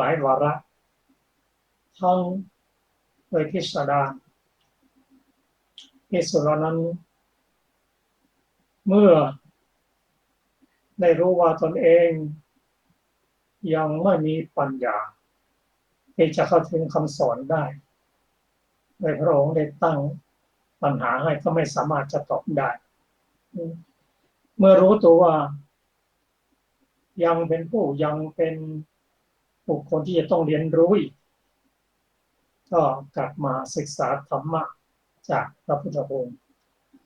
หลายวาระทั้งโดยพิสดารภิกษุเหล่านั้นเมื่อได้รู้ว่าตนเองยังไม่มีปัญญาที่จะเข้าถึงคำสอนได้โดยพระองค์ได้ตั้งปัญหาให้ก็ไม่สามารถจะตอบได้เมื่อรู้ตัวว่ายังเป็นบุคคลที่จะต้องเรียนรู้อีกก็กลับมาศึกษาธรรมะจากพระพุทธองค์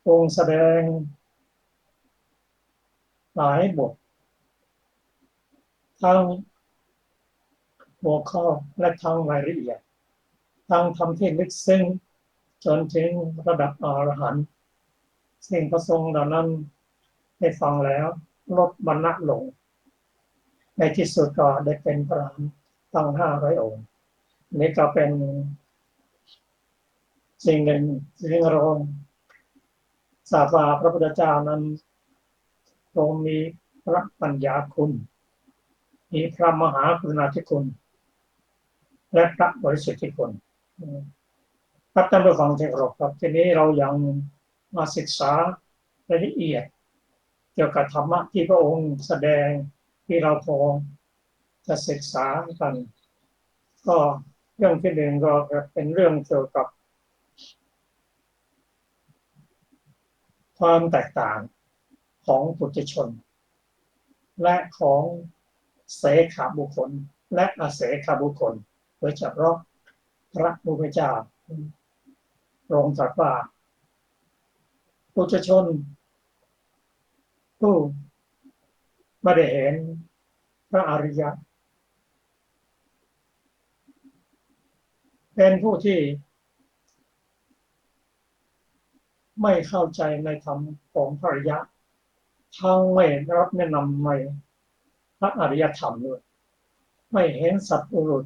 องค์แสดงหลายบททั้งหัวข้อและทั้งรายละเอียดทั้งธรรมที่ลึกซึ้งจนถึงระดับอรหันต์ซึ่งพระสงฆ์เหล่านั้นได้ฟังแล้วลดวรรณะลงในที่สุดก็ได้เป็นพระอรหันต์ตั้ง500 องค์นี่ก็เป็นสิ่งหนึ่งที่เราทราบว่าพระพุทธเจ้านั้นทรงมีพระปัญญาคุณมีพระมหากรุณาธิคุณและพระบริสุทธิคุณครับท่านผู้ฟังที่เคารพครับทีนี้เรายังมาศึกษารายละเอียดเกี่ยวกับธรรมะที่พระองค์แสดงที่เราพอจะศึกษากันก็เรื่องที่หนึ่งก็เป็นเรื่องเกี่ยวกับความแตกต่างของปุถุชนและของเสขบุคคลและอเสขบุคคลโดยเฉพาะพระพุทธเจ้าทรงตรัสว่าปุถุชนผู้ไม่ได้เห็นพระอริยะเป็นผู้ที่ไม่เข้าใจในธรรมของพระอริยะทั้งไม่รับแนะนำในพระอริยธรรมด้วยไม่เห็นสัตว์บุรุษ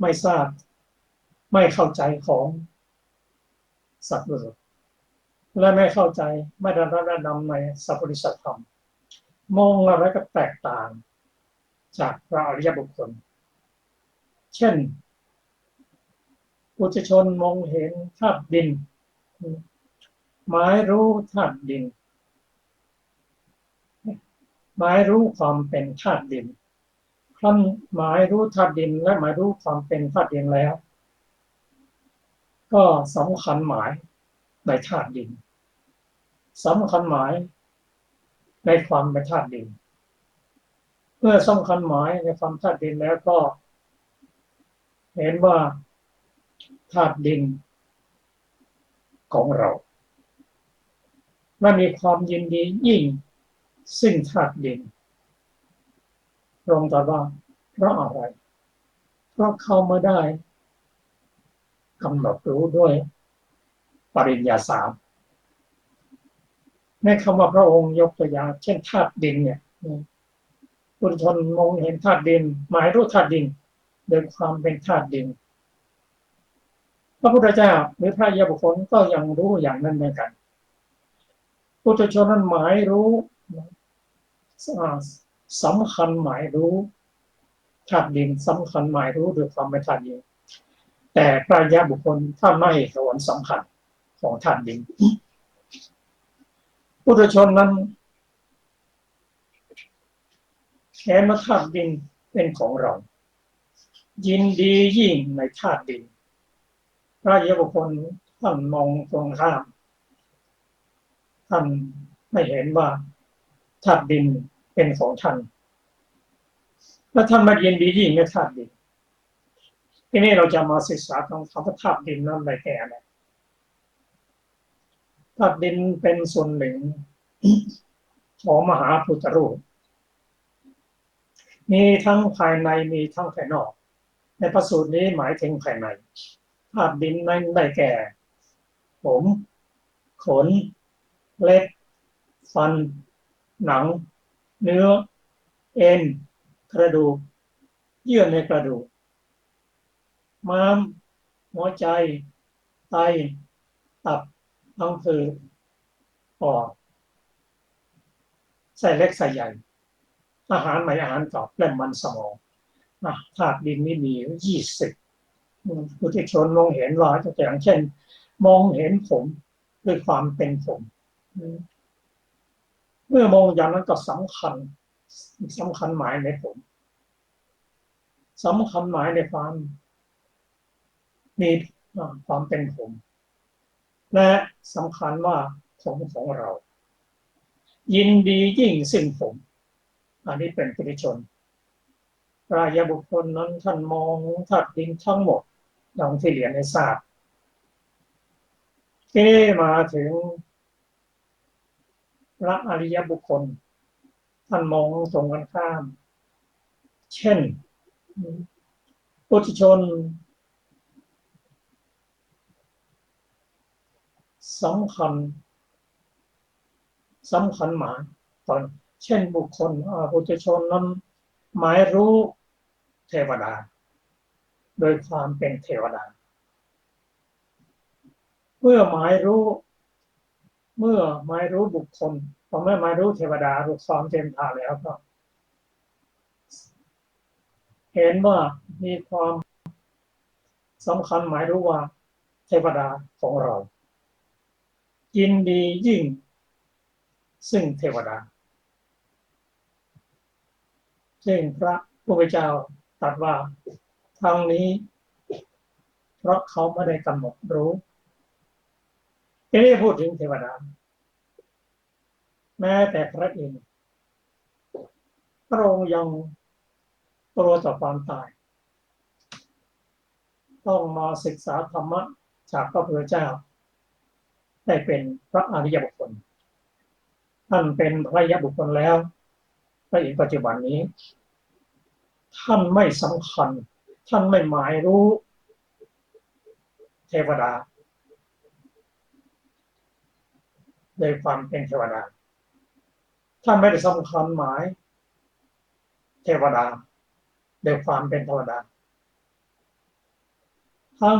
ไม่ทราบไม่เข้าใจของสัตว์บุรุษและไม่เข้าใจไม่ได้รับแนะนำในสัพพุริสธรรมมองอะไรก็แตกต่างจากพระอริยบุคคลเช่นปุถุชนมองเห็นธาตุดินหมายรู้ธาตุดินหมายรู้ความเป็นธาตุดินครั้นหมายรู้ธาตุดินและหมายรู้ความเป็นธาตุดินแล้วก็สำคัญหมายในธาตุดินสำคัญหมายในความเป็นธาตุดินเมื่อสำคัญหมายในความธาตุดินแล้วก็เห็นว่าธาตุดินของเราและมีความยินดียิ่งซึ่งธาตุดินตรงต่อว่าเพราะอะไรเพราะเข้ามาได้กำหนดรู้ด้วยปริญญา3ในคำว่าพระองค์ยกตัวอย่างเช่นธาตุดินเนี่ยปุถุชนมองเห็นธาตุดินหมายรู้ธาตุดินโดยความเป็นธาตุดินพระพุทธเจ้าหรือพระอริยบุคคลก็ยังรู้อย่างนั้นเหมือนกันปุถุชนนั้นหมายรู้สำคัญหมายรู้ธาตุดินสำคัญหมายรู้โดยความเป็นธาตุดินแต่พระอริยบุคคลท่านไม่เห็นสำคัญของธาตุดินปุถุชนนั้นเห็นว่าธาตุดินเป็นของเรายินดียิ่งในธาตุดินพระอริยบุคคลท่านมองตรงข้ามท่านไม่เห็นว่าธาตุดินเป็นของท่านและท่านไม่ยินดียิ่งในธาตุดินทีนี้เราจะมาศึกษาคำว่าธาตุดินนั้นได้แก่อะไรธาตุดินเป็นส่วนหนึ่งของมหาพุทธรูปมีทั้งภายในมีทั้งภายนอกในพระสูตรนี้หมายถึงภายในธาตุดินนั้นได้แก่ผมขนเล็บฟันหนังเนื้อเอ็นกระดูกเยื่อในกระดูกม้ามหัวใจไตตับพังผืดปอดไส้เล็กไส้ใหญ่ อาหารใหม่อาหารเก่าและมันสมองธาตุดินนี่มี20ปุถุชนมองเห็นว่าอย่างเช่นมองเห็นผมด้วยความเป็นผมเมื่อมองอย่างนั้นก็สำคัญหมายในผมสำคัญหมายในความมีความเป็นผมและสำคัญว่าผมของเรายินดียิ่งซึ่งผมอันนี้เป็นปุถุชนปรายบุคคลนั้นท่านมองธาตุดินทั้งหมดดังที่เรียนให้ทราบที่นี่มาถึงพระอริยบุคคลท่านมองตรงกันข้ามเช่นปุถุชนสำคัญหมายตอนเช่นบุคคลปุถุชนนั้นหมายรู้เทวดาโดยความเป็นเทวดาเมื่อหมายรู้บุคคลพอเมื่อหมายรู้เทวดารู้ความเต็มทางแล้วก็เห็นว่ามีความสำคัญหมายรู้ว่าเทวดาของเรายินดียิ่งซึ่งเทวดาซึ่งพระพุทธเจ้าตรัสว่าทางนี้เพราะเขาไม่ได้กำหนดรู้ที่นี่พูดถึงเทวดาแม้แต่พระอินทร์พระองค์ยังกลัวต่อความตายต้องมาศึกษาธรรมะจากพระพุทธเจ้าได้เป็นพระอริยบุคคลท่านเป็นพระอริยบุคคลแล้วในปัจจุบันนี้ท่านไม่สำคัญท่านไม่หมายรู้เทวดาโดยความเป็นเทวดาท่านไม่ได้สำคัญหมายเทวดาโดยความเป็นเทวดาทั้ง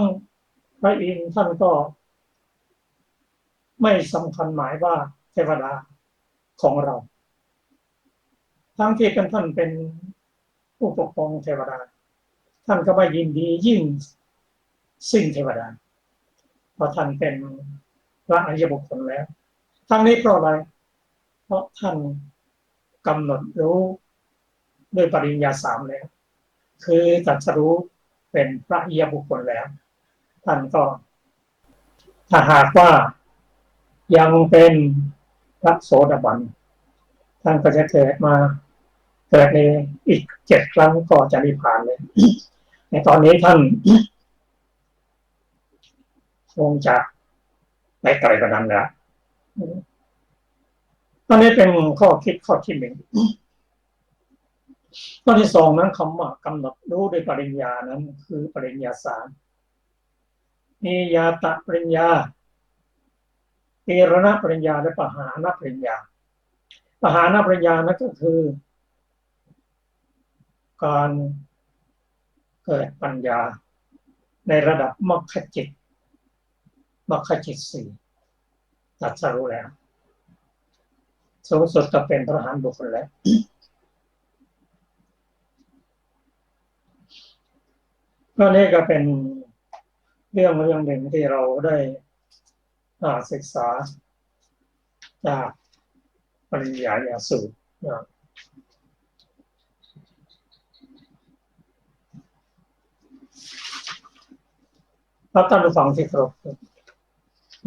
พระอินทร์ท่านก็ไม่สำคัญหมายว่าเทวดาของเราทั้งที่ท่านเป็นผู้ปกครองเทวดาท่านก็ไม่ยินดียิ่งซึ่งเทวดาเพราะท่านเป็นพระอริยบุคคลแล้วทั้งนี้เพราะอะไรเพราะท่านกำหนดรู้ด้วยปริญญา3แล้วคือตรัสรู้เป็นพระอริยบุคคลแล้วท่านก็ถ้าหากว่ายังเป็นพระโสดาบันท่านก็จะเกิดในอีก7 ครั้งก็จะนิพพานเลยในตอนนี้ท่านคงจะไปไกลกว่านั้นแล้วตอนนี้เป็นข้อคิดที่1ข้อที่2นั้นคำว่ากำหนดรู้ด้วยปริญญานั้นคือปริญญา3นิยาตปริญญาตีรณปริญญาและปหานปริญญาปหานปริญญานั้นก็คือการเกิดปัญญาในระดับมรรคจิต4ตรัสรู้แล้วสูงสุดก็เป็นพระอรหันต์บุคคลแล้วก็นี่ก็เป็นเรื่องหนึ่งที่เราได้ศึกษาจากปริญญาสูตรถ้าท่านผู้ฟังที่เคารพ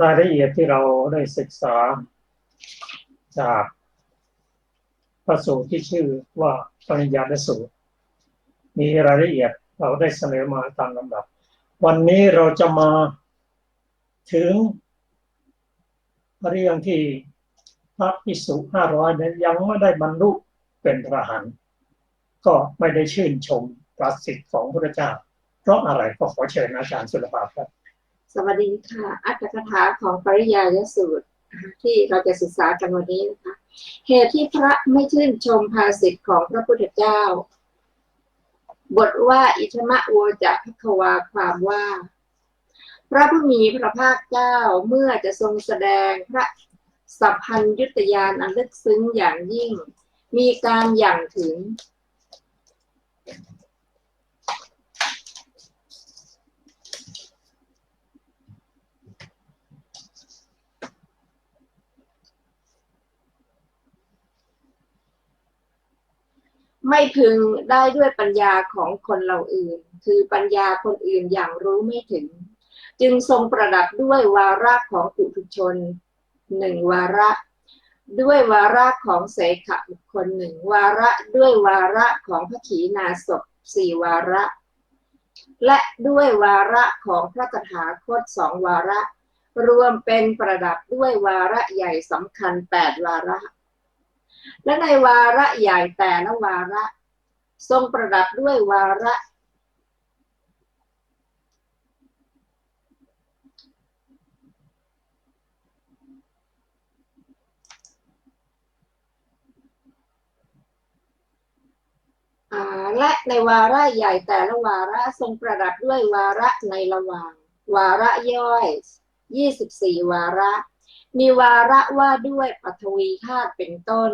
รายละเอียดที่เราได้ศึกษาจากพระสูตรที่ชื่อว่าปริญญาสูตรมีรายละเอียดเราได้เสนอมาตามลำดับวันนี้เราจะมาถึงเรื่องที่พระภิกษุ500นั้นยังไม่ได้บรรลุเป็นพระอรหันต์ก็ไม่ได้ชื่นชมประสิทธิ์ของพระพุทธเจ้าเพราะอะไรก็ขอเชิญอาจารย์สุรภาพครับสวัสดีค่ะอัตถกถาของปริยายสูตรที่เราจะศึกษากันวันนี้นะคะเหตุที่พระไม่ชื่นชมภาษิตของพระพุทธเจ้าบทว่าอิทมะโวจะภควาความว่าพระผู้มีพระภาคเจ้าเมื่อจะทรงแสดงพระสัพพัญญุตญาณอันลึกซึ้งอย่างยิ่ง มีการอย่างถึงไม่พึงได้ด้วยปัญญาของคนเราอื่นคือปัญญาคนอื่นอย่างรู้ไม่ถึงจึงทรงประดับด้วยวาระของปุถุชนหนึ่งวาระด้วยวาระของเสขบุคคลหนึ่งวาระด้วยวาระของพระขีณาสพสี่วาระและด้วยวาระของพระตถาคตสองวาระรวมเป็นประดับด้วยวาระใหญ่สำคัญ8วาระและในวาระใหญ่แต่ละวาระทรงประดับด้วยวาระและในวาระใหญ่แต่ละวาระทรงประดับด้วยวาระในระหว่างวาระย่อย24วาระมีวาระว่าด้วยปฐวีธาตุเป็นต้น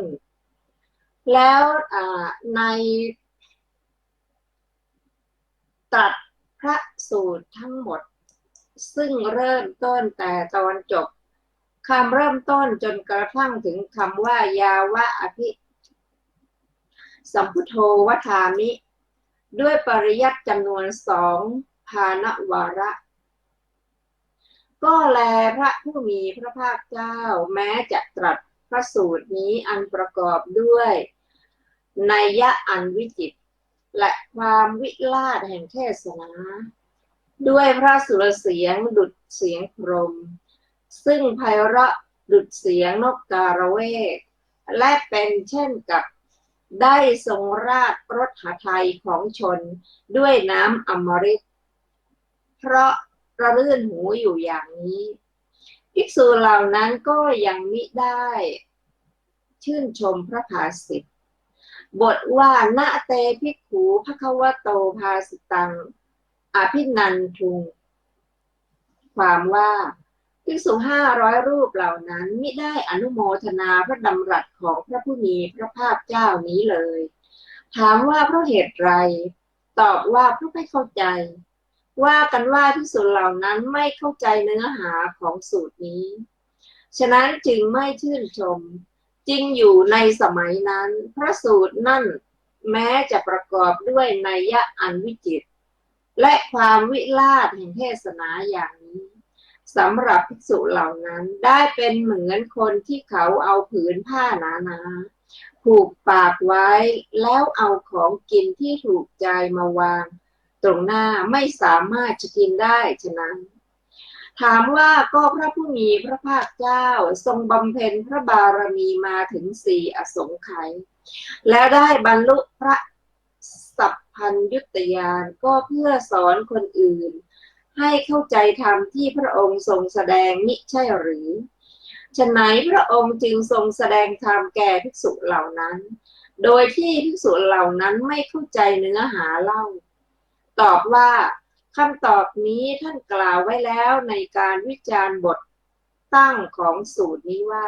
แล้วในตรัสพระสูตรทั้งหมดซึ่งเริ่มต้นแต่ตอนจบคำเริ่มต้นจนกระทั่งถึงคำว่ายาวะอภิสัมพุทโธวทามิด้วยปริยัติจำนวน2 ภานวาระก็แลพระผู้มีพระภาคเจ้าแม้จะตรัสพระสูตรนี้อันประกอบด้วยนัยยะอันวิจิตรและความวิลาศแห่งเทศนาด้วยพระสุรเสียงดุจเสียงพรหมซึ่งไพเราะดุจเสียงนกกาละเวกและเป็นเช่นกับได้ทรงราชรถหทัยของชนด้วยน้ำอมฤตเพราะระลื่นหูอยู่อย่างนี้ภิกษุเหล่านั้นก็ยังมิได้ชื่นชมพระภาสิทธิ์บทว่านะเตภิกขุภควโตภาสิตังอภินันทุงความว่าภิกษุ500รูปเหล่านั้นมิได้อนุโมทนาพระดำรัสของพระผู้มีพระภาคเจ้านี้เลยถามว่าเพราะเหตุไรตอบว่าเพราะไม่เข้าใจว่ากันว่าภิกษุเหล่านั้นไม่เข้าใจเนื้อหาของสูตรนี้ฉะนั้นจึงไม่ชื่นชมจริงอยู่ในสมัยนั้นพระสูตรนั่นแม้จะประกอบด้วยนัยยะอันวิจิตรและความวิลาศแห่งเทศนาอย่างนี้สำหรับภิกษุเหล่านั้นได้เป็นเหมือนคนที่เขาเอาผืนผ้าหนาๆผูกปากไว้แล้วเอาของกินที่ถูกใจมาวางตรงหน้าไม่สามารถจะกินได้ฉะนั้นถามว่าก็พระผู้มีพระภาคเจ้าทรงบำเพ็ญพระบารมีมาถึง4 อสงไขยแล้วได้บรรลุพระสัพพัญญุตญาณก็เพื่อสอนคนอื่นให้เข้าใจธรรมที่พระองค์ทรงแสดงมิใช่หรือฉะนั้นพระองค์จึงทรงแสดงธรรมแก่ภิกษุเหล่านั้นโดยที่ภิกษุเหล่านั้นไม่เข้าใจเนื้อหาเล่าตอบว่าคำตอบนี้ท่านกล่าวไว้แล้วในการวิจารณ์บทตั้งของสูตรนี้ว่า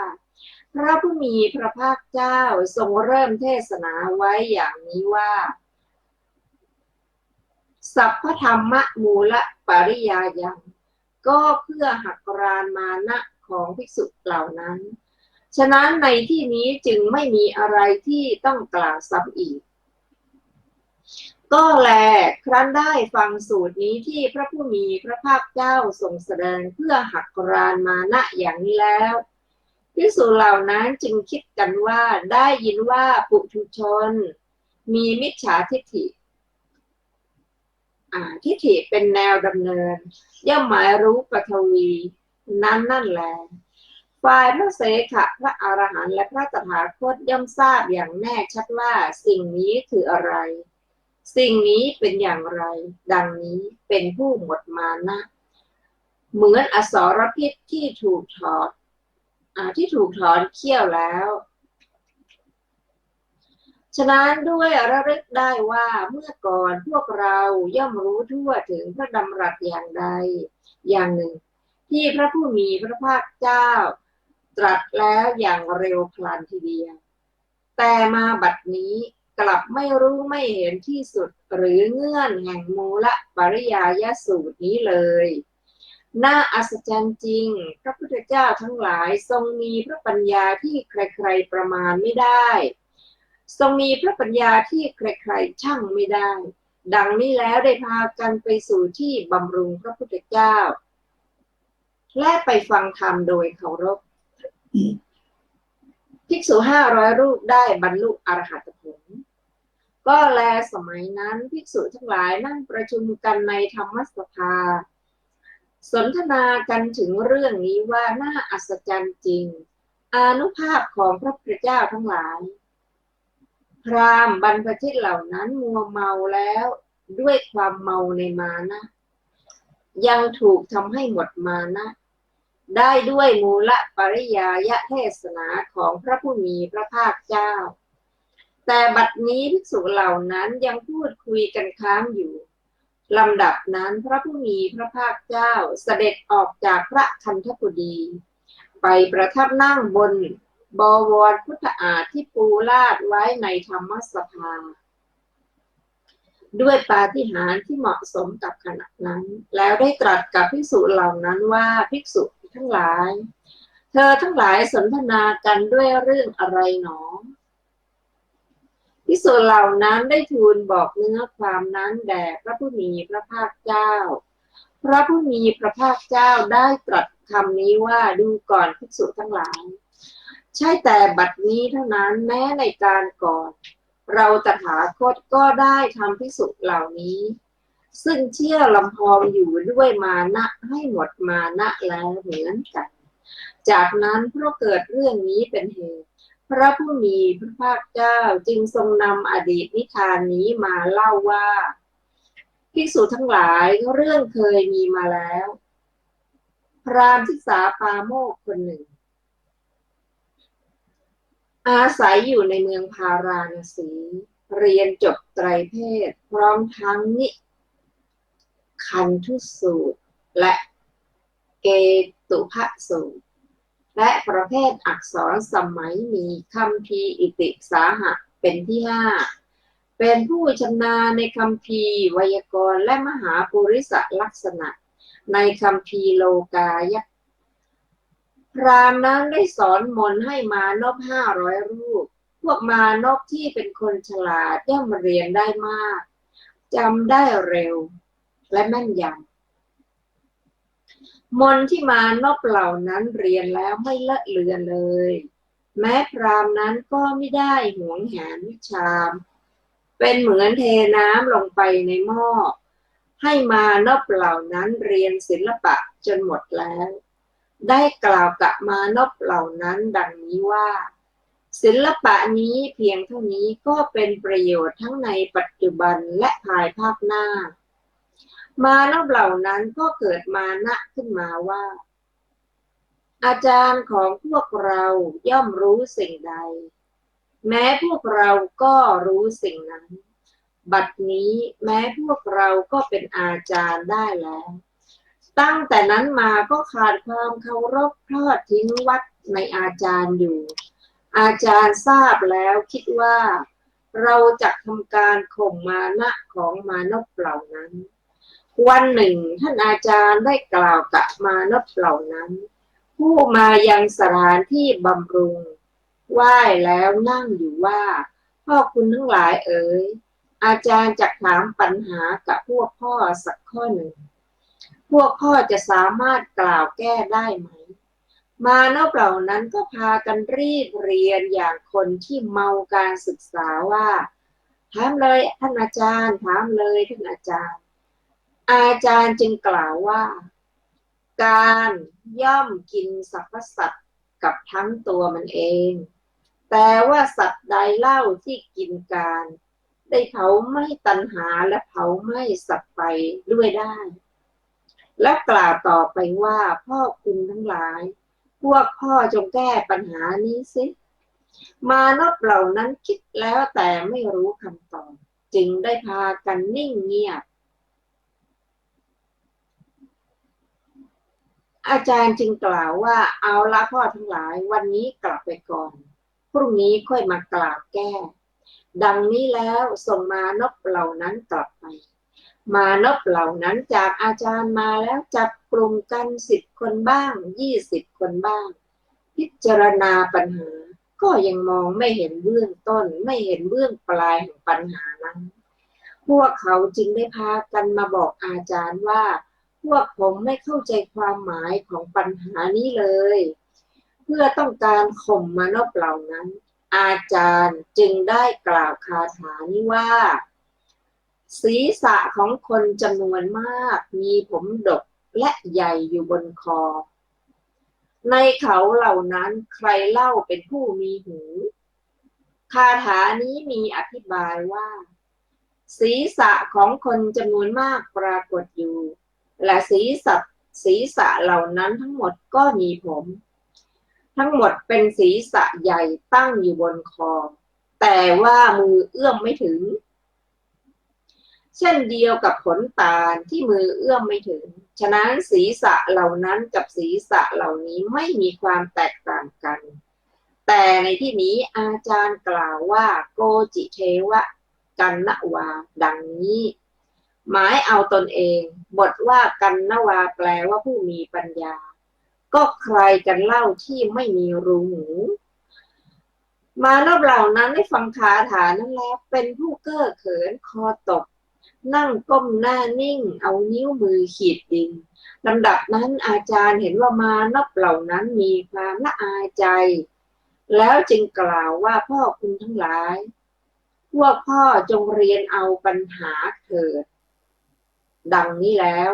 พระผู้มีพระภาคเจ้าทรงเริ่มเทศนาไว้อย่างนี้ว่าสัพพธรรมมูลปริยายังก็เพื่อหักรานมานะของภิกษุเหล่านั้นฉะนั้นในที่นี้จึงไม่มีอะไรที่ต้องกล่าวซ้ำอีกก็แลครั้นได้ฟังสูตรนี้ที่พระผู้มีพระภาคเจ้าทรงแสดงเพื่อหักรานมานะอย่างนี้แล้วภิกษุเหล่านั้นจึงคิดกันว่าได้ยินว่าปุถุชนมีมิจฉาทิฏฐิทิฏฐิเป็นแนวดำเนินย่อมหมายรู้ปฐวีนั่นแหละฝ่ายพระเสขะพระอรหันต์และพระตถาคตย่อมทราบอย่างแน่ชัดว่าสิ่งนี้คืออะไรสิ่งนี้เป็นอย่างไรดังนี้เป็นผู้หมดมานะเหมือนอสรพิษที่ถูกถอนเขี้ยวแล้วฉะนั้นด้วยระลึกได้ว่าเมื่อก่อนพวกเราย่อมรู้ทั่วถึงพระดำรัสอย่างใดอย่างหนึ่งที่พระผู้มีพระภาคเจ้าตรัสแล้วอย่างเร็วพลันทีเดียว แต่มาบัดนี้กลับไม่รู้ไม่เห็นที่สุดหรือเงื่อนแห่งมูลปริยายสูตรนี้เลยน่าอัศจรรย์จริงพระพุทธเจ้าทั้งหลายทรงมีพระปัญญาที่ใครๆประมาณไม่ได้ทรงมีพระปัญญาที่ใครๆชั่งไม่ได้ดังนี้แล้วได้พากันไปสู่ที่บำรุงพระพุทธเจ้าและไปฟังธรรมโดยเคารพภิกษุ500 รูปได้บรรลุอรหัตผลก็แลสมัยนั้นภิกษุทั้งหลายนั่งประชุมกันในธรรมสภาสนทนากันถึงเรื่องนี้ว่าน่าอัศจรรย์จริงอานุภาพของพระพุทธเจ้าทั้งหลายพราหมณ์บรรพชิตเหล่านั้นมัวเมาแล้วด้วยความเมาในมานะยังถูกทำให้หมดมานะได้ด้วยมูลปริยายเทศนาของพระผู้มีพระภาคเจ้าแต่บัดนี้ภิกษุเหล่านั้นยังพูดคุยกันค้างอยู่ลำดับนั้นพระผู้มีพระภาคเจ้าเสด็จออกจากพระคันธกุฎีไปประทับนั่งบนบวรพุทธาฏที่ปูลาดไว้ในธรรมสภาด้วยปาฏิหาริย์ที่เหมาะสมกับขณะนั้นแล้วได้ตรัสกับภิกษุเหล่านั้นว่าภิกษุทั้งหลายเธอทั้งหลายสนทนากันด้วยเรื่องอะไรหนอภิกษุเหล่านั้นได้ทูลบอกเนื้อความนั้นแด่พระผู้มีพระภาคเจ้าพระผู้มีพระภาคเจ้าได้ตรัสคำนี้ว่าดูก่อนภิกษุทั้งหลายใช่แต่บัดนี้เท่านั้นแม้ในการก่อนเราตถาคตก็ได้ทำภิกษุเหล่านี้ซึ่งเชี่ยวลำพองอยู่ด้วยมานะให้หมดมานะแล้วเหมือนกันจากนั้นเพราะเกิดเรื่องนี้เป็นเหตุพระผู้มีพระภาคเจ้าจึงทรงนำอดีตนิทานนี้มาเล่าว่าภิกษุทั้งหลายเรื่องเคยมีมาแล้วพราหมณ์ศึกษาปาโมกข์คนหนึ่งอาศัยอยู่ในเมืองพาราณสีเรียนจบไตรเพศพร้อมทั้งนิคันธุสูตรและเกตุภสูตรและประเภทอักษรสมัยมีคัมภีร์อิติสาหะเป็นที่5เป็นผู้ชำนาญในคัมภีร์ไวยากรณ์และมหาปุริสลักษณะในคัมภีร์โลกายะพราหมณ์นั้นได้สอนมนต์ให้มานพ500 รูปพวกมานพที่เป็นคนฉลาดย่อมเรียนได้มากจำได้เร็วและแม่นยำมนต์ที่มานพเหล่านั้นเรียนแล้วไม่เลอะเลือนเลยแม้พราหมณ์นั้นก็ไม่ได้หวงแหนวิชาเป็นเหมือนเทน้ำลงไปในหม้อให้มานพเหล่านั้นเรียนศิลปะจนหมดแล้วได้กล่าวกับมานพเหล่านั้นดังนี้ว่าศิลปะนี้เพียงเท่านี้ก็เป็นประโยชน์ทั้งในปัจจุบันและภายภาคหน้ามานพเหล่านั้นก็เกิดมานะขึ้นมาว่าอาจารย์ของพวกเราย่อมรู้สิ่งใดแม้พวกเราก็รู้สิ่งนั้นบัดนี้แม้พวกเราก็เป็นอาจารย์ได้แล้วตั้งแต่นั้นมาก็ขาดความเคารพทอดทิ้งวัดในอาจารย์อยู่อาจารย์ทราบแล้วคิดว่าเราจะทำการข่มมานะของมานพเหล่านั้นวันหนึ่งท่านอาจารย์ได้กล่าวกับมานพเหล่านั้นผู้มายังสถานที่บำรุงไหว้แล้วนั่งอยู่ว่าพ่อคุณทั้งหลายเอ๋ยอาจารย์จะถามปัญหากับพวกพ่อสักข้อหนึ่งพวกพ่อจะสามารถกล่าวแก้ได้ไหมมานพเหล่านั้นก็พากันรีบเรียนอย่างคนที่เมาการศึกษาว่าถามเลยท่านอาจารย์ถามเลยท่านอาจารย์อาจารย์จึงกล่าวว่าการย่อมกินสรรพสัตว์กับทั้งตัวมันเองแต่ว่าสัตว์ใดเล่าที่กินการได้เผาไหม้ตัณหาและเผาไหม้สัตว์ไปด้วยได้และกล่าวต่อไปว่าพ่อคุณทั้งหลายพวกพ่อจงแก้ปัญหานี้สิมานพเหล่านั้นคิดแล้วแต่ไม่รู้คำตอบจึงได้พากันนิ่งเงียบอาจารย์จึงกล่าวว่าเอาละพ่อทั้งหลายวันนี้กลับไปก่อน พรุ่งนี้ค่อยมากล่าวแก้ดังนี้แล้วส่งมานพเหล่านั้นกลับไปมานพเหล่านั้นจากอาจารย์มาแล้วจับกลุ่มกัน10 คนบ้าง20 คนบ้างพิจารณาปัญหาก็ยังมองไม่เห็นเบื้องต้นไม่เห็นเบื้องปลายของปัญหานั้นพวกเขาจึงได้พากันมาบอกอาจารย์ว่าพวกผมไม่เข้าใจความหมายของปัญหานี้เลยเพื่อต้องการข่มมนุษย์เหล่านั้นอาจารย์จึงได้กล่าวคาถานี้ว่าศีรษะของคนจำนวนมากมีผมดกและใหญ่อยู่บนคอในเขาเหล่านั้นใครเล่าเป็นผู้มีหูคาถานี้มีอธิบายว่าศีรษะของคนจำนวนมากปรากฏอยู่และศีรษะเหล่านั้นทั้งหมดก็มีผมทั้งหมดเป็นศีรษะใหญ่ตั้งอยู่บนคอแต่ว่ามือเอื้อมไม่ถึงเช่นเดียวกับผลตาลที่มือเอื้อมไม่ถึงฉะนั้นศีรษะเหล่านั้นกับศีรษะเหล่านี้ไม่มีความแตกต่างกันแต่ในที่นี้อาจารย์กล่าวว่าโกจิเทวะกันนวาดังนี้หมายเอาตนเองบทว่ากันนวาแปลว่าผู้มีปัญญาก็ใครกันเล่าที่ไม่มีรูหูมานพเหล่านั้นได้ฟังคาถานั้นแล้วเป็นผู้เก้อเขินคอตกนั่งก้มหน้านิ่งเอานิ้วมือขีดดินลำดับนั้นอาจารย์เห็นว่ามานพเหล่านั้นมีความละอายใจแล้วจึงกล่าวว่าพ่อคุณทั้งหลายพวกพ่อจงเรียนเอาปัญหาเถิดดังนี้แล้ว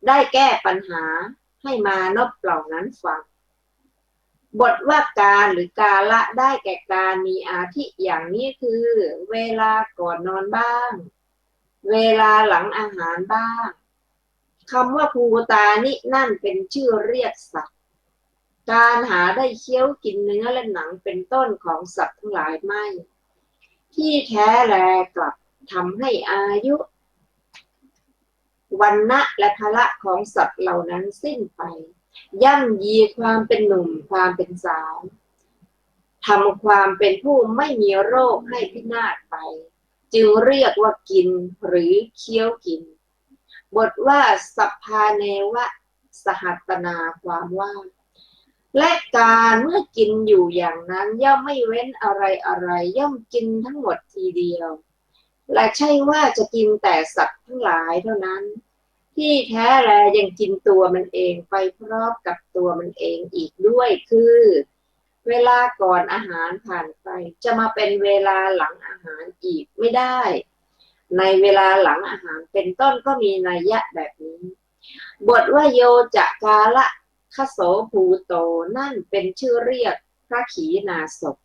ได้แก้ปัญหาให้มานพเหล่านั้นฟังบทว่าการหรือกาละได้แก่การมีอาทิอย่างนี้คือเวลาก่อนนอนบ้างเวลาหลังอาหารบ้างคำว่าภูตานินั่นเป็นชื่อเรียกสัตว์การหาได้เคี้ยวกินเนื้อและหนังเป็นต้นของสัตว์ทั้งหลายไม่ที่แท้แลกลับทำให้อายุวรรณะและพละของสัตว์เหล่านั้นสิ้นไปย่ำยีความเป็นหนุ่มความเป็นสาวทำความเป็นผู้ไม่มีโรคให้พินาศไปจึงเรียกว่ากินหรือเคี้ยวกินบทว่าสัพพาเนวะสหัตนาความว่าและการเมื่อกินอยู่อย่างนั้นย่อมไม่เว้นอะไรย่อมกินทั้งหมดทีเดียวและใช่ว่าจะกินแต่สัตว์ทั้งหลายเท่านั้นที่แท้แลยังกินตัวมันเองไปพร้อมกับตัวมันเองอีกด้วยคือเวลาก่อนอาหารผ่านไปจะมาเป็นเวลาหลังอาหารอีกไม่ได้ในเวลาหลังอาหารเป็นต้นก็มีนัยยะแบบนี้บทว่าโยจะกาละคโสภูโตนั่นเป็นชื่อเรียกพระขีณาสพ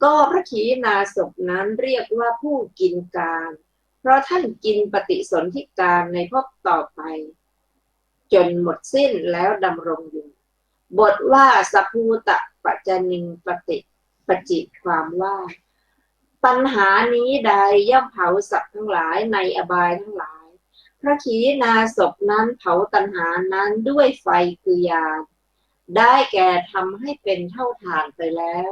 ก็พระขีณาสพนั้นเรียกว่าผู้กินกามเพราะท่านกินปฏิสนธิกามในภพต่อไปจนหมดสิ้นแล้วดำรงอยู่บทว่าสัพพูตะปัจจนิงปฏิปจิความว่าปัญหานี้ใดย่อมเผาสัตว์ทั้งหลายในอบายทั้งหลายพระขีณาสพนั้นเผาตัณหานั้นด้วยไฟคือยานได้แก่ทำให้เป็นเท่าฐานไปแล้ว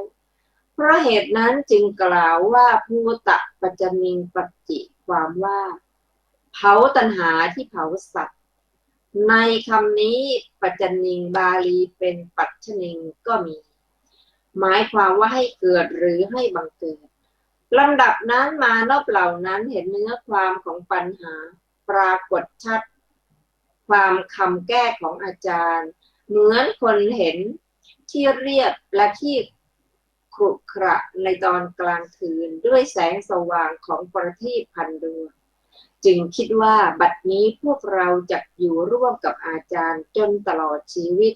เพราะเหตุนั้นจึงกล่าวว่าภูตะปัจจนิงปฏิความว่าเผาตัณหาที่เผาสัตว์ในคำนี้ปัจจนิงบาลีเป็นปัจฉนิงก็มีหมายความว่าให้เกิดหรือให้บังเกิดลำดับนั้นมานพเหล่านั้นเห็นเนื้อความของปัญหาปรากฏชัดความคำแก้ของอาจารย์เหมือนคนเห็นที่เรียบและที่ขรุขระในตอนกลางคืนด้วยแสงสว่างของประทีปพันดวงจึงคิดว่าบัดนี้พวกเราจะอยู่ร่วมกับอาจารย์จนตลอดชีวิต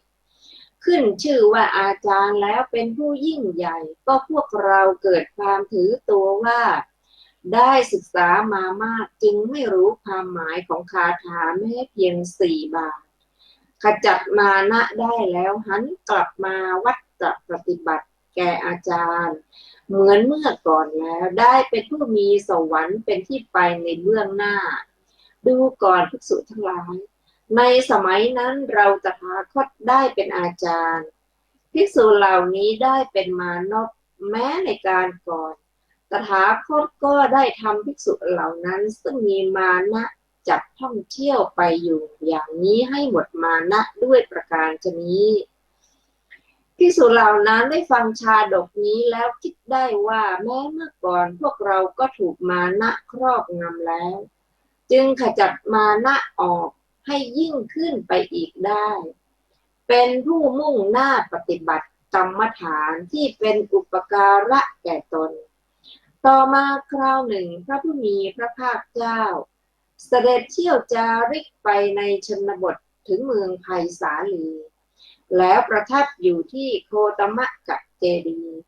ขึ้นชื่อว่าอาจารย์แล้วเป็นผู้ยิ่งใหญ่ก็พวกเราเกิดความถือตัวว่าได้ศึกษามามากจึงไม่รู้ความหมายของคาถาแม้เพียง4 บาทขจัดมานะได้แล้วหันกลับมาวัดปฏิบัติแก่อาจารย์เหมือนเมื่อก่อนแล้วได้เป็นผู้มีสวรรค์เป็นที่ไปในเบื้องหน้าดูก่อนภิกษุทั้งหลายในสมัยนั้นเราตถาคตได้เป็นอาจารย์ ภิกษุเหล่านี้ได้เป็นมานพแม้ในการก่อนตถาคตก็ได้ทำภิกษุเหล่านั้นซึ่งมีมานะจับท่องเที่ยวไปอยู่อย่างนี้ให้หมดมานะด้วยประการฉนี้ภิกษุเหล่านั้นได้ฟังชาดกนี้แล้วคิดได้ว่าแม้เมื่อก่อนพวกเราก็ถูกมานะครอบงำแล้วจึงขจัดมานะออกให้ยิ่งขึ้นไปอีกได้เป็นผู้มุ่งหน้าปฏิบัติกรรมฐานที่เป็นอุปการะแก่ตนต่อมาคราวหนึ่งพระผู้มีพระภาคเจ้าเสด็จเที่ยวจาริกไปในชนบทถึงเมืองไผ่สาลีแล้วประทับอยู่ที่โคตมะกะเจดีย์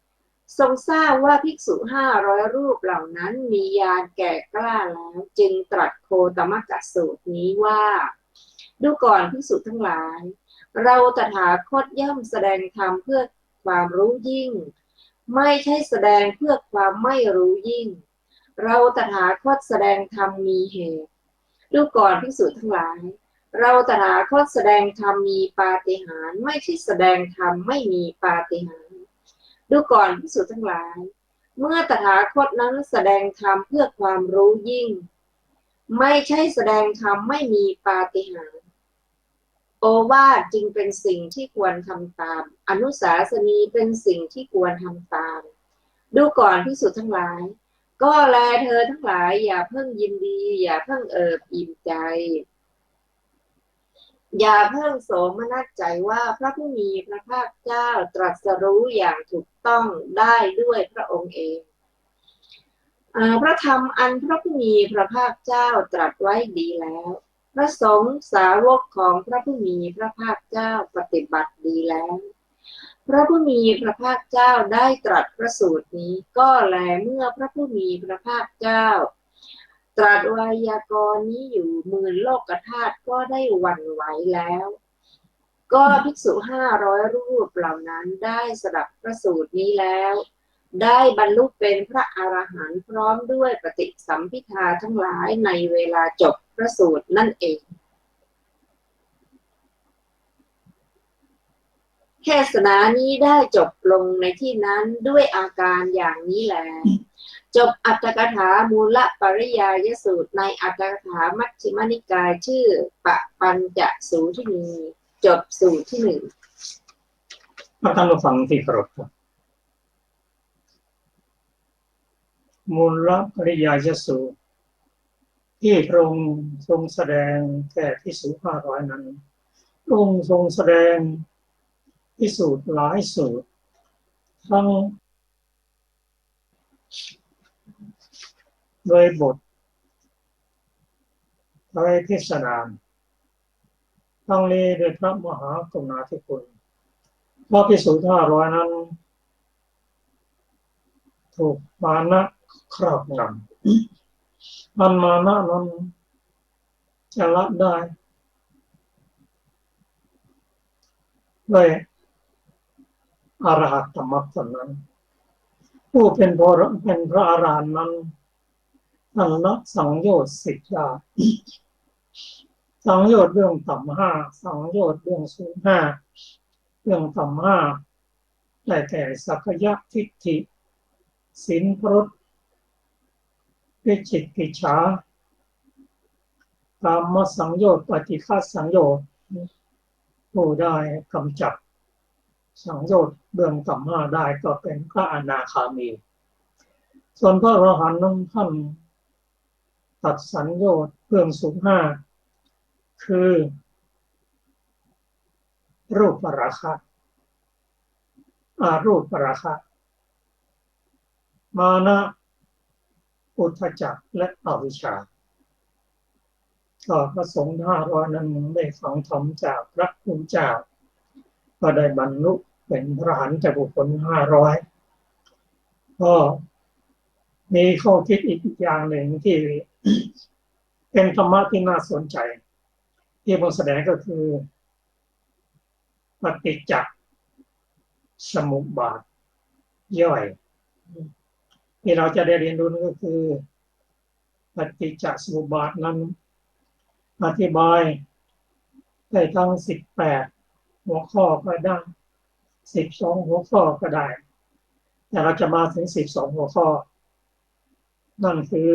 ทรงทราบว่าภิกษุ500 รูปเหล่านั้นมีญาณแก่กล้าแล้วจึงตรัสโคตมะกะสูตรนี้ว่าดูก่อนภิกษุทั้งหลายเราตถาคตย่อมแสดงธรรมเพื่อความรู้ยิ่งไม่ใช่แสดงเพื่อความไม่รู้ยิ่งเราตถาคตแสดงธรรมมีเหตุดูก่อนภิกษุทั้งหลายเราตถาคตแสดงธรรมมีปาฏิหาริย์ไม่ใช่แสดงธรรมไม่มีปาฏิหาริย์ดูก่อนภิกษุทั้งหลายเมื่อตถาคตนั้นแสดงธรรมเพื่อความรู้ยิ่งไม่ใช่แสดงธรรมไม่มีปาฏิหาริย์โอวาทจึงเป็นสิ่งที่ควรทำตามอนุสาสนีเป็นสิ่งที่ควรทำตามดูก่อนภิกษุทั้งหลายก็แลเธอทั้งหลายอย่าเพิ่งยินดีอย่าเพิ่งอิ่มใจอย่าเพิ่งโสมนัสใจว่าพระผู้มีพระภาคเจ้าตรัสรู้อย่างถูกต้องได้ด้วยพระองค์เองพระธรรมอันพระผู้มีพระภาคเจ้าตรัสไว้ดีแล้วพระสงฆ์สาวกของพระผู้มีพระภาคเจ้าปฏิบัติดีแล้วพระผู้มีพระภาคเจ้าได้ตรัสพระสูตรนี้ก็แลเมื่อพระผู้มีพระภาคเจ้าตรัสไวยากรณ์นี้อยู่10,000 โลกธาตุก็ได้หวั่นไหวแล้วก็ภิกษุ500 รูปเหล่านั้นได้สดับพระสูตรนี้แล้วได้บรรลุเป็นพระอรหันต์พร้อมด้วยปฏิสัมภิทาทั้งหลายในเวลาจบพระสูตรนั่นเองเทศนานี้ได้จบลงในที่นั้นด้วยอาการอย่างนี้แลจบอัตถกถามูลปริยายสูตรในอัตถกถามัชฌิมนิกายชื่อปปัญจสูทินีจบสูตรที่1ท่านผู้ฟังที่เคารพครับมูลปริยายสูตรที่พระองค์ทรงแสดงแก่ภิกษุ500นั้นพระองค์ทรงแสดงพิสูจน์หลายสูตรทั้งโดยบทโดยเทศนาทั้งนี้โดยพระมหากรุณาธิคุณพระภิกษุ500นั้นถูกมานะครอบงำมันมานะนั้นจะละได้ด้วยอรหัตตมรรคเท่านั้นผู้เป็นพระอรหันต์นั้นท่านละสังโยชน์10 ได้สังโยชน์เรื่องต่ำ5สังโยชน์เรื่องสูง5เรื่องต่ำ5ได้แก่สักยะทิฏฐิศีลพรตวิจิกิจฉากามสังโยชน์ปฏิฆาสังโยชน์ผู้ได้กำจัดสังโยชน์เบื้องต่ำ5ได้ก็เป็นพระอนาคามีส่วนพระอรหันต์นั้นท่านตัดสังโยชน์เบื้องสูง5คือรูปราคะอารูปราคะมานะอุทธัจจะและอวิชชาก็พระสงฆ์500นั้นได้ฟังธรรมจากพระพุทธเจ้าก็ได้บรรลุเป็นพระอรหันต์จากบุคคล500ก็มีข้อคิดอีกอย่างหนึ่งที่เป็นธรรมะที่น่าสนใจที่ผมแสดงก็คือปฏิจจสมุปบาทย่อยที่เราจะได้เรียนรู้นั่นก็คือปฏิจจสมุปบาทนั้นอธิบายได้ทั้ง18 หัวข้อก็ได้ 12หัวข้อก็ได้แต่เราจะมาถึง12หัวข้อนั่นคือ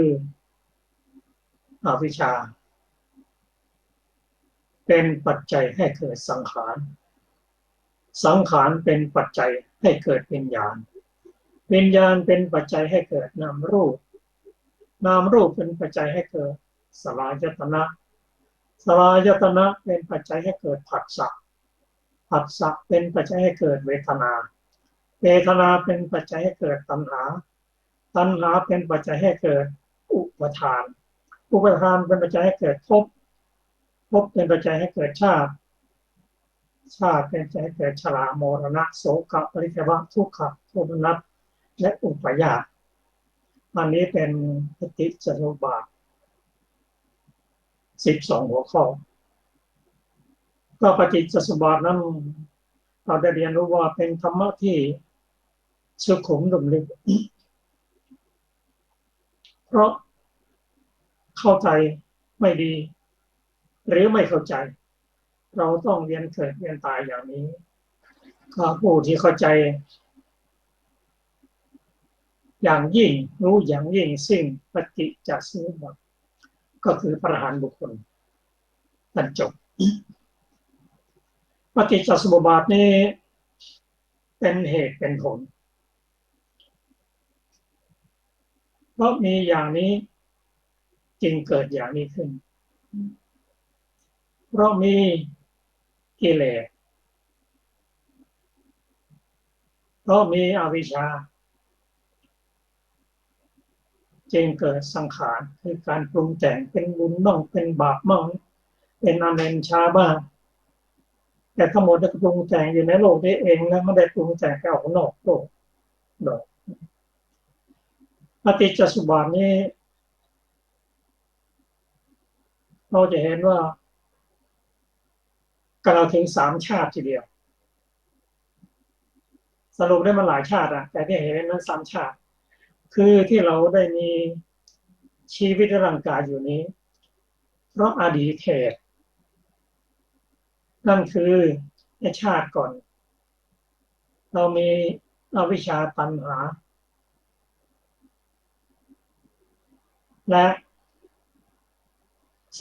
อวิชชาเป็นปัจจัยให้เกิดสังขารสังขารเป็นปัจจัยให้เกิดวิญญาณวิญญาณเป็นปัจจัยให้เกิดนามรูปนามรูปเป็นปัจจัยให้เกิดสลายตนะสลายตนะเป็นปัจจัยให้เกิดผัสสะผัสสะเป็นปัจจัยให้เกิดเวทนาเวทนาเป็นปัจจัยให้เกิดตัณหาตัณหาเป็นปัจจัยให้เกิดอุปาทานอุปาทานเป็นปัจจัยให้เกิดภพภพเป็นปัจจัยให้เกิดชาติชาติเป็นปัจจัยให้เกิดชรามรณะโศกปริเทวะทุกขโทมนัสและอุปาญาตอันนี้เป็นปฏิจจสมุปบาท12หัวข้อก็ปฏิจจสมุปบาทนั้นเราได้เรียนรู้ว่าเป็นธรรมะที่สุขุมลุ่มลึกเพราะเข้าใจไม่ดีหรือไม่เข้าใจเราต้องเวียนเกิดเวียนตายอย่างนี้ก็ผู้ที่เข้าใจอย่างยิ่งรู้อย่างยิ่งซึ่งปฏิจจสมุปบาทก็คือพระอรหันต์บุคคลบรรจบปฏิจจสมุปบาทนี้เป็นเหตุเป็นผลเพราะมีอย่างนี้จึงเกิดอย่างนี้ขึ้นเพราะมีกิเลสเพราะมีอวิชชาจึงเกิดสังขารคือการปรุงแต่งเป็นบุญบ้างเป็นบาปบ้างเป็นอเนนชาบ้างแต่ทั้งหมดจะปรุงแต่งอยู่ในโลกนี้เองนะไม่ได้ปรุงแต่งไปออกนอกโลกดอกปฏิจจสมุปบาทนี้เราจะเห็นว่ากล่าวถึง3 ชาติทีเดียวสรุปได้มาหลายชาติแต่ที่เห็นนั้น3 ชาติคือที่เราได้มีชีวิตร่างกายอยู่นี้เพราะอดีตเหตุนั่นคือในชาติก่อนเรามีอวิชชาตัณหาและ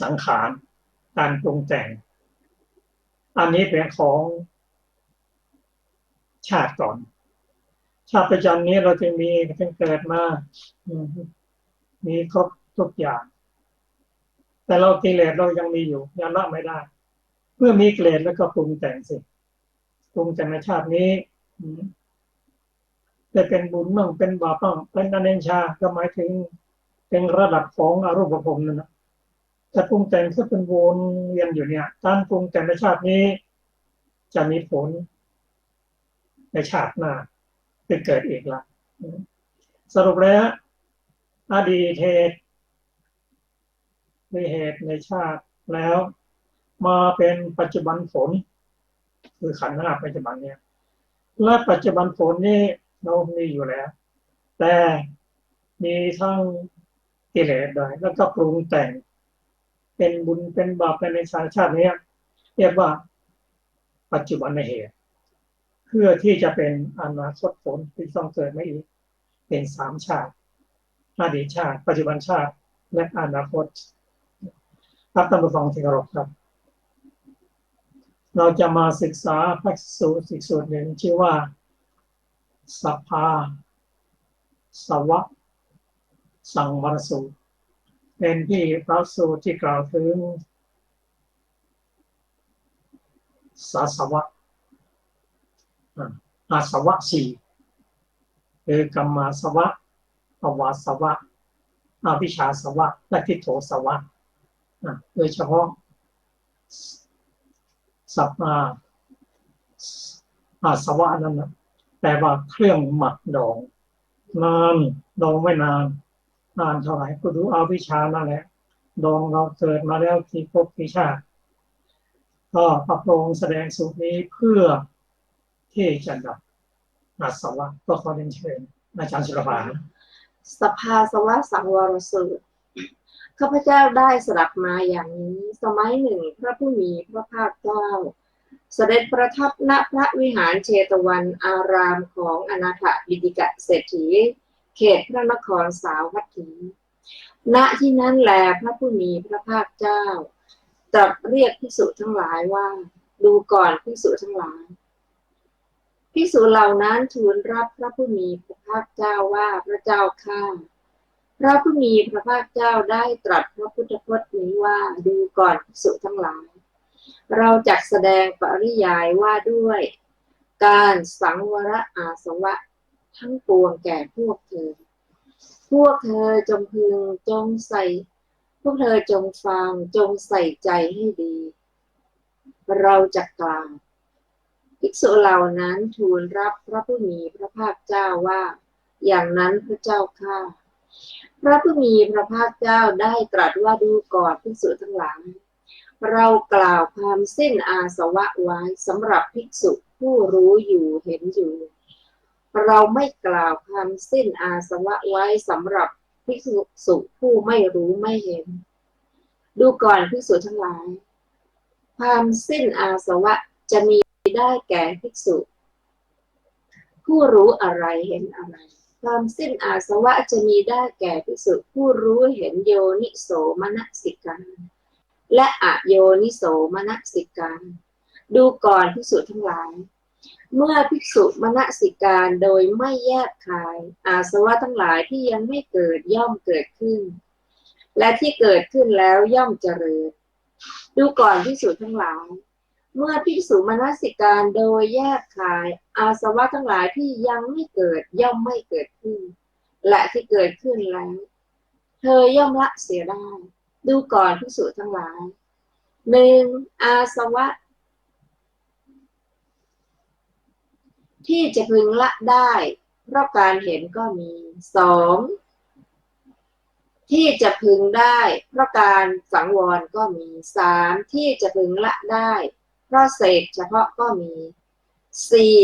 สังขารการปรุงแต่งอันนี้เป็นของชาติก่อนชาติปัจจุบันนี้เราจะมีตั้งเกิดมามีครบทุกอย่างแต่เรากิเลสเรายังมีอยู่ยังละไม่ได้เมื่อมีกิเลสแล้วก็ปรุงแต่งสิปรุงแต่งในชาตินี้จะเป็นบุญบ้างเป็นบาปบ้างเป็นอเนนชาก็หมายถึงเป็นระดับของอรูปภพนั่นนะแต่ปรุงแต่งก็เป็นวนเวียนอยู่เนี่ยการปรุงแต่งในชาตินี้จะมีผลในชาติหน้าจะเกิดอีกละสรุปแล้วอดีตเหตุมีเหตุในชาติแล้วมาเป็นปัจจุบันผลคือขันธ์ 5ปัจจุบันเนี่ยและปัจจุบันผลนี้เรามีอยู่แล้วแต่มีทั้งกิเลสด้วยแล้วก็ปรุงแต่งเป็นบุญเป็นบาปเป็นในชาตินี้เรียกว่าปัจจุบันเหตุเพื่อที่จะเป็นอนาคตผลที่ต้องเกิดมาอีกเป็น3 ชาติอดีตชาติปัจจุบันชาติและอนาคตครับท่านผู้ฟังที่เคารพครับเราจะมาศึกษาพระสูตรอีกสูตรหนึ่งชื่อว่าสัพพาสวะสังวรสูตรเป็นที่พระสูตรที่กล่าวถึงสาสวะอาสวะ4คือกรรมาสวะภวาสวะอวิชชาสวะและทิฏโฐสวะโดยเฉพาะสัพพาอาสวะนั้นนะแต่ว่าเครื่องหมักดองนานดองไม่นานเท่าไหร่ก็ดูอวิชชานั่นแหละดองเราเกิดมาแล้วกี่ภพกี่ชาติก็พระองค์แสดงสูตรนี้เพื่อที่จะดับอาสวะก็ขอเรียนเชิญอาจารย์สุรภาสัพพาสวะสังวรสูตรข้าพเจ้าได้สดับมาอย่างนี้สมัยหนึ่งพระผู้มีพระภาคเจ้า เสด็จประทับณพระวิหารเชตวันอารามของอนาถบิณฑิกเศรษฐีเขตพระนครสาวัตถี ณที่นั้นแลพระผู้มีพระภาคเจ้าตรัสเรียกภิกษุทั้งหลายว่าดูก่อนภิกษุทั้งหลายภิกษุเหล่านั้นทูลรับพระผู้มีพระภาคเจ้าว่าพระเจ้าข้าพระผู้มีพระภาคเจ้าได้ตรัสพระพุทธพจน์นี้ว่าดูก่อนภิกษุทั้งหลายเราจักแสดงปริยายว่าด้วยการสังวรอาสวะทั้งปวงแก่พวกเธอพวกเธอจงพึงจงใส่พวกเธอจงฟังจงใส่ใจให้ดีเราจะกล่าวภิกษุเหล่านั้นทูลรับพระผู้มีพระภาคเจ้าว่าอย่างนั้นพระเจ้าข้าพระผู้มีพระภาคเจ้าได้ตรัสว่าดูก่อนภิกษุทั้งหลายเรากล่าวความสิ้นอาสวะไว้สำหรับภิกษุผู้รู้อยู่เห็นอยู่เราไม่กล่าวความสิ้นอาสวะไว้สำหรับภิกษุผู้ไม่รู้ไม่เห็นดูก่อนภิกษุทั้งหลายความสิ้นอาสวะจะมีได้แก่ภิกษุผู้รู้อะไรเห็นอะไรความสิ้นอาสวะจะมีได้แก่ภิกษุผู้รู้เห็นโยนิโสมนสิการและอโยนิโสมนสิการดูก่อนภิกษุทั้งหลายเมื่อภิกษุมนสิการโดยไม่แยกคายอาสวะทั้งหลายที่ยังไม่เกิดย่อมเกิดขึ้นและที่เกิดขึ้นแล้วย่อมเจริญดูก่อนภิกษุทั้งหลายเมื่อภิกษุมนสิการโดยแยกคายอาสวะทั้งหลายที่ยังไม่เกิดย่อมไม่เกิดขึ้นและที่เกิดขึ้นแล้วเธอย่อมละเสียได้ดูก่อนภิกษุทั้งหลายหนึ่งอาสวะที่จะพึงละได้เพราะการเห็นก็มีสองที่จะพึงได้เพราะการสังวรก็มีสามที่จะพึงละได้เพราะเสกเฉพาะก็มีสี่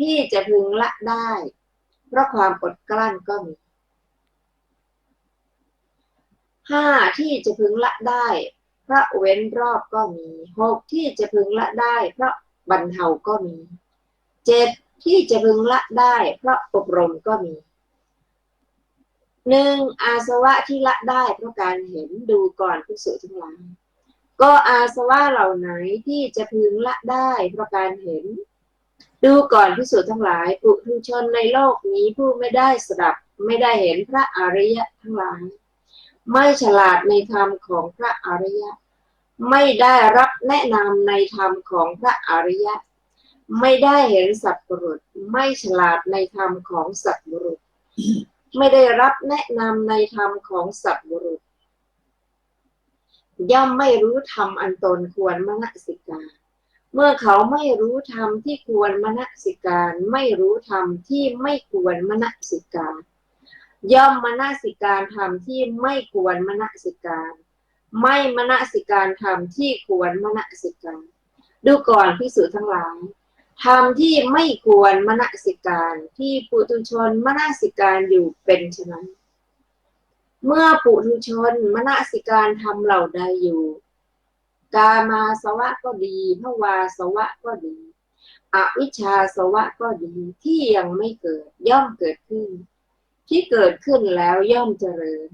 ที่จะพึงละได้เพราะความอดกลั้นก็มีห้าที่จะพึงละได้เพราะเว้นรอบก็มีหกที่จะพึงละได้เพราะบรรเทาก็มีเจ็ดที่จะพึงละได้เพราะอบรมก็มีหนึ่งอาสวะที่ละได้เพราะการเห็นดูก่อนภิกษุทั้งหลายก็อาสวะเหล่าไหนที่จะพึงละได้เพราะการเห็นดูก่อนภิกษุทั้งหลายปุถุชนในโลกนี้ผู้ไม่ได้สดับไม่ได้เห็นพระอริยะทั้งหลายไม่ฉลาดในธรรมของพระอริยะไม่ได้รับแนะนำในธรรมของพระอริยะไม่ได้เห็นสัตว์บุรุษไม่ฉลาดในธรรมของสัตว์บุรุษไม่ได้รับแนะนำในธรรมของสัตว์บุรุษย่อมไม่รู้ธรรมอันตนควรมนสิการเมื่อเขาไม่รู้ธรรมที่ควรมนสิการไม่รู้ธรรมที่ไม่ควรมนสิการย่อมมนสิการธรรมที่ไม่ควรมนสิการไม่มนสิการธรรมที่ควรมนสิการดูก่อนภิกษุทั้งหลายธรรมที่ไม่ควรมนสิการที่ปุถุชนมนสิการอยู่เป็นฉะนั้นเมื่อปุถุชนมนสิการธรรมเหล่าใดอยู่กามาสวะก็ดีภวาสวะก็ดีอวิชชาสวะก็ดีที่ยังไม่เกิดย่อมเกิดขึ้นที่เกิดขึ้นแล้วย่อมเจริญ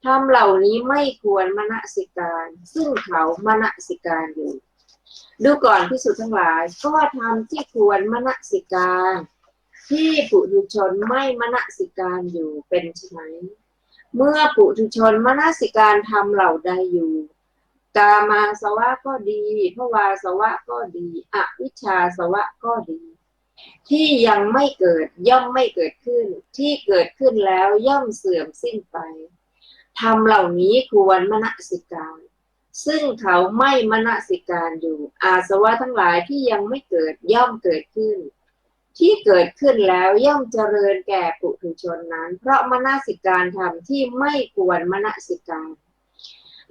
ธรรมเหล่านี้ไม่ควรมนสิการซึ่งเขามนสิการอยู่ดูก่อนภิกษุทั้งหลายก็ธรรมที่ควรมนสิการที่ปุถุชนไม่มนสิการอยู่เป็นไฉนเมื่อปุถุชนมนสิการธรรมเหล่าใดอยู่กามาสวะก็ดีภวาสวะก็ดีอวิชชาสวะก็ดีที่ยังไม่เกิดย่อมไม่เกิดขึ้นที่เกิดขึ้นแล้วย่อมเสื่อมสิ้นไปธรรมเหล่านี้ควรมนสิการซึ่งเขาไม่มนสิการอยู่อาสวะทั้งหลายที่ยังไม่เกิดย่อมเกิดขึ้นที่เกิดขึ้นแล้วย่อมเจริญแก่ปุถุชนนั้นเพราะมนสิการธรรมที่ไม่ควรมนสิการ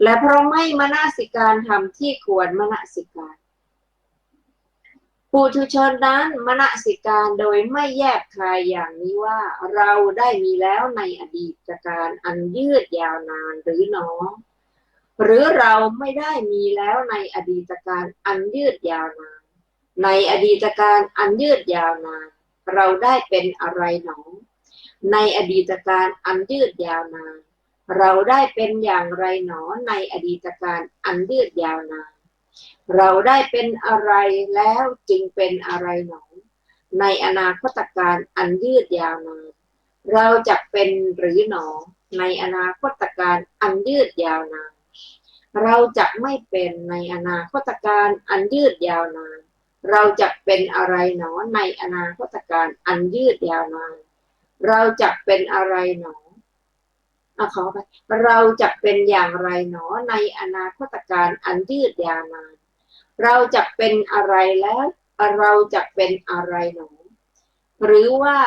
และเพราะไม่มนสิการธรรมที่ควรมนสิการปุถุชนนั้นมนสิการโดยไม่แยกคายอย่างนี้ว่าเราได้มีแล้วในอดีตการอันยืดยาวนานหรือหนอหรือเราไม่ได้มีแล้วในอดีตการอันยืดยาวนาน ในอดีตการอันยืดยาวนานเราได้เป็นอะไรหนอในอดีตการอันยืดยาวนานเราได้เป็นอย่างไรหนอในอดีตการอันยืดยาวนานเราได้เป็นอะไรแล้วจึงเป็นอะไรหนอในอนาคตการอันยืดยาวนานเราจะเป็นหรือหนอในอนาคตการอันยืดยาวนานเราจะไม่เป็นในอนาคตการอันยืดยาวนานเราจะเป็นอะไรหนอในอนาคตการอันยืดยาวนานเราจะเป็นอะไรหนอขอไปเราจะเป็นอย่างไรหนอในอนาคตการอันยืดยาวนานเราจะเป็นอะไรแล้วเราจะเป็นอะไรหนอหรือว่า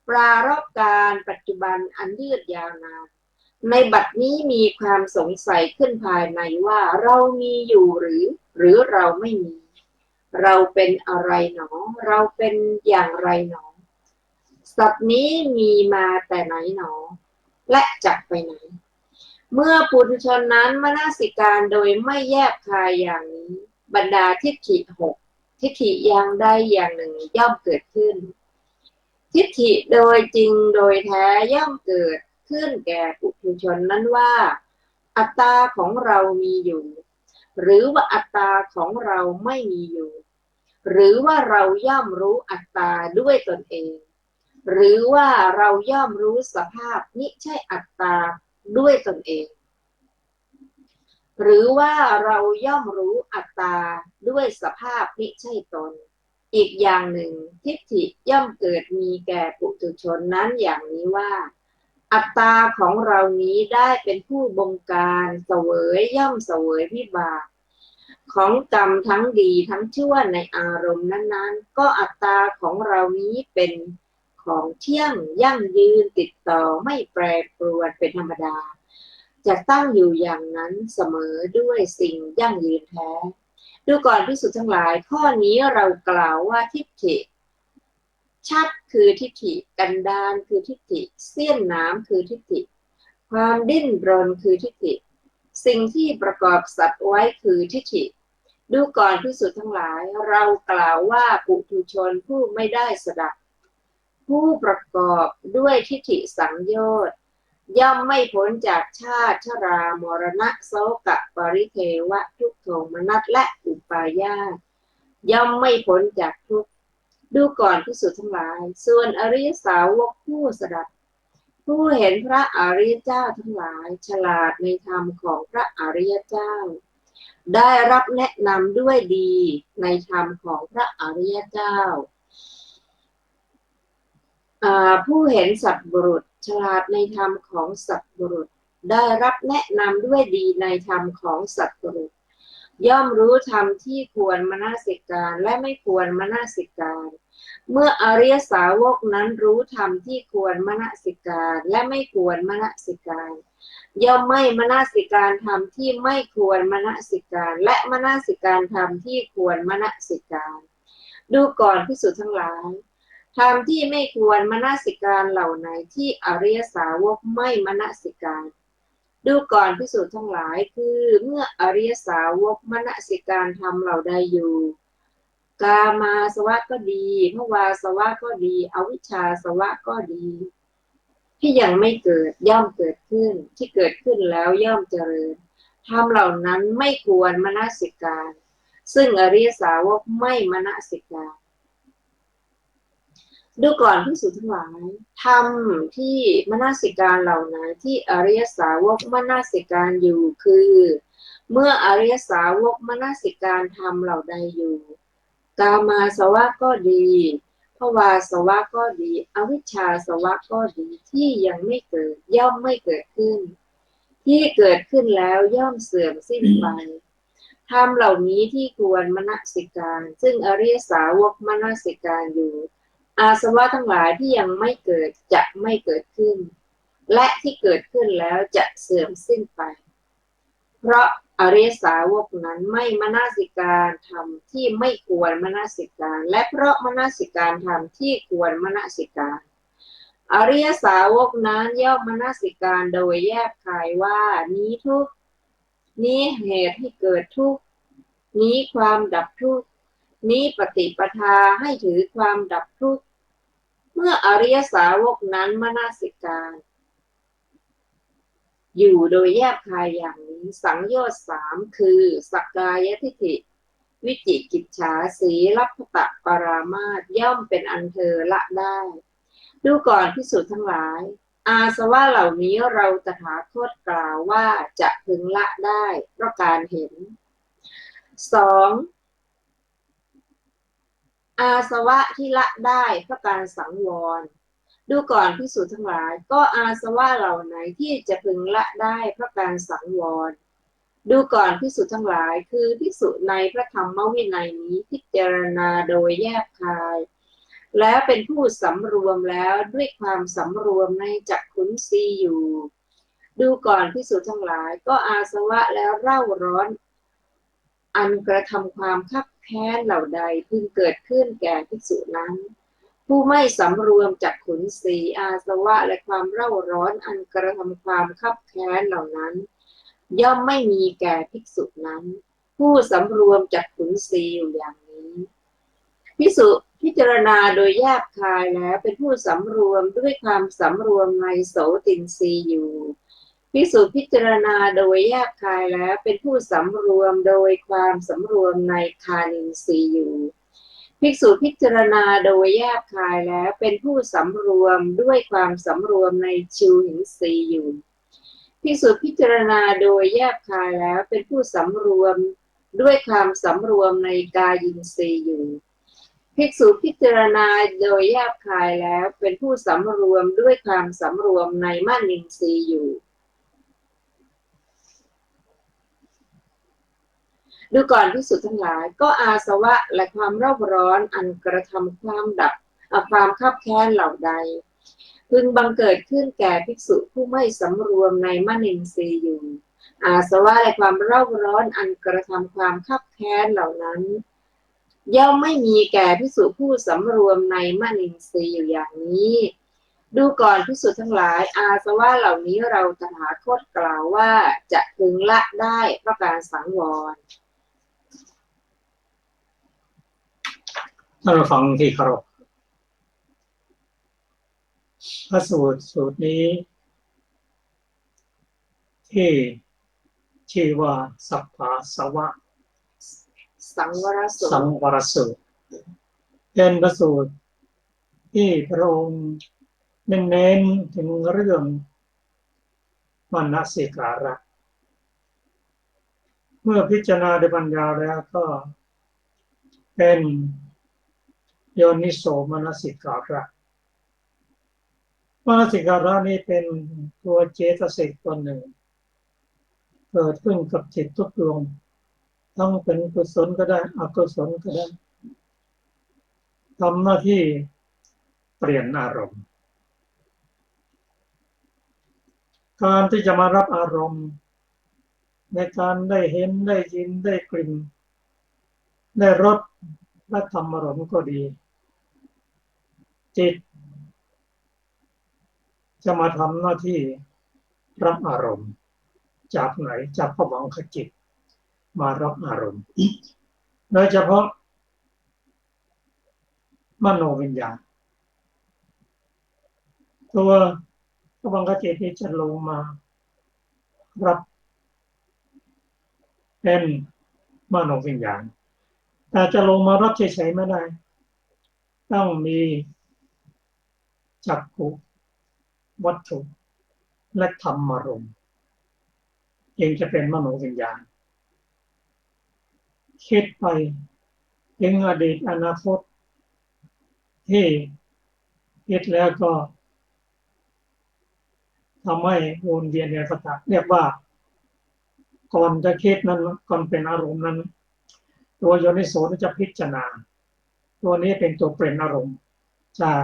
ปรารภการปัจจุบันอันยืดยาวนานในบัดนี้มีความสงสัยขึ้นภายในว่าเรามีอยู่หรือเราไม่มีเราเป็นอะไรหนอเราเป็นอย่างไรหนอสัตว์นี้มีมาแต่ไหนหนอและจักไปไหนเมื่อปุถุชนนั้นมนสิการโดยไม่แยบคายอย่างนี้บรรดาทิฏฐิ6ทิฏฐิอย่างใดอย่างหนึ่งย่อมเกิดขึ้นทิฏฐิโดยจริงโดยแท้ย่อมเกิดขึ้นแก่ปุถุชนนั้นว่าอัตตาของเรามีอยู่หรือว่าอัตตาของเราไม่มีอยู่หรือว่าเราย่อมรู้อัตตาด้วยตนเองหรือว่าเราย่อมรู้สภาพมิใช่อัตตาด้วยตนเองหรือว่าเราย่อมรู้อัตตาด้วยสภาพมิใช่ตนอีกอย่างหนึ่งทิฏฐิย่อมเกิดมีแก่ปุถุชนนั้นอย่างนี้ว่าอัตตาของเรานี้ได้เป็นผู้บงการเสวยย่อมเสวยวิบากของกรรมทั้งดีทั้งชั่วในอารมณ์นั้นๆก็อัตตาของเรานี้เป็นของเที่ยงยั่งยืนติดต่อไม่แปรปรวนเป็นธรรมดาจะตั้งอยู่อย่างนั้นเสมอด้วยสิ่งยั่งยืนแท้ดูก่อนภิกษุทั้งหลายข้อนี้เรากล่าวว่าทิฏฐิชัดคือทิฏฐิกันดารคือทิฏฐิเสี้ยนน้ำคือทิฏฐิความดิ้นรนคือทิฏฐิสิ่งที่ประกอบสัตว์ไว้คือทิฏฐิดูก่อนภิกษุทั้งหลายเรากล่าวว่าปุถุชนผู้ไม่ได้สดับผู้ประกอบด้วยทิฏฐิสังโยชน์ย่อมไม่พ้นจากชาติชรามรณะโศกปริเทวะทุกขโทมนัสและอุปาญาสย่อมไม่พ้นจากทุกข์ดูก่อนภิกษุทั้งหลายส่วนอริยสาวกผู้สดับผู้เห็นพระอริยเจ้าทั้งหลายฉลาดในธรรมของพระอริยเจ้าได้รับแนะนำด้วยดีในธรรมของพระอริยเจ้าผู้เห็นสัตบุรุษฉลาดในธรรมของสัตบุรุษได้รับแนะนำด้วยดีในธรรมของสัตบุรุษย่อมรู้ธรรมที่ควรมนสิการและไม่ควรมนสิการเมื่ออริยสาวกนั้นรู้ธรรมที่ควรมนสิการและไม่ควรมนสิการย่อมไม่มนสิการธรรมที่ไม่ควรมนสิการและมนสิการธรรมที่ควรมนสิการดูก่อนภิกษุทั้งหลายธรรมที่ไม่ควรมนสิการเหล่าไหนที่อริยสาวกไม่มนสิการดูก่อนภิกษุทั้งหลายคือเมื่ออริยสาวกมนสิการธรรมเหล่าใดอยู่กามาสวะก็ดีภวาสวะก็ดีอวิชชาสวะก็ดีที่ยังไม่เกิดย่อมเกิดขึ้นที่เกิดขึ้นแล้วย่อมเจริญธรรมเหล่านั้นไม่ควรมนสิการซึ่งอริยสาวกไม่มนสิการดูก่อนภิกษุทั้งหลายธรรมที่มนสิการเหล่านั้นที่อริยสาวกมนสิการอยู่คือเมื่ออริยสาวกมนสิการธรรมเหล่าใดอยู่กามาสวะก็ดีภวาสวะก็ดีอวิชชาสวะก็ดีที่ยังไม่เกิดย่อมไม่เกิดขึ้นที่เกิดขึ้นแล้วย่อมเสื่อมสิ้นไปธรรมเหล่านี้ที่ควรมนสิการซึ่งอริยสาวกมนสิการอยู่อาสวะทั้งหลายที่ยังไม่เกิดจะไม่เกิดขึ้นและที่เกิดขึ้นแล้วจะเสื่อมสิ้นไปเพราะอริยสาวกนั้นไม่มนสิการธรรมที่ไม่ควรมนสิการและเพราะมนสิการธรรมที่ควรมนสิการอริยสาวกนั้นย่อมมนสิการโดยแยบคายว่านี้ทุกข์นี้เหตุให้เกิดทุกข์นี้ความดับทุกข์ นี้ปฏิปทาให้ถือความดับทุกข์เมื่ออริยสาวกนั้นมนสิการอยู่โดยแยบคายอย่างนี้สังโยชน์3คือสักกายทิฏฐิวิจิกิจฉาสีลัพพตปรามาสย่อมเป็นอันเธอละได้ดูก่อนภิกษุทั้งหลายอาสวะเหล่านี้เราตถาคตกล่าวว่าจะพึงละได้เพราะการเห็น2อาสวะที่ละได้เพราะการสังวรดูก่อนภิกษุทั้งหลายก็อาสวะเหล่าไหนที่จะพึงละได้เพราะการสังวรดูก่อนภิกษุทั้งหลายคือภิกษุในพระธรรมวินัยนี้พิจารณาโดยแยบคายและเป็นผู้สำรวมแล้วด้วยความสำรวมในจักขุนสีอยู่ดูก่อนภิกษุทั้งหลายก็อาสวะแล้วเร่าร้อนอันกระทำความคับแค้นเหล่าใดพึงเกิดขึ้นแก่ภิกษุนั้นผู้ไม่สำรวมจักขุนสีอาสวะและความเร่าร้อนอันกระทำความคับแค้นเหล่านั้นย่อมไม่มีแก่ภิกษุนั้นผู้สำรวมจักขุนสีอยู่อย่างนี้ภิกษุพิจารณาโดยแยบคายแล้วเป็นผู้สำรวมด้วยความสำรวมในโสตินทรีย์อยู่ภิกษุพิจารณาโดยแยบคายแล้วเป็นผู้สำรวมโดยความสำรวมในคานินทรีย์อยู่ภิกษุพิจารณาโดยแยบคายแล้วเป็นผู้สำรวมด้วยความสำรวมในชิวหินทรีย์อยู่ภิกษุพิจารณาโดยแยบคายแล้วเป็นผู้สำรวมด้วยความสำรวมในกายินทรีย์อยู่ภิกษุพิจารณาโดยแยบคายแล้วเป็นผู้สำรวมด้วยความสำรวมในมนินทรีย์อยู่ดูก่อนภิกษุทั้งหลายก็อาสวะและความเร่าร้อนอันกระทำความดับความคับแค้นเหล่าใดพึงบังเกิดขึ้นแก่ภิกษุผู้ไม่สำรวมในมนินทรีย์อยู่อาสวะและความเร่าร้อนอันกระทำความคับแค้นเหล่านั้นย่อมไม่มีแก่ภิกษุผู้สำรวมในมนินทรีย์อยู่อย่างนี้ดูก่อนภิกษุทั้งหลายอาสวะเหล่านี้เราตถาคตกล่าวว่าจะพึงละได้เพราะการสังวรท่านผู้ฟังที่เคารพพระสูตรนี้ที่ชื่อว่าสัพพะสวะสังวรสูตรเป็นพระสูตรที่พระองค์เน้นถึงเรื่องมนสิการะเมื่อพิจารณาด้วยปัญญาแล้วก็เป็นโยนิโสมนสิการะมนสิการะนี้เป็นตัวเจตสิกตัวหนึ่งเกิดขึ้นกับจิตทุกดวงต้องเป็นกุศลก็ได้อกุศลก็ได้ทำหน้าที่เปลี่ยนอารมณ์การที่จะมารับอารมณ์ในการได้เห็นได้ยินได้กลิ่นได้รสและธรรมอารมณ์ก็ดีจิตจะมาทำหน้าที่รับอารมณ์จากไหนจากภวังคจิตมารับอารมณ์โดยเฉพาะมโนวิญญาณตัวภวังคจิตนี้จะลงมารับเป็นมโนวิญญาณแต่จะลงมารับเฉยๆไม่ได้ต้องมีจักขุวัตถุและธรรมารมณ์จึงจะเป็นมโนวิญญาณคิดไปถึงอดีตอนาคตที่คิดแล้วก็ทำให้วนเวียนในวัฏฏะเรียกว่าก่อนจะคิดนั้นก่อนเป็นอารมณ์นั้นตัวโยนิโสจะพิจารณาตัวนี้เป็นตัวเปลี่ยนอารมณ์จาก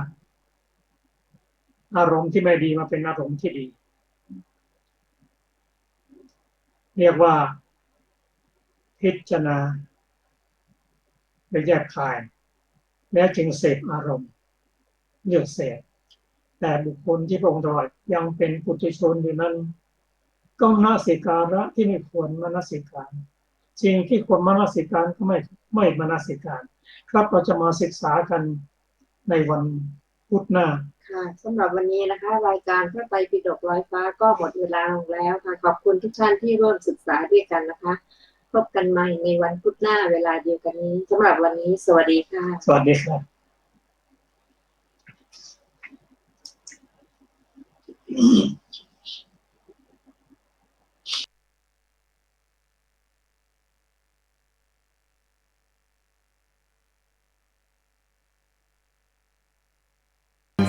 อารมณ์ที่ไม่ดีมาเป็นอารมณ์ที่ดีเรียกว่าพิจารณาโดยแยกคายแล้วจึงเสพอารมณ์เลือกเสพแต่บุคคลที่พระองค์ตรัสยังเป็นปุถุชนอยู่นั้นก็มนสิการะที่ไม่ควรมนสิการสิ่งที่ควรมนสิการก็ไม่มนสิการ ครับเราจะมาศึกษากันในวันพุธหน้าค่ะสำหรับวันนี้นะคะรายการพระไตรปิฎกลอยฟ้าก็หมดเวลาลงแล้วค่ะขอบคุณทุกท่านที่ร่วมศึกษาด้วยกันนะคะพบกันใหม่ในวันพุธหน้าเวลาเดียวกันนี้สำหรับวันนี้สวัสดีค่ะสวัสดีครับ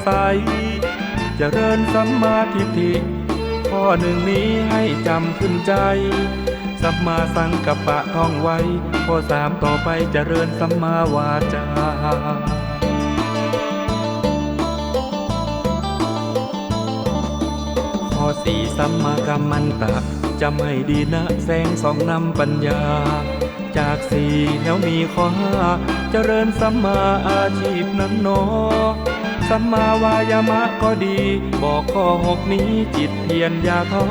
ใสเจริญสัมมาทิฏฐิข้อหนึ่งนี้ให้จำขึ้นใจสัมมาสังกัปปะท่องไว้ข้อสามต่อไปเจริญสัมมาวาจาข้อสี่สัมมากัมมันตะจำให้ดีนะแสงส่องนำปัญญาจากสี่แล้วมีข้อห้าเจริญสัมมาอาชีพนั้นหนอสัมมาวายามะก็ดีบอกข้อหกนี้จิตเพียรอย่าท้อ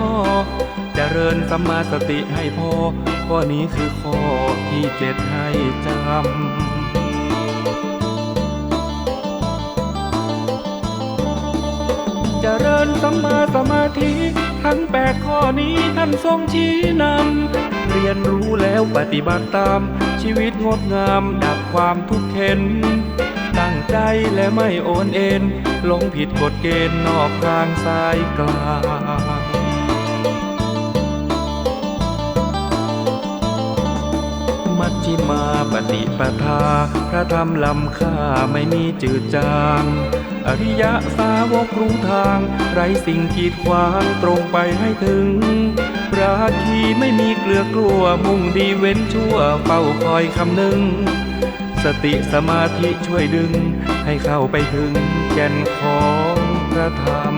เจริญสัมมาสติให้พอข้อนี้คือข้อที่เจ็ดให้จำเจริญสัมมาสมาธิทั้งแปดข้อนี้ท่านทรงชี้นำเรียนรู้แล้วปฏิบัติตามชีวิตงดงามดับความทุกข์เข็นตั้งใจและไม่โอนเอ็นหลงผิดกฎเกณฑ์นอกทางสายกลางมัชฌิมาปฏิปทาพระธรรมล้ำค่าไม่มีจืดจางอริยสาวกรู้ทางไร้สิ่งกีดขวางตรงไปให้ถึงราคีไม่มีเกลือกลัวมุ่งดีเว้นชั่วเฝ้าคอยคำนึงสติสมาธิช่วยดึงให้เข้าไปถึงแก่นของพระธรรม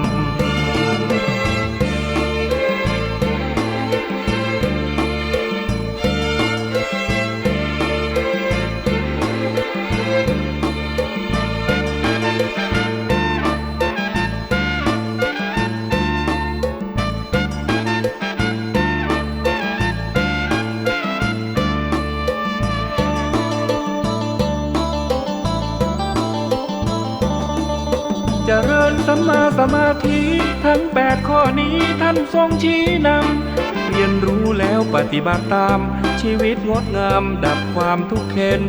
เจริญสัมมาสมาธิทั้งแปดข้อนี้ท่านทรงชี้นำเรียนรู้แล้วปฏิบัติตามชีวิตงดงามดับความทุกข์เข็น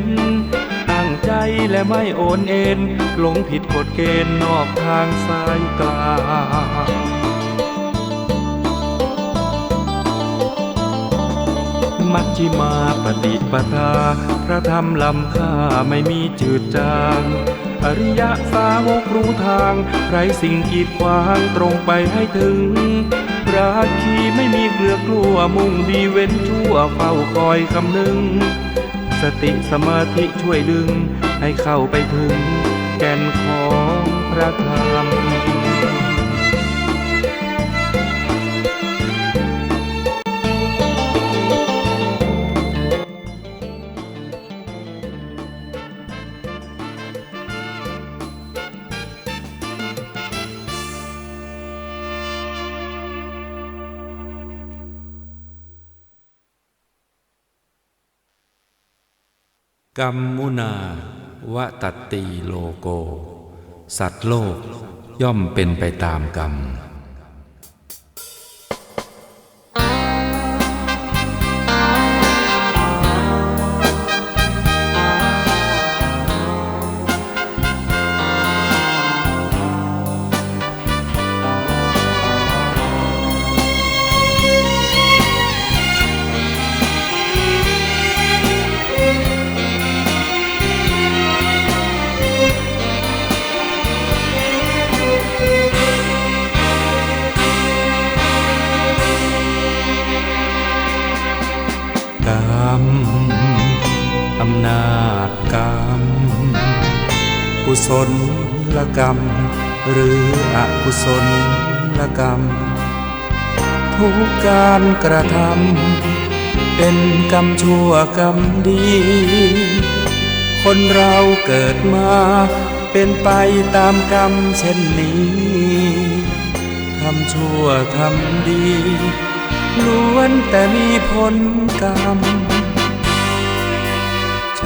ตั้งใจและไม่โอนเอ็นหลงผิดกฎเกณฑ์นอกทางสายกลางมัชฌิมาปฏิปทาพระธรรมล้ำค่าไม่มีจืดจางอริยสาวกรู้ทางไร้สิ่งกีดขวางตรงไปให้ถึงราคีไม่มีเกลือกลัวมุ่งดีเว้นชั่วเฝ้าคอยคำนึงสติสมาธิช่วยดึงให้เข้าไปถึงแก่นของพระธรรมกัมมุนาวะตัตติโลโกสัตว์โลกย่อมเป็นไปตามกรรมอำนาจกรรมกุศลกรรมหรืออกุศลกรรมทุกการกระทำเป็นกรรมชั่วกรรมดีคนเราเกิดมาเป็นไปตามกรรมเช่นนี้ทำชั่วทำดีล้วนแต่มีผลกรรมใจ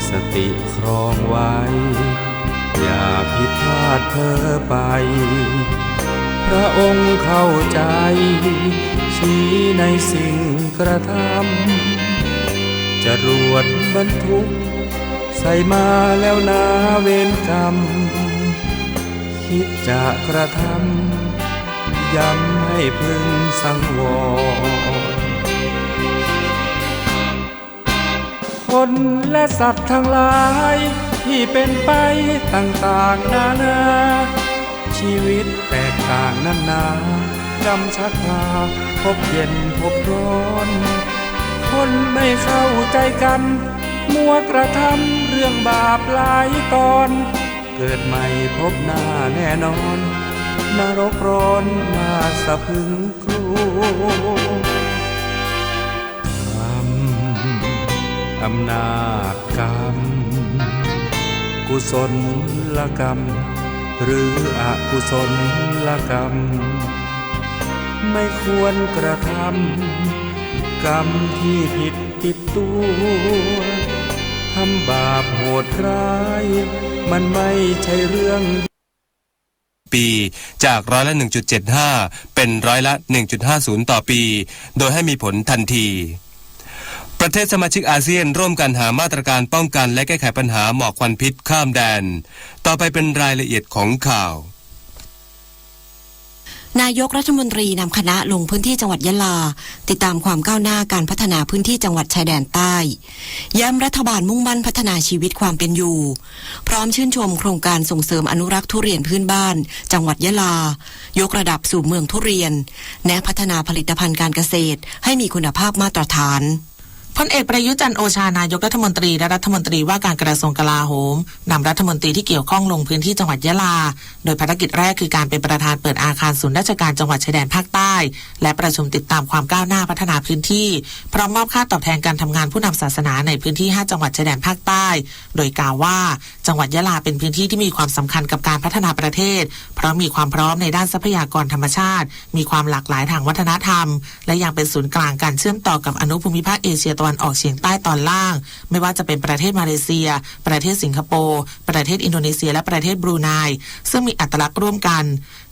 สติครองไว้ อย่าผิดพลาดเพ้อไป พระองค์เข้าใจชี้ในสิ่งกระทำจรวดบรรทุกใส่มาแล้วนาเวรกรรม คิดจะกระทำย้ำให้พึงสังวรคนและสัตว์ทั้งหลายที่เป็นไปต่างๆนานาชีวิตแตกต่างนานากรรมชักพาพบเย็นพบร้อนคนไม่เข้าใจกันมัวกระทำเรื่องบาปหลายตอนเกิดใหม่พบหน้าแน่นอนนรกร้อนน่าสะพรึงกลัวอำนาจกรรมกุศลกรรมหรืออกุศลกรรมไม่ควรกระทำกรรมที่ผิดติดตัวทำบาปโหดร้ายมันไม่ใช่เรื่องปีจาก100% เป็น100% ต่อปีโดยให้มีผลทันทีประเทศสมาชิกอาเซียนร่วมกันหามาตรการป้องกันและแก้ไขปัญหาหมอกควันพิษข้ามแดนต่อไปเป็นรายละเอียดของข่าวน ายกรัฐมนตรีนำคณะลงพื้นที่จังหวัดยะลาติดตามความก้าวหน้าการพัฒนาพื้นที่จังหวัดชายแดนใต้ย้ำรัฐบาลมุ่งมั่นพัฒนาชีวิตความเป็นอยู่พร้อมชื่นชมโครงการส่งเสริมอนุรักษ์ทุเรียนพื้นบ้านจังหวัดยะลายกระดับสู่เมืองทุเรียนแนะพัฒนาผลิตภัณฑ์การเกษตรให้มีคุณภาพมาตรฐานพลเอกประยุทธ์จันทร์โอชานายกรัฐมนตรีและรัฐมนตรีว่าการกระทรวงกลาโหมนำรัฐมนตรีที่เกี่ยวข้องลงพื้นที่จังหวัดยะลาโดยภารกิจแรกคือการเป็นประธานเปิดอาคารศูนย์ราชการจังหวัดชายแดนภาคใต้และประชุมติดตามความก้าวหน้าพัฒนาพื้นที่พร้อมมอบค่าตอบแทนการทำงานผู้นำศาสนาในพื้นที่5จังหวัดชายแดนภาคใต้โดยกล่าวว่าจังหวัดยะลาเป็นพื้นที่ที่มีความสำคัญกับการพัฒนาประเทศเพราะมีความพร้อมในด้านทรัพยากรธรรมชาติมีความหลากหลายทางวัฒนธรรมและยังเป็นศูนย์กลางการเชื่อมต่อกับอนุภูมิภาคเอเชียตะวันออกเฉียงใต้ตอนล่างไม่ว่าจะเป็นประเทศมาเลเซียประเทศสิงคโปร์ประเทศอินโดนีเซียและประเทศบรูไนซึ่งมีอัตลักษณ์ร่วมกัน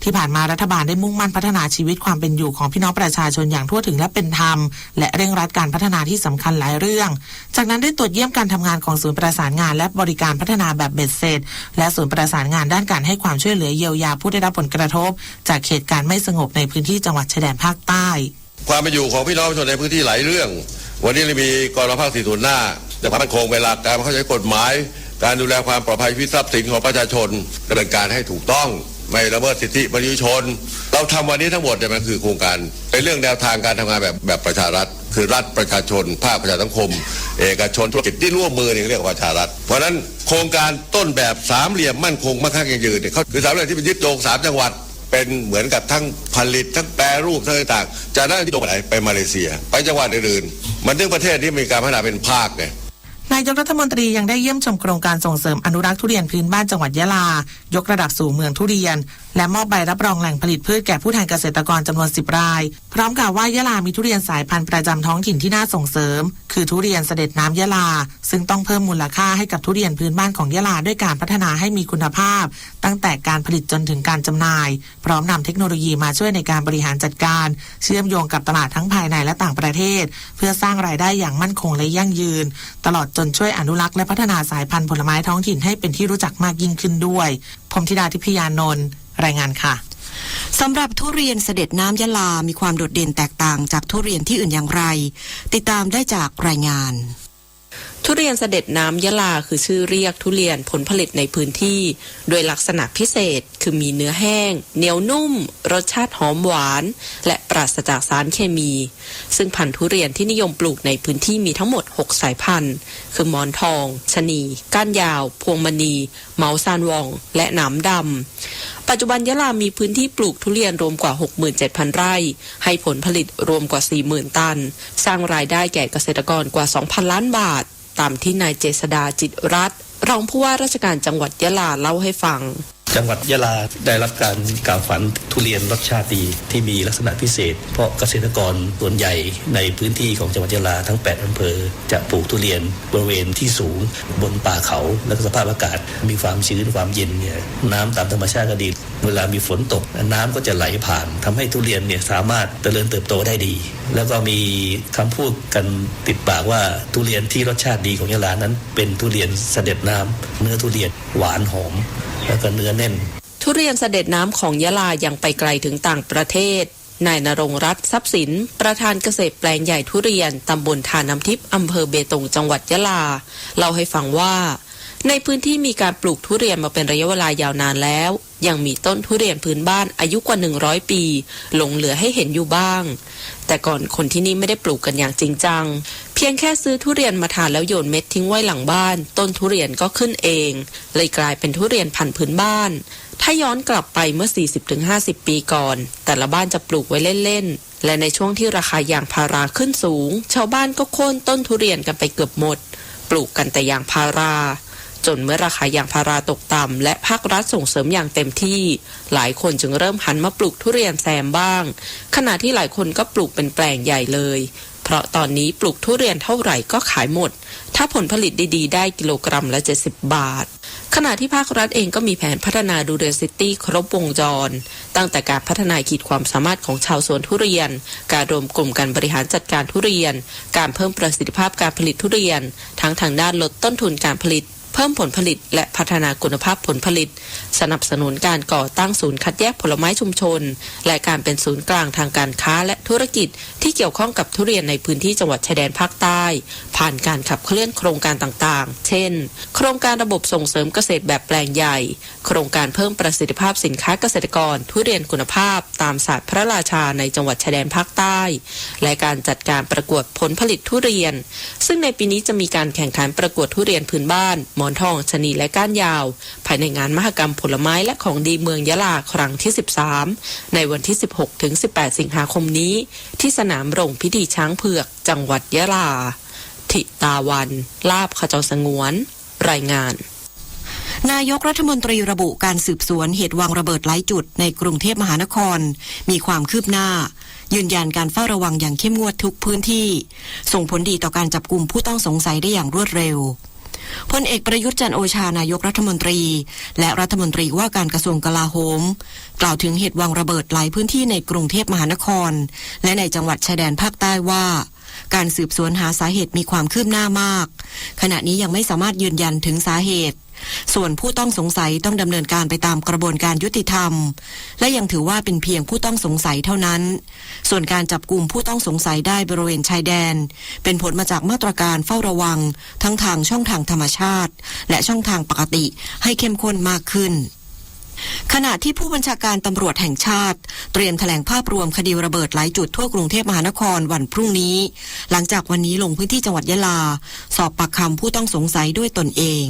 ที่ผ่านมารัฐบาลได้มุ่งมั่นพัฒนาชีวิตความเป็นอยู่ของพี่น้องประชาชนอย่างทั่วถึงและเป็นธรรมและเร่งรัดการพัฒนาที่สำคัญหลายเรื่องจากนั้นได้ตรวจเยี่ยมการทำงานของศูนย์ประสานงานและบริการพัฒนาแบบเบ็ดเสร็จและศูนย์ประสานงานด้านการให้ความช่วยเหลือเยียวยาผู้ได้รับผลกระทบจากเหตุการณ์ไม่สงบในพื้นที่จังหวัดชายแดนภาคใต้ความเป็นอยู่ของพี่น้องประชาชนในพื้นที่หลายเรื่องวันนี้เรามีกองทัพภาค4ส่วนหน้าแต่ความมั่นคงเป็นหลักการเข้าใจกฎหมายการดูแลความปลอดภัยชีวิตทรัพย์สินของประชาชนดำเนินการให้ถูกต้องไม่ละเมิดสิทธิมนุษยชนเราทำวันนี้ทั้งหมดเนี่ยมันคือโครงการเป็นเรื่องแนวทางการทำงานแบบประชารัฐคือรัฐประชาชนภาคประชาสังคมเอกชนธุรกิจที่ร่วมมือเนี่ยเรียกว่าประชารัฐเพราะนั้นโครงการต้นแบบสามเหลี่ยมมั่นคงมั่งคั่งยั่งยืนเนี่ยเขาคือสามเหลี่ยมที่เป็นยึดโยง3จังหวัดเป็นเหมือนกับทั้งผลิตทั้งแปรรูปทั้งต่างๆจากนั้นที่ตรงไหนไปมาเลเซียไปจังหวัดอื่นๆมันถึงประเทศที่มีการพัฒนาเป็นภาคไงนายกรัฐมนตรียังได้เยี่ยมชมโครงการส่งเสริมอนุรักษ์ทุเรียนพื้นบ้านจังหวัดยะลายกระดับสู่เมืองทุเรียนและมอบใบรับรองแหล่งผลิตพืชแก่ผู้แทนเกษตรกรจำนวน10รายพร้อมกล่าวว่ายะลามีทุเรียนสายพันธุ์ประจำท้องถิ่นที่น่าส่งเสริมคือทุเรียนเสด็จน้ำยะลาซึ่งต้องเพิ่มมูลค่าให้กับทุเรียนพื้นบ้านของยะลาด้วยการพัฒนาให้มีคุณภาพตั้งแต่การผลิตจนถึงการจำหน่ายพร้อมนำเทคโนโลยีมาช่วยในการบริหารจัดการเชื่อมโยงกับตลาดทั้งภายในและต่างประเทศเพื่อสร้างรายได้อย่างมั่นคงและยั่งยืนตลอดจนช่วยอนุรักษ์และพัฒนาสายพันธุ์ผลไม้ท้องถิ่นให้เป็นที่รู้จักมากยิ่งขึ้นด้วยพรหมธิดาทิพยานนท์รายงานค่ะสำหรับทุเรียนเสด็จน้ำยะลามีความโดดเด่นแตกต่างจากทุเรียนที่อื่นอย่างไรติดตามได้จากรายงานทุเรียนเสด็จน้ำยะลาคือชื่อเรียกทุเรียนผลผลิตในพื้นที่โดยลักษณะพิเศษคือมีเนื้อแห้งเหนียวนุ่มรสชาติหอมหวานและปราศจากสารเคมีซึ่งพันธุ์ทุเรียนที่นิยมปลูกในพื้นที่มีทั้งหมด6สายพันธุ์คือหมอนทองชะนีก้านยาวพวงมณีเมาซานวองและหนามดำปัจจุบันยะลามีพื้นที่ปลูกทุเรียนรวมกว่า 67,000 ไร่ให้ผลผลิตรวมกว่า 40,000 ตันสร้างรายได้แก่เกษตรกรกว่า 2,000 ล้านบาทตามที่นายเจษดาจิตรัตน์รองผู้ว่าราชการจังหวัดยะลาเล่าให้ฟัง จังหวัดยะลาได้รับการกล่าวขวัญทุเรียนรสชาติดีที่มีลักษณะพิเศษเพราะเกษตรกรส่วนใหญ่ในพื้นที่ของจังหวัดยะลาทั้ง8อำเภอจะปลูกทุเรียนบริเวณที่สูงบนป่าเขาและสภาพอากาศมีความชื้นความเย็นเนี่ยน้ำตามธรรมชาติก็ดีเวลามีฝนตกน้ำก็จะไหลผ่านทำให้ทุเรียนเนี่ยสามารถเจริญเติบโตได้ดีแล้วก็มีคำพูดกันติดปากว่าทุเรียนที่รสชาติดีของยะลานั้นเป็นทุเรียนเสด็จน้ำเนื้อทุเรียนหวานหอมแล้วก็เนื้อแน่นทุเรียนเสด็จน้ำของยะลายังไปไกลถึงต่างประเทศนายณรงค์รัตน์ทรัพย์สินประธานเกษตรแปลงใหญ่ทุเรียนตำบลทาน้ำทิพย์อำเภอเบตงจังหวัดยะลาเล่าให้ฟังว่าในพื้นที่มีการปลูกทุเรียนมาเป็นระยะเวลายาวนานแล้วยังมีต้นทุเรียนพื้นบ้านอายุกว่า100ปีหลงเหลือให้เห็นอยู่บ้างแต่ก่อนคนที่นี่ไม่ได้ปลูกกันอย่างจริงจังเพียงแค่ซื้อทุเรียนมาทานแล้วโยนเม็ดทิ้งไว้หลังบ้านต้นทุเรียนก็ขึ้นเองเลยกลายเป็นทุเรียนพันธุ์พื้นบ้านถ้าย้อนกลับไปเมื่อ 40-50 ปีก่อนแต่ละบ้านจะปลูกไว้เล่นๆและในช่วงที่ราคายางพาราขึ้นสูงชาวบ้านก็โค่นต้นทุเรียนกันไปเกือบหมดปลูกกันแต่ยางพาราจนเมื่อราคายางพาราตกต่ำและภาครัฐส่งเสริมอย่างเต็มที่หลายคนจึงเริ่มหันมาปลูกทุเรียนแซมบ้างขณะที่หลายคนก็ปลูกเป็นแปลงใหญ่เลยเพราะตอนนี้ปลูกทุเรียนเท่าไหร่ก็ขายหมดถ้าผลผลิตดีๆได้กิโลกรัมละ70 บาทขณะที่ภาครัฐเองก็มีแผนพัฒนาดูเรียนซิตี้ครบวงจรตั้งแต่การพัฒนาขีดความสามารถของชาวสวนทุเรียนการรวมกลุ่มการบริหารจัดการทุเรียนการเพิ่มประสิทธิภาพการผลิตทุเรียนทั้งทางด้านลดต้นทุนการผลิตเพิ่มผลผลิตและพัฒนาคุณภาพผลผลิตสนับสนุนการก่อตั้งศูนย์คัดแยกผลไม้ชุมชนและการเป็นศูนย์กลางทางการค้าและธุรกิจที่เกี่ยวข้องกับทุเรียนในพื้นที่จังหวัดชายแดนภาคใต้ผ่านการขับเคลื่อนโครงการต่างๆเช่นโครงการระบบส่งเสริมเกษตรแบบแปลงใหญ่โครงการเพิ่มประสิทธิภาพสินค้าเกษตรกรทุเรียนคุณภาพตามศาสตร์พระราชาในจังหวัดชายแดนภาคใต้และการจัดการประกวดผลผลิตทุเรียนซึ่งในปีนี้จะมีการแข่งขันประกวดทุเรียนพื้นบ้านหมอนทองชะนีและก้านยาวภายในงานมหกรรมผลไม้และของดีเมืองยะลาครั้งที่13ในวันที่16-18 สิงหาคมนี้ที่สนามโรงพิธีช้างเผือกจังหวัดยะลาธิตาวันลาบขจรสงวนรายงานนายกรัฐมนตรีระบุการสืบสวนเหตุวางระเบิดหลายจุดในกรุงเทพมหานครมีความคืบหน้ายืนยันการเฝ้าระวังอย่างเข้มงวดทุกพื้นที่ส่งผลดีต่อการจับกุมผู้ต้องสงสัยได้อย่างรวดเร็วพลเอกประยุทธ์จันทร์โอชานายกรัฐมนตรีและรัฐมนตรีว่าการกระทรวงกลาโหมกล่าวถึงเหตุวางระเบิดหลายพื้นที่ในกรุงเทพมหานครและในจังหวัดชายแดนภาคใต้ว่าการสืบสวนหาสาเหตุมีความคืบหน้ามากขณะนี้ยังไม่สามารถยืนยันถึงสาเหตุส่วนผู้ต้องสงสัยต้องดำเนินการไปตามกระบวนการยุติธรรมและยังถือว่าเป็นเพียงผู้ต้องสงสัยเท่านั้นส่วนการจับกุมผู้ต้องสงสัยได้บริเวณชายแดนเป็นผลมาจากมาตรการเฝ้าระวังทั้งทางช่องทางธรรมชาติและช่องทางปกติให้เข้มข้นมากขึ้นขณะที่ผู้บัญชาการตำรวจแห่งชาติเตรียมแถลงภาพรวมคดีระเบิดหลายจุดทั่วกรุงเทพมหานครวันพรุ่งนี้หลังจากวันนี้ลงพื้นที่จังหวัดยะลาสอบปากคำผู้ต้องสงสัยด้วยตนเอง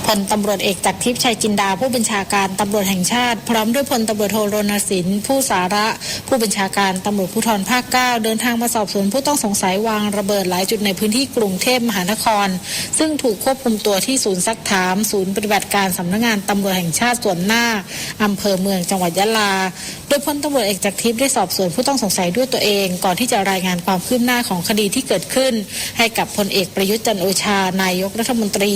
พลตำรวจเอกจักรทิพย์ชัยจินดาผู้บัญชาการตำรวจแห่งชาติพร้อมด้วยพลตำรวจโทรณสินผู้สาระผู้บัญชาการตำรวจภูธรภาค 9เดินทางมาสอบสวนผู้ต้องสงสัยวางระเบิดหลายจุดในพื้นที่กรุงเทพมหานครซึ่งถูกควบคุมตัวที่ศูนย์ซักถามศูนย์ปฏิบัติการสำนักงานตำรวจแห่งชาติส่วนหน้าอำเภอเมืองจังหวัดยะลาโดยพลตำรวจเอกจักรทิพย์ได้สอบสวนผู้ต้องสงสัยด้วยตัวเองก่อนที่จะรายงานความคืบหน้าของคดีที่เกิดขึ้นให้กับพลเอกประยุทธ์จันทร์โอชานายกรัฐมนตรี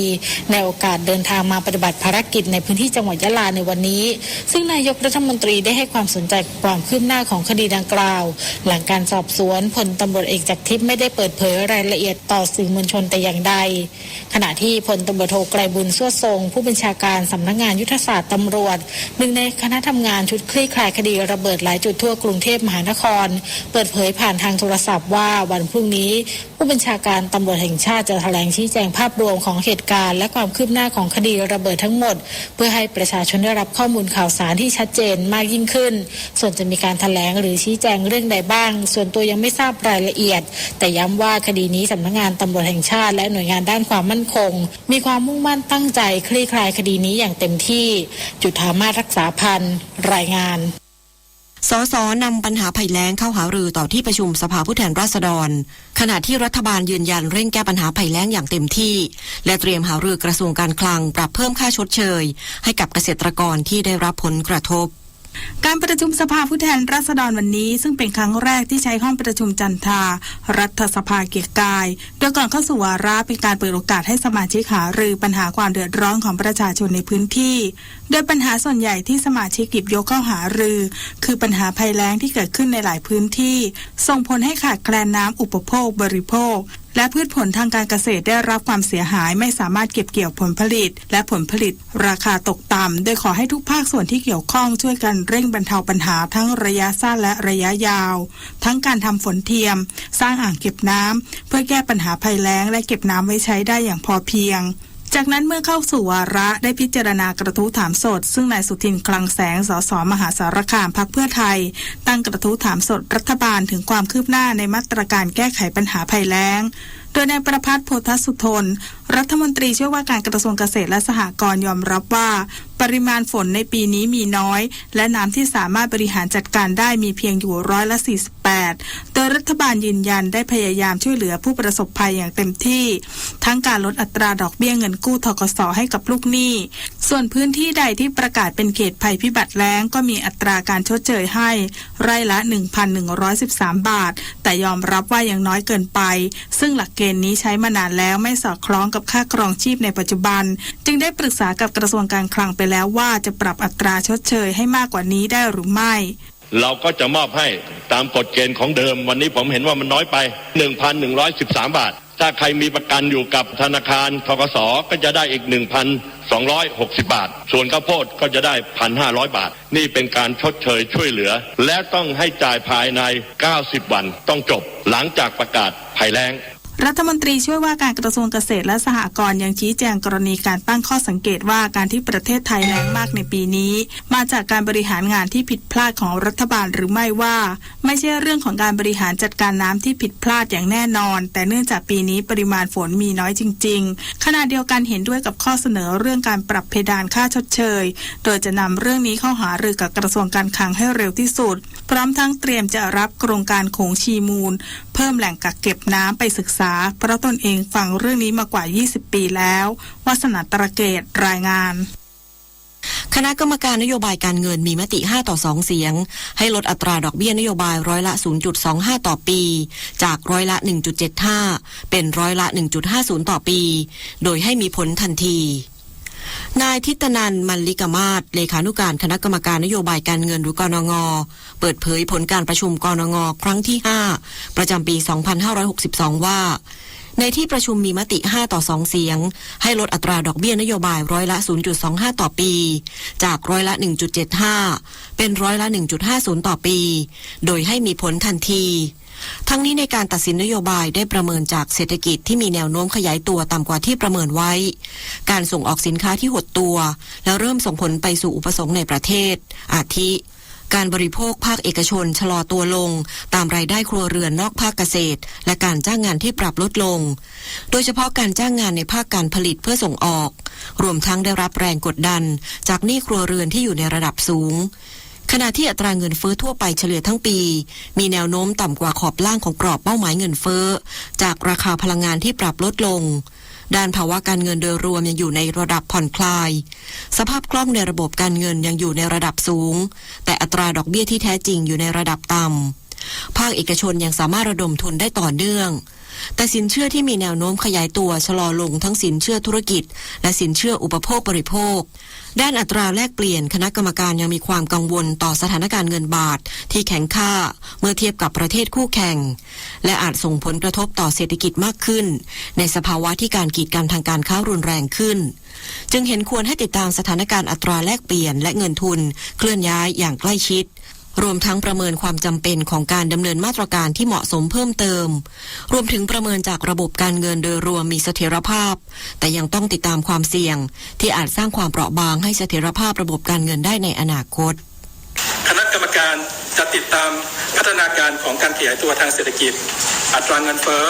ในโอกาสเดินทางมาปฏิบัติภารกิจในพื้นที่จังหวัดยะลาในวันนี้ซึ่งนายกรัฐมนตรีได้ให้ความสนใจความคืบหน้าของคดีดังกล่าวหลังการสอบสวนพลตำรวจเอกจักรทิพย์ไม่ได้เปิดเผยรายละเอียดต่อสื่อมวลชนแต่อย่างใดขณะที่พลตำรวจโทไกรบุญสั่วทรงผู้บัญชาการสำนักงานยุทธศาสตร์ตำรวจหนึ่งในคณะทำงานชุดคลี่คลายคดีระเบิดหลายจุดทั่วกรุงเทพมหานครเปิดเผยผ่านทางโทรศัพท์ว่าวันพรุ่งนี้ผู้บัญชาการตำรวจแห่งชาติจะแถลงชี้แจงภาพรวมของเหตุการณ์และความคืบหน้าของคดีระเบิดทั้งหมดเพื่อให้ประชาชนได้รับข้อมูลข่าวสารที่ชัดเจนมากยิ่งขึ้นส่วนจะมีการแถลงหรือชี้แจงเรื่องใดบ้างส่วนตัวยังไม่ทราบรายละเอียดแต่ย้ำว่าคดีนี้สำนักงานตำรวจแห่งชาติและหน่วยงานด้านความมั่นคงมีความมุ่งมั่นตั้งใจคลี่คลายคดีนี้อย่างเต็มที่จุฑามาศรักษาพันธ์รายงาน สสนำปัญหาภัยแล้งเข้าหารือต่อที่ประชุมสภาผู้แทนราษฎรขณะที่รัฐบาลยืนยันเร่งแก้ปัญหาภัยแล้งอย่างเต็มที่และเตรียมหารือกระทรวงการคลังปรับเพิ่มค่าชดเชยให้กับเกษตรกรที่ได้รับผลกระทบการประชุมสภาผู้แทนราษฎรวันนี้ซึ่งเป็นครั้งแรกที่ใช้ห้องประชุมจันทารัฐสภาเกียรติกายโดยก่อนเข้าสู่วาระเป็นการเปิดโอกาสให้สมาชิกหารือปัญหาความเดือดร้อนของประชาชนในพื้นที่โดยปัญหาส่วนใหญ่ที่สมาชิกหยิบยกเข้าหารือคือปัญหาภัยแล้งที่เกิดขึ้นในหลายพื้นที่ส่งผลให้ขาดแคลนน้ำอุปโภคบริโภคและพืชผลทางการเกษตรได้รับความเสียหายไม่สามารถเก็บเกี่ยวผลผลิตและผลผลิตราคาตกต่ำโดยขอให้ทุกภาคส่วนที่เกี่ยวข้องช่วยกันเร่งบรรเทาปัญหาทั้งระยะสั้นและระยะยาวทั้งการทำฝนเทียมสร้างอ่างเก็บน้ำเพื่อแก้ปัญหาภัยแล้งและเก็บน้ำไว้ใช้ได้อย่างพอเพียงจากนั้นเมื่อเข้าสู่วาระได้พิจารณากระทู้ถามสดซึ่งนายสุทินคลังแสงสสมหาสารคามพรรคเพื่อไทยตั้งกระทู้ถามสดรัฐบาลถึงความคืบหน้าในมาตรการแก้ไขปัญหาภัยแล้งโดยนายประภัสโพธสุทนรัฐมนตรีช่วยว่าการกระทรวงเกษตรและสหกรณ์ยอมรับว่าปริมาณฝนในปีนี้มีน้อยและน้ำที่สามารถบริหารจัดการได้มีเพียงอยู่48%โดยรัฐบาลยืนยันได้พยายามช่วยเหลือผู้ประสบภัยอย่างเต็มที่ทั้งการลดอัตราดอกเบี้ยเงินกู้ธกส.ให้กับลูกหนี้ส่วนพื้นที่ใดที่ประกาศเป็นเขตภัยพิบัติแล้งก็มีอัตราการชดเชยให้ไร่ละ 1,113 บาทแต่ยอมรับว่ายังน้อยเกินไปซึ่งหลักเกณฑ์นี้ใช้มานานแล้วไม่สอดคล้องกับค่าครองชีพในปัจจุบันจึงได้ปรึกษากับกระทรวงการคลังไปแล้วว่าจะปรับอัตราชดเชยให้มากกว่านี้ได้หรือไม่เราก็จะมอบให้ตามกฎเกณฑ์ของเดิมวันนี้ผมเห็นว่ามันน้อยไป 1,113 บาทถ้าใครมีประกันอยู่กับธนาคารธกส.ก็จะได้อีก 1,260 บาทส่วนข้าวโพดก็จะได้ 1,500 บาทนี่เป็นการชดเชยช่วยเหลือและต้องให้จ่ายภายใน90 วันต้องจบหลังจากประกาศภัยแล้ง รัฐมนตรีช่วยว่าการกระทรวงเกษตรและสหกรณ์ยังชี้แจงกรณีการตั้งข้อสังเกตว่าการที่ประเทศไทยแล้งมากในปีนี้มาจากการบริหารงานที่ผิดพลาดของรัฐบาลหรือไม่ว่าไม่ใช่เรื่องของการบริหารจัดการน้ำที่ผิดพลาดอย่างแน่นอนแต่เนื่องจากปีนี้ปริมาณฝนมีน้อยจริงๆขณะเดียวกันเห็นด้วยกับข้อเสนอเรื่องการปรับเพดานค่าชดเชยโดยจะนำเรื่องนี้เข้าหารือกับกระทรวงการคลังให้เร็วที่สุดพร้อมทั้งเตรียมจะรับโครงการโขงชีมูลเพิ่มแหล่งกักเก็บน้ำไปศึกษาเพราะตนเองฟังเรื่องนี้มากว่า20 ปีแล้ววาสนาตระเกตรายงานคณะกรรมการนโยบายการเงินมีมติ5-2เสียงให้ลดอัตราดอกเบี้ยนโยบายร้อยละ 0.25 ต่อปีจากร้อยละ 1.75 เป็นร้อยละ 1.50 ต่อปีโดยให้มีผลทันทีนายทิตนันท์ มัลลิกมาศเลขานุการคณะกรรมการนโยบายการเงินหรือกนง.เปิดเผยผลการประชุมกนง.ครั้งที่5ประจำปี 2562 ว่าในที่ประชุมมีมติ5-2เสียงให้ลดอัตราดอกเบี้ยนโยบายร้อยละ 0.25 ต่อปีจากร้อยละ 1.75 เป็นร้อยละ 1.50 ต่อปีโดยให้มีผลทันทีทั้งนี้ในการตัดสินนโยบายได้ประเมินจากเศรษฐกิจที่มีแนวโน้มขยายตัวต่ำกว่าที่ประเมินไว้การส่งออกสินค้าที่หดตัวและเริ่มส่งผลไปสู่อุปสงค์ในประเทศอาทิการบริโภคภาคเอกชนชะลอตัวลงตามรายได้ครัวเรือนนอกภาคเกษตรและการจ้างงานที่ปรับลดลงโดยเฉพาะการจ้างงานในภาคการผลิตเพื่อส่งออกรวมทั้งได้รับแรงกดดันจากหนี้ครัวเรือนที่อยู่ในระดับสูงขณะที่อัตราเงินเฟ้อทั่วไปเฉลี่ยทั้งปีมีแนวโน้มต่ำกว่าขอบล่างของกรอบเป้าหมายเงินเฟ้อจากราคาพลังงานที่ปรับลดลงด้านภาวะการเงินโดยรวมยังอยู่ในระดับผ่อนคลายสภาพคล่องในระบบการเงินยังอยู่ในระดับสูงแต่อัตราดอกเบี้ยที่แท้จริงอยู่ในระดับต่ำภาคเอกชนยังสามารถระดมทุนได้ต่อเนื่องแต่สินเชื่อที่มีแนวโน้มขยายตัวชะลอลงทั้งสินเชื่อธุรกิจและสินเชื่ออุปโภคบริโภคด้านอัตราแลกเปลี่ยนคณะกรรมการยังมีความกังวลต่อสถานการณ์เงินบาทที่แข็งค่าเมื่อเทียบกับประเทศคู่แข่งและอาจส่งผลกระทบต่อเศรษฐกิจมากขึ้นในสภาวะที่การกีดกันทางการค้ารุนแรงขึ้นจึงเห็นควรให้ติดตามสถานการณ์อัตราแลกเปลี่ยนและเงินทุนเคลื่อนย้ายอย่างใกล้ชิดรวมทั้งประเมินความจำเป็นของการดำเนินมาตรการที่เหมาะสมเพิ่มเติมรวมถึงประเมินจากระบบการเงินโดยรวมมีเสถียรภาพแต่ยังต้องติดตามความเสี่ยงที่อาจสร้างความเปราะบางให้เสถียรภาพระบบการเงินได้ในอนาคตคณะกรรมการจะติดตามพัฒนาการของการขยายตัวทางเศรษฐกิจอัตราเงินเฟ้อ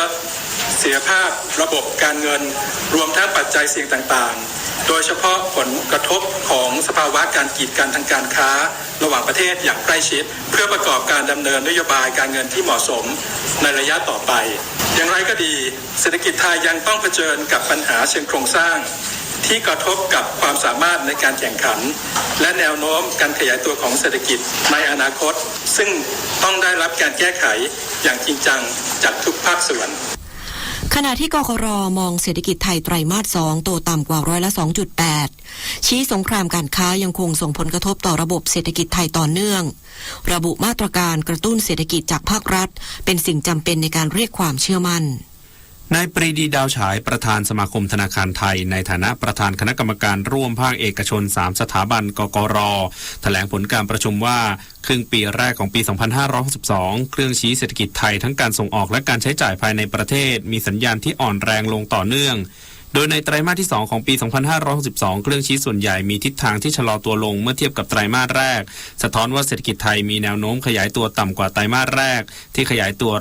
เสถียรภาพระบบการเงินรวมทั้งปัจจัยเสี่ยงต่างๆ โดยเฉพาะผลกระทบของสภาวะการกีดกันทางการค้าระหว่างประเทศอย่างใกล้ชิดเพื่อประกอบการดำเนินนโยบายการเงินที่เหมาะสมในระยะต่อไปอย่างไรก็ดีเศรษฐกิจไทยยังต้องเผชิญกับปัญหาเชิงโครงสร้างที่กระทบกับความสามารถในการแข่งขันและแนวโน้มการขยายตัวของเศรษฐกิจในอนาคตซึ่งต้องได้รับการแก้ไขอย่างจริงจังจากทุกภาคส่วนขณะที่กกร.มองเศรษฐกิจไทยไตรมาส 2โตต่ำกว่า2.8%ชี้สงครามการค้ายังคงส่งผลกระทบต่อระบบเศรษฐกิจไทยต่อเนื่องระบุมาตรการกระตุ้นเศรษฐกิจจากภาครัฐเป็นสิ่งจำเป็นในการเรียกความเชื่อมั่นนายปรีดีดาวฉายประธานสมาคมธนาคารไทยในฐานะประธานคณะกรรมการร่วมภาคเอกชน3สถาบันกกร.แถลงผลการประชุมว่าครึ่งปีแรกของปี 2562 เครื่องชี้เศรษฐกิจไทยทั้งการส่งออกและการใช้จ่ายภายในประเทศมีสัญญาณที่อ่อนแรงลงต่อเนื่องโดยในไตรมาสที่2ของปี 2562 เครื่องชี้ส่วนใหญ่มีทิศทางที่ชะลอตัวลงเมื่อเทียบกับไตรมาสแรกสะท้อนว่าเศรษฐกิจไทยมีแนวโน้มขยายตัวต่ำกว่าไตรมาสแรกที่ขยายตัว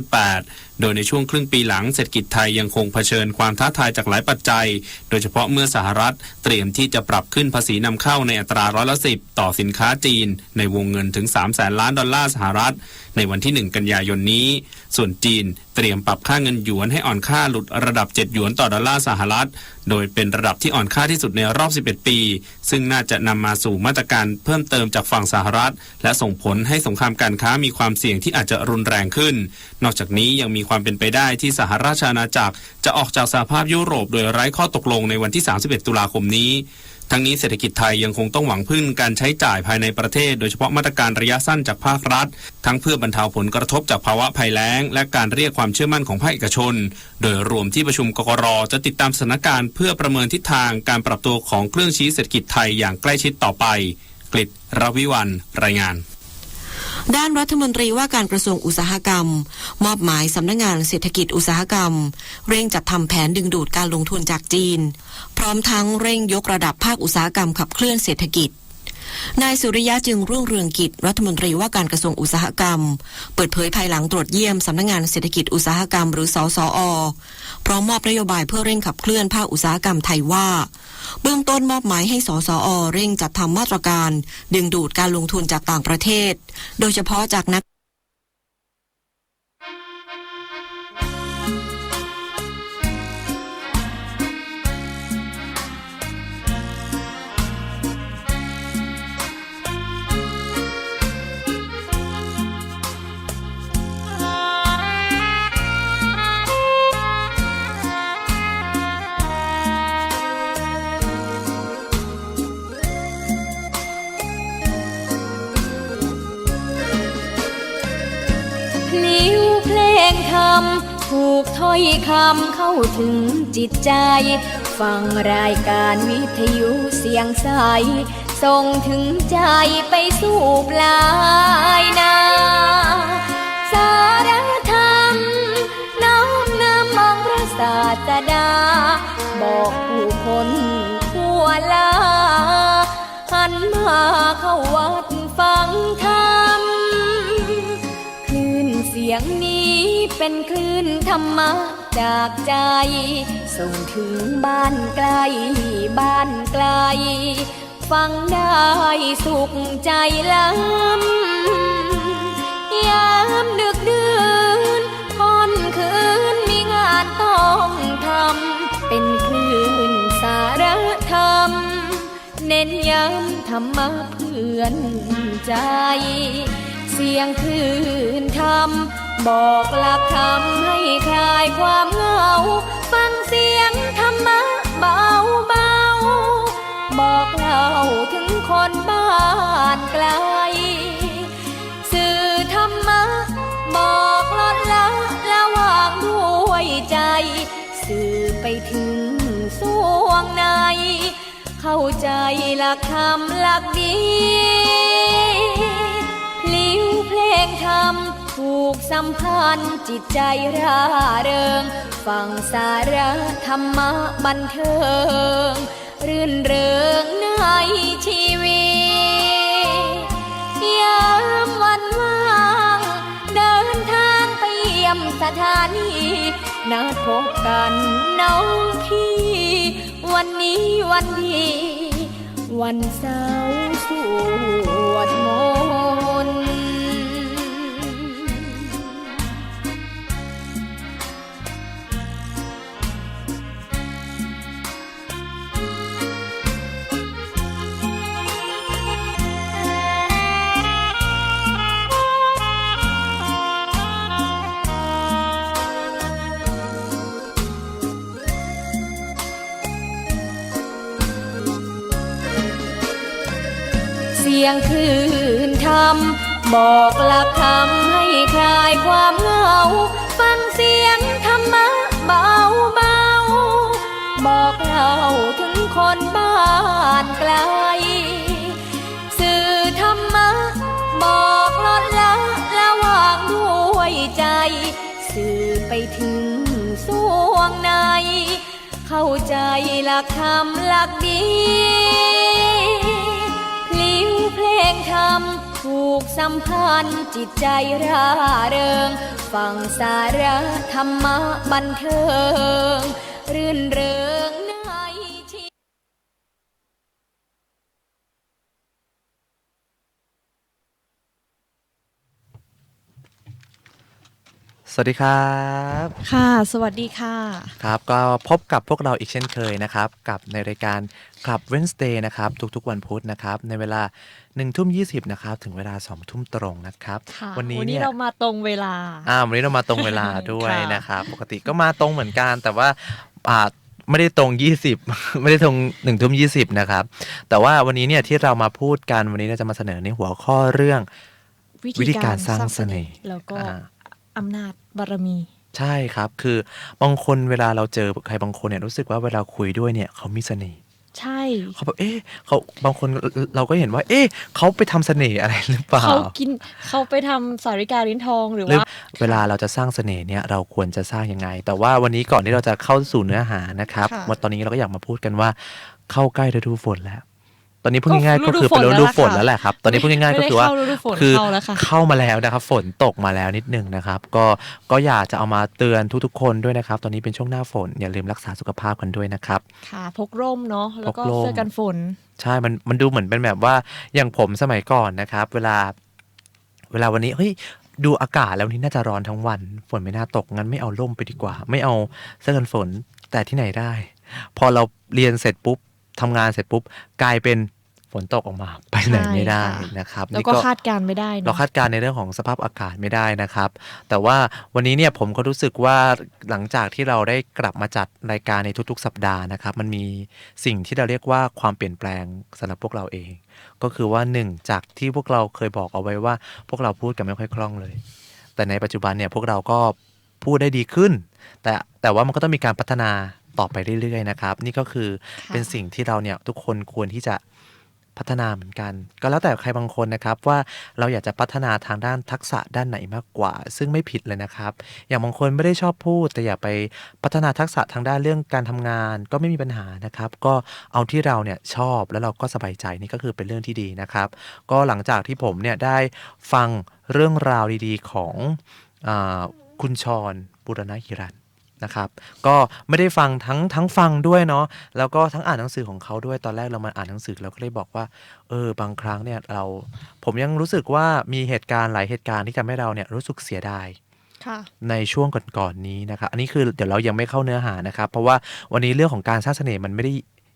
2.8%โดยในช่วงครึ่งปีหลังเศรษฐกิจไทยยังคงเผชิญความท้าทายจากหลายปัจจัยโดยเฉพาะเมื่อสหรัฐเตรียมที่จะปรับขึ้นภาษีนำเข้าในอัตรา10%ต่อสินค้าจีนในวงเงินถึง$300,000 ล้านสหรัฐในวันที่1กันยายนนี้ส่วนจีนเตรียมปรับค่าเงินหยวนให้อ่อนค่าหลุดระดับ7หยวนต่อดอลลาร์สหรัฐโดยเป็นระดับที่อ่อนค่าที่สุดในรอบ11ปีซึ่งน่าจะนำมาสู่มาตรการเพิ่มเติมจากฝั่งสหรัฐและส่งผลให้สงครามการค้ามีความเสี่ยงที่อาจจะรุนแรงขึ้นนอกจากนี้ยังมีความเป็นไปได้ที่สหราชอาณาจักรจะออกจากสหภาพยุโรปโดยไร้ข้อตกลงในวันที่31ตุลาคมนี้ทั้งนี้เศรษฐกิจไทยยังคงต้องหวังพึ่งการใช้จ่ายภายในประเทศโดยเฉพาะมาตรการระยะสั้นจากภาครัฐทั้งเพื่อบรรเทาผลกระทบจากภาวะภัยแล้งและการเรียกความเชื่อมั่นของภาคเอกชนโดยรวมที่ประชุมกกร.จะติดตามสถานการณ์เพื่อประเมินทิศทางการปรับตัวของเครื่องชี้เศรษฐกิจไทยอย่างใกล้ชิดต่อไปกฤษ รวิวรรณรายงานด้านรัฐมนตรีว่าการกระทรวงอุตสาหกรรมมอบหมายสำนักงานเศรษฐกิจอุตสาหกรรมเร่งจัดทำแผนดึงดูดการลงทุนจากจีนพร้อมทั้งเร่งยกระดับภาคอุตสาหกรรมขับเคลื่อนเศรษฐกิจนายสุริยะจึงรุ่งเรืองกิจรัฐมนตรีว่าการกระทรวงอุตสาหกรรมเปิดเผยภายหลังตรวจเยี่ยมสำนักงานเศรษฐกิจอุตสาหกรรมหรือสสอ.พร้อมมอบนโยบายเพื่อเร่งขับเคลื่อนภาคอุตสาหกรรมไทยว่าเบื้องต้นมอบหมายให้สสอ.เร่งจัดทำมาตรการดึงดูดการลงทุนจากต่างประเทศโดยเฉพาะจากนักถูกถ้อยคำเข้าถึงจิตใจฟังรายการวิทยุเสียงใสส่งถึงใจไปสู่ปลายนาสารธรรมน้อมนำมองพระศาสดาบอกผู้คนทั่วลาหันมาเข้าวัดฟังธรรมคลื่นเสียงนี้เป็นคลื่นธรรมะจากใจส่งถึงบ้านไกลบ้านไกลฟังได้สุขใจล้ำยามดึกดื่นค่ำคืนมีงานต้องทำเป็นคลื่นสารธรรมเน้นย้ำธรรมะเพื่อนใจเสียงคลื่นธรรมบอกหลักธรรมให้คลายความเหงาฟังเสียงธรรมะเบาเบาบอกเล่าถึงคนบ้านไกลสื่อธรรมะบอกลดละละวางด้วยใจสื่อไปถึงสวงในเข้าใจหลักธรรมหลักดีพลิ้วเพลงธรรมถูกสัมพันธ์จิตใจร่าเริงฟังสาระธรรมะบันเทิงรื่นเริงในชีวิตยามวันว่างเดินทางไปเยี่ยมสถานีนัดพบกันน้องพี่ว วันนี้วันดีวันเสาร์สวดมนต์เสียงคลื่นธรรมบอกหลักธรรมให้คลายความเหงาฟังเสียงธรรมะเบาเบาบอกเล่าถึงคนบ้านไกลสื่อธรรมะบอกลดละวางด้วยใจสื่อไปถึงสวงในเข้าใจหลักธรรมหลักดีเพลงธรรมผูกสัมพันธ์จิตใจร่าเริงฟังสาระธรรมะบันเทิงรื่นเริงในชี สวัสดีครับ ค่ะสวัสดีค่ะครับก็พบกับพวกเราอีกเช่นเคยนะครับกับในรายการ Club Wednesday นะครับทุกๆวันพุธนะครับในเวลา 19:20 นะครับถึงเวลา 20:00 นตรงนะครับวันนี้เรามาตรงเวลาวันนี้เรามาตรงเวลาด้วยนะครับปกติก็มาตรงเหมือนกันแต่ว่าไม่ได้ตรง20 ไม่ได้ตรง 19:20 นะครับแต่ว่าวันนี้เนี่ยที่เรามาพูดกันวันนี้เราจะมาเสนอในหัวข้อเรื่องวิธีการสร้างเสน่ห์แล้วก็อำนาจบารมีใช่ครับคือบางคนเวลาเราเจอใครบางคนเนี่ยรู้สึกว่าเวลาคุยด้วยเนี่ยเขามีเสน่ห์ใช่เขาแบบเขาบางคนเราก็เห็นว่าเขาไปทำเสน่ห์อะไรหรือเปล่าเขาไปทำสาริกาลิ้นทองหรือว่าเวลาเราจะสร้างเสน่ห์เนี่ยเราควรจะสร้างยังไงแต่ว่าวันนี้ก่อนที่เราจะเข้าสู่เนื้อหานะครับตอนนี้เราก็อยากมาพูดกันว่าเข้าใกล้ฤดูฝนแล้วตอนนี้พูดง่ายๆก็คือเป็นฤดูฝนแล้วแหละครับตอนนี้พูดง่ายๆก็คือว่าคือเข้ามาแล้วนะครับฝนตกมาแล้วนิดนึงนะครับก็อยากจะเอามาเตือนทุกๆคนด้วยนะครับตอนนี้เป็นช่วงหน้าฝนอย่าลืมรักษาสุขภาพกันด้วยนะครับค่ะพกร่มเนาะแล้วก็เสื้อกันฝนใช่มันดูเหมือนเป็นแบบว่าอย่างผมสมัยก่อนนะครับเวลาวันนี้ดูอากาศแล้วนี่น่าจะร้อนทั้งวันฝนไม่น่าตกงั้นไม่เอาร่มไปดีกว่าไม่เอาเสื้อกันฝนแต่ที่ไหนได้พอเราเรียนเสร็จปุ๊บทำงานเสร็จปุ๊บกลายเป็นฝนตกออกมาไปไหนไม่ได้นะครับแล้วก็คาดการไม่ได้เราคาดการในเรื่องของสภาพอากาศไม่ได้นะครับแต่ว่าวันนี้เนี่ยผมก็รู้สึกว่าหลังจากที่เราได้กลับมาจัดรายการในทุกๆสัปดาห์นะครับมันมีสิ่งที่เราเรียกว่าความเปลี่ยนแปลงสำหรับพวกเราเองก็คือว่า1จากที่พวกเราเคยบอกเอาไว้ว่าพวกเราพูดกันไม่ค่อยคล่องเลยแต่ในปัจจุบันเนี่ยพวกเราก็พูดได้ดีขึ้นแต่ว่ามันก็ต้องมีการพัฒนาต่อไปเรื่อยๆนะครับนี่ก็คือเป็นสิ่งที่เราเนี่ยทุกคนควรที่จะพัฒนาเหมือนกันก็แล้วแต่ใครบางคนนะครับว่าเราอยากจะพัฒนาทางด้านทักษะด้านไหนมากกว่าซึ่งไม่ผิดเลยนะครับอย่างบางคนไม่ได้ชอบพูดแต่อย่าไปพัฒนาทักษะทางด้านเรื่องการทำงานก็ไม่มีปัญหานะครับก็เอาที่เราเนี่ยชอบแล้วเราก็สบายใจนี่ก็คือเป็นเรื่องที่ดีนะครับก็หลังจากที่ผมเนี่ยได้ฟังเรื่องราวดีๆของคุณชรบุรณหิรันนะครับก็ไม่ได้ฟังทั้งฟังด้วยเนาะแล้วก็ทั้งอ่านหนังสือของเขาด้วยตอนแรกเรามาอ่านหนังสือเราก็เลยบอกว่าบางครั้งเนี่ยผมยังรู้สึกว่ามีเหตุการณ์หลายเหตุการณ์ที่ทำให้เราเนี่ยรู้สึกเสียดายในช่วงก่อนๆนี้นะครับอันนี้คือเดี๋ยวเรายังไม่เข้าเนื้อหานะครับเพราะว่าวันนี้เรื่องของการสร้างเสน่ห์มันไม่ได้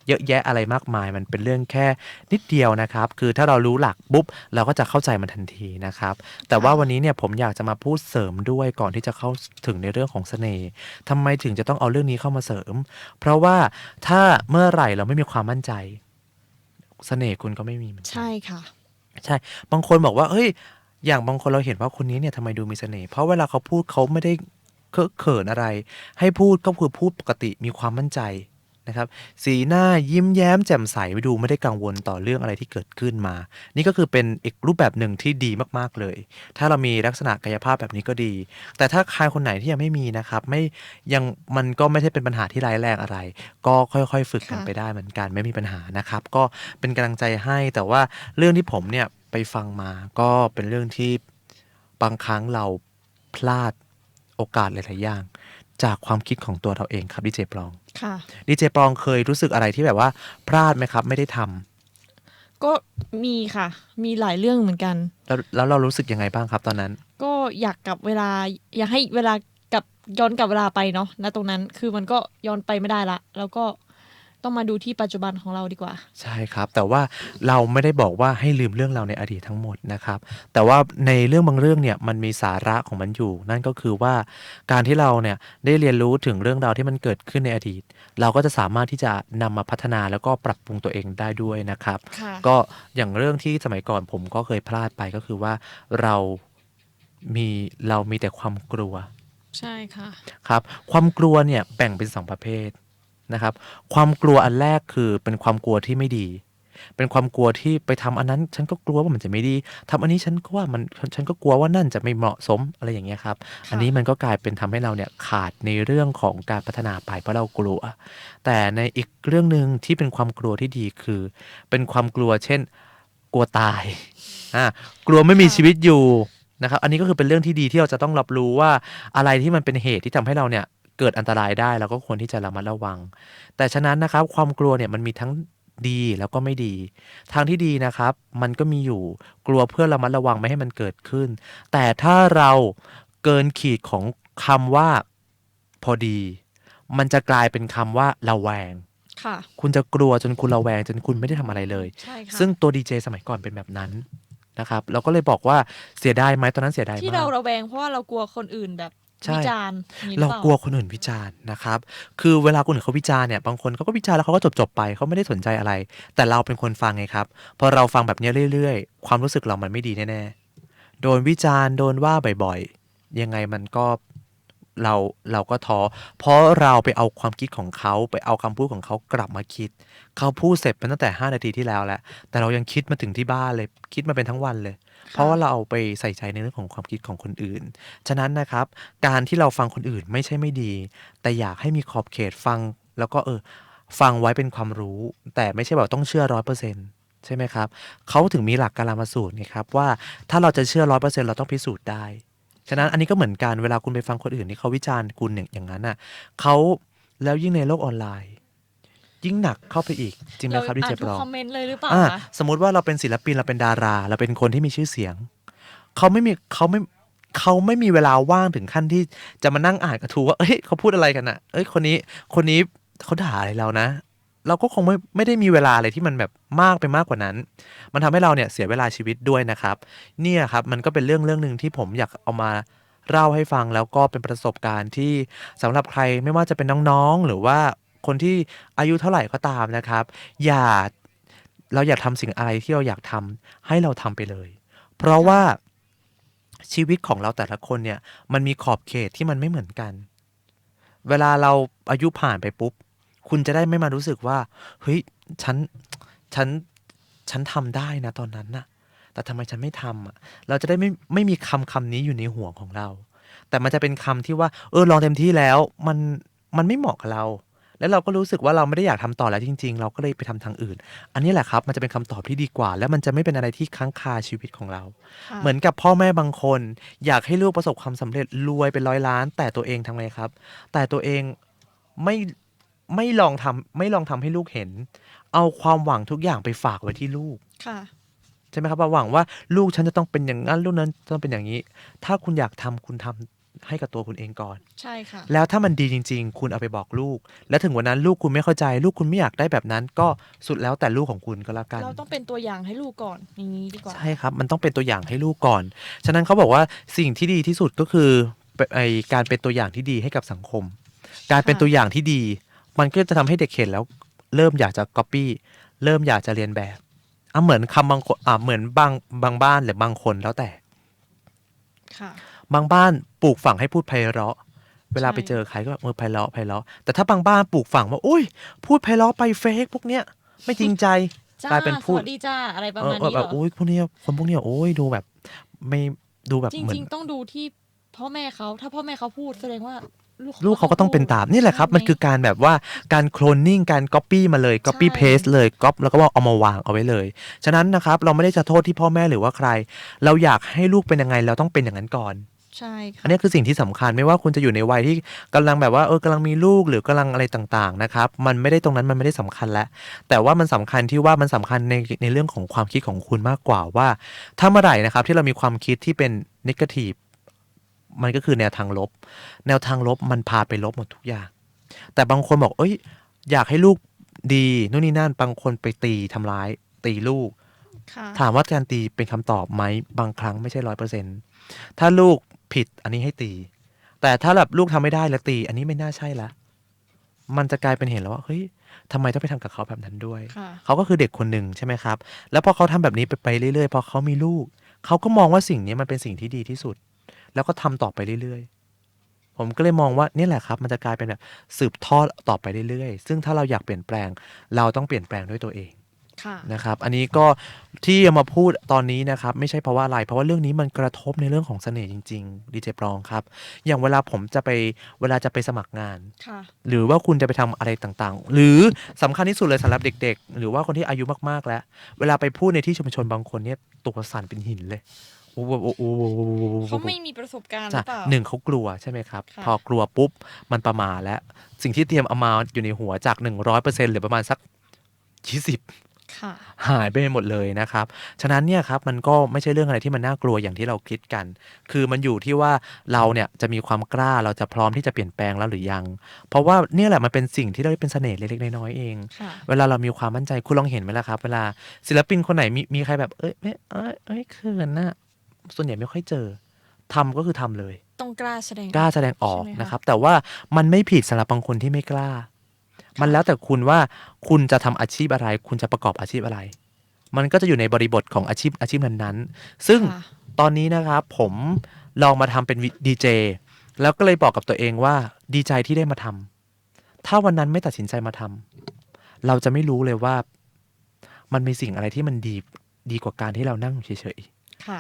เยอะแยะอะไรมากมายมันเป็นเรื่องแค่นิดเดียวนะครับคือถ้าเรารู้หลักปุ๊บเราก็จะเข้าใจมันทันทีนะครับแต่ว่าวันนี้เนี่ยผมอยากจะมาพูดเสริมด้วยก่อนที่จะเข้าถึงในเรื่องของเสน่ห์ทำไมถึงจะต้องเอาเรื่องนี้เข้ามาเสริมเพราะว่าถ้าเมื่อไหร่เราไม่มีความมั่นใจเสน่ห์คุณก็ไม่มีใช่ค่ะใช่บางคนบอกว่าอย่างบางคนเราเห็นว่าคนนี้เนี่ยทำไมดูมีเสน่ห์เพราะเวลาเขาพูดเขาไม่ได้เขินอะไรให้พูดก็คือพูดปกติมีความมั่นใจนะครับสีหน้ายิ้มแย้มแจ่มใสดูไม่ได้กังวลต่อเรื่องอะไรที่เกิดขึ้นมานี่ก็คือเป็นอีกรูปแบบหนึ่งที่ดีมากๆเลยถ้าเรามีลักษณะกายภาพแบบนี้ก็ดีแต่ถ้าใครคนไหนที่ยังไม่มีนะครับมันก็ไม่ใช่เป็นปัญหาที่ร้ายแรงอะไรก็ค่อยๆฝึกกันไปได้เหมือนกันไม่มีปัญหานะครับก็เป็นกำลังใจให้แต่ว่าเรื่องที่ผมเนี่ยไปฟังมาก็เป็นเรื่องที่บางครั้งเราพลาดโอกาสหลายๆอย่าง จากความคิดของตัวเราเองครับดีเจปลอง ค่ะ ดีเจปลองเคยรู้สึกอะไรที่แบบว่าพลาดไหมครับไม่ได้ทำก็มีค่ะ มีหลายเรื่องเหมือนกัน แล้วเรารู้สึกยังไงบ้างครับตอนนั้น ก็อยากกลับเวลา อยากให้เวลาย้อนกลับเวลาไปเนาะณตรงนั้นคือมันก็ย้อนไปไม่ได้ละแล้วก็ต้องมาดูที่ปัจจุบันของเราดีกว่า ใช่ครับแต่ว่าเราไม่ได้บอกว่าให้ลืมเรื่องเราในอดีตทั้งหมดนะครับแต่ว่าในเรื่องบางเรื่องเนี่ยมันมีสาระของมันอยู่นั่นก็คือว่าการที่เราเนี่ยได้เรียนรู้ถึงเรื่องราวที่มันเกิดขึ้นในอดีตเราก็จะสามารถที่จะนำมาพัฒนาแล้วก็ปรับปรุงตัวเองได้ด้วยนะครับก็อย่างเรื่องที่สมัยก่อนผมก็เคยพลาดไปก็คือว่าเรามีแต่ความกลัวใช่ค่ะครับความกลัวเนี่ยแบ่งเป็น2ประเภทนะครับความกลัวอันแรกคือเป็นความกลัวที่ไม่ดีเป็นความกลัวที่ไปทำอันนั้นฉันก็กลัวว่ามันจะไม่ดีทำอันนี้ฉันก็ว่าฉันก็กลัวว่านั่นจะไม่เหมาะสมอะไรอย่างเงี้ยครับอันนี้มันก็กลายเป็นทำให้เราเนี่ยขาดในเรื่องของการพัฒนาไปเพราะเรากลัวแต่ในอีกเรื่องนึงที่เป็นความกลัวที่ดีคือเป็นความกลัวเช่นกลัวตายกลัวไม่มีชีวิตอยู่นะครับอันนี้ก็คือเป็นเรื่องที่ดีที่เราจะต้องรับรู้ว่าอะไรที่มันเป็นเหตุที่ทำให้เราเนี่ยเกิดอันตรายได้เราก็ควรที่จะระมัดระวังแต่ฉะนั้นนะครับความกลัวเนี่ยมันมีทั้งดีแล้วก็ไม่ดีทางที่ดีนะครับมันก็มีอยู่กลัวเพื่อระมัดระวังไม่ให้มันเกิดขึ้นแต่ถ้าเราเกินขีดของคำว่าพอดีมันจะกลายเป็นคำว่าระแวงคุณจะกลัวจนคุณระแวงจนคุณไม่ได้ทำอะไรเลยซึ่งตัวดีเจสมัยก่อนเป็นแบบนั้นนะครับเราก็เลยบอกว่าเสียดายไหมตอนนั้นเสียดายมากที่เราระแวงเพราะว่าเรากลัวคนอื่นแบบวิจารณ์เรากลัวคนอื่นวิจารณ์นะครับคือเวลาคนอื่นเขาวิจารณ์เนี่ยบางคนเขาก็วิจารณ์แล้วเขาก็จบไปเขาไม่ได้สนใจอะไรแต่เราเป็นคนฟังไงครับพอเราฟังแบบนี้เรื่อยๆความรู้สึกเรามันไม่ดีแน่ๆโดนวิจารณ์โดนว่าบ่อยๆยังไงมันก็เราก็ท้อเพราะเราไปเอาความคิดของเขาไปเอาคำพูดของเขากลับมาคิดเขาพูดเสร็จเป็นตั้งแต่5 นาทีที่แล้วแหละแต่เรายังคิดมาถึงที่บ้านเลยคิดมาเป็นทั้งวันเลยเพราะว่าเราเอาไปใส่ใจในเรื่องของความคิดของคนอื่นฉะนั้นนะครับการที่เราฟังคนอื่นไม่ใช่ไม่ดีแต่อยากให้มีขอบเขตฟังแล้วก็ฟังไว้เป็นความรู้แต่ไม่ใช่แบบต้องเชื่อ 100% ใช่ไหมครับเขาถึงมีหลักกาลามสูตรไงครับว่าถ้าเราจะเชื่อ 100% เราต้องพิสูจน์ได้ฉะนั้นอันนี้ก็เหมือนกันเวลาคุณไปฟังคนอื่นที่เขาวิจารณ์คุณอย่างนั้นน่ะเขาแล้วยิ่งในโลกออนไลน์ยิ่งหนักเข้าไปอีกจริงไหมครับที่เจ็บร้องคอมเมนต์เลยหรือเปล่าคะสมมุติว่าเราเป็นศิลปินเราเป็นดาราเราเป็นคนที่มีชื่อเสียงเขาไม่มีเวลาว่างถึงขั้นที่จะมานั่งอ่านกระทู้ว่าเขาพูดอะไรกันน่ะคนนี้เขาด่าอะไรเรานะเราก็คงไม่ได้มีเวลาอะไรที่มันแบบมากไปมากกว่านั้นมันทำให้เราเนี่ยเสียเวลาชีวิตด้วยนะครับเนี่ยครับมันก็เป็นเรื่องนึงที่ผมอยากเอามาเล่าให้ฟังแล้วก็เป็นประสบการณ์ที่สำหรับใครไม่ว่าจะเป็นน้องๆหรือว่าคนที่อายุเท่าไหร่ก็ตามนะครับเราอยากทำสิ่งอะไรที่เราอยากทำให้เราทำไปเลยเพราะว่าชีวิตของเราแต่ละคนเนี่ยมันมีขอบเขตที่มันไม่เหมือนกันเวลาเราอายุผ่านไปปุ๊บคุณจะได้ไม่มารู้สึกว่าเฮ้ยฉันทำได้นะตอนนั้นน่ะแต่ทำไมฉันไม่ทำอ่ะเราจะได้ไม่มีคำนี้อยู่ในหัวของเราแต่มันจะเป็นคำที่ว่าลองเต็มที่แล้วมันไม่เหมาะกับเราแล้วเราก็รู้สึกว่าเราไม่ได้อยากทำต่อแล้วจริงๆเราก็เลยไปทำทางอื่นอันนี้แหละครับมันจะเป็นคำตอบที่ดีกว่าแล้วมันจะไม่เป็นอะไรที่ค้างคาชีวิตของเราเหมือนกับพ่อแม่บางคนอยากให้ลูกประสบความสำเร็จรวยเป็น100 ล้านแต่ตัวเองทำไงครับแต่ตัวเองไม่ลองทำให้ลูกเห็นเอาความหวังทุกอย่างไปฝากไว้ที่ลูกใช่ไหมครับหวังว่าลูกฉันจะต้องเป็นอย่างนั้นลูกนั้นต้องเป็นอย่างนี้ถ้าคุณอยากทำคุณทำให้กับตัวคุณเองก่อนใช่ค่ะแล้วถ้ามันดีจริงๆคุณเอาไปบอกลูกแล้วถึงวันนั้นลูกคุณไม่เข้าใจลูกคุณไม่อยากได้แบบนั้นก็สุดแล้วแต่ลูกของคุณก็แล้วกันเราต้องเป็นตัวอย่างให้ลูกก่อนอย่างนี้ดีกว่าใช่ครับมันต้องเป็นตัวอย่างให้ลูกก่อนฉะนั้นเขาบอกว่าสิ่งที่ดีที่สุดก็คือการเป็นตัวอย่างที่ดีให้กับสังคมการเป็นตัวอย่างที่ดีมันก็จะทำให้เด็กเห็นแล้วเริ่มอยากจะ copy เริ่มอยากจะเรียนแบบเหมือนคำบางคนเหมือนบางบ้านหรือบางคนแล้วแต่บางบ้านปลูกฝังให้พูดไพเราะเวลาไปเจอใครก็แบบไพเราะแต่ถ้าบางบ้านปลูกฝังว่าอุ้ยพูดไพเราะไปเฟกพวกเนี้ยไม่จริงใจกลายเป็นพูดดีจ้าอะไรประมาณนี้แบบอุ้ยพวกนี้คนพวกนี้โอ้ยดูแบบไม่ดูแบบจริงๆต้องดูที่พ่อแม่เขาถ้าพ่อแม่เขาพูดแสดงว่าลูกเขาก็ต้องเป็นตามนี่แหละครับมันคือการแบบว่าการโคลนนิ่งการก๊อปปี้มาเลยก๊อปปี้เพสเลยก๊อปแล้วก็เอามาวางเอาไว้เลยฉะนั้นนะครับเราไม่ได้จะโทษที่พ่อแม่หรือว่าใครเราอยากให้ลูกเป็นยังไงเราต้องเป็นอย่างนั้นก่อน ใช่ค่ะ อันนี้คือสิ่งที่สำคัญไม่ว่าคุณจะอยู่ในวัยที่กำลังแบบว่ากำลังมีลูกหรือกำลังอะไรต่างๆนะครับมันไม่ได้ตรงนั้นมันไม่ได้สำคัญแล้วแต่ว่ามันสำคัญที่ว่ามันสำคัญในเรื่องของความคิดของคุณมากกว่าว่าถ้าเมื่อไหร่นะครับที่เรามีความคิดที่เป็น negative มันก็คือแนวทางลบมันพาไปลบหมดทุกอย่างแต่บางคนบอกอยากให้ลูกดีนู่นนี่นั่นบางคนไปทำร้ายตีลูกถามว่าการตีเป็นคำตอบไหมบางครั้งไม่ใช่ 100%ถ้าลูกผิดอันนี้ให้ตีแต่ถ้าแบบลูกทำไม่ได้แล้วตีอันนี้ไม่น่าใช่ละมันจะกลายเป็นเห็นแล้วว่าเฮ้ยทำไมต้องไปทำกับเขาแบบนั้นด้วยเขาก็คือเด็กคนหนึ่งใช่ไหมครับแล้วพอเขาทำแบบนี้ไปเรื่อยๆพอเขามีลูกเขาก็มองว่าสิ่งนี้มันเป็นสิ่งที่ดีที่สุดแล้วก็ทำต่อไปเรื่อยๆผมก็เลยมองว่านี่แหละครับมันจะกลายเป็นแบบสืบทอดต่อไปเรื่อยๆซึ่งถ้าเราอยากเปลี่ยนแปลงเราต้องเปลี่ยนแปลงด้วยตัวเองนะครับอันนี้ก็ที่เอามาพูดตอนนี้นะครับไม่ใช่เพราะว่าอะไรเพราะว่าเรื่องนี้มันกระทบในเรื่องของเสน่ห์จริงๆดีเจปรองครับอย่างเวลาจะไปสมัครงานหรือว่าคุณจะไปทำอะไรต่างๆหรือสำคัญที่สุดเลยสำหรับเด็กๆหรือว่าคนที่อายุมากๆแล้วเวลาไปพูดในที่ชุมชนบางคนเนี่ยตัวสั่นเป็นหินเลยเขาไม่มีประสบการณ์หรือเปล่า1เขากลัวใช่ไหมครับพอกลัวปุ๊บมันประมาทแล้วสิ่งที่เตรียมเอามาอยู่ในหัวจาก 100% เหลือประมาณสัก20หายไปหมดเลยนะครับฉะนั้นเนี่ยครับมันก็ไม่ใช่เรื่องอะไรที่มันน่ากลัวอย่างที่เราคิดกันคือมันอยู่ที่ว่าเราเนี่ยจะมีความกล้าเราจะพร้อมที่จะเปลี่ยนแปลงแล้วหรือยังเพราะว่าเนี่ยแหละมันเป็นสิ่งที่เราเป็นเสน่ห์เล็กๆน้อยๆเองเวลาเรามีความมั่นใจคุณลองเห็นไหมล่ะครับเวลาศิลปินคนไหนมีใครแบบไม่เขินน่ะส่วนใหญ่ไม่ค่อยเจอทำก็คือทำเลยต้องกล้าแสดงออกนะครับแต่ว่ามันไม่ผิดสำหรับบางคนที่ไม่กล้ามันแล้วแต่คุณว่าคุณจะทำอาชีพอะไรคุณจะประกอบอาชีพอะไรมันก็จะอยู่ในบริบทของอาชีพนั้นๆซึ่งตอนนี้นะครับผมลองมาทำเป็นดีเจแล้วก็เลยบอกกับตัวเองว่าดีใจที่ได้มาทำถ้าวันนั้นไม่ตัดสินใจมาทำเราจะไม่รู้เลยว่ามันมีสิ่งอะไรที่มันดีกว่าการที่เรานั่งเฉย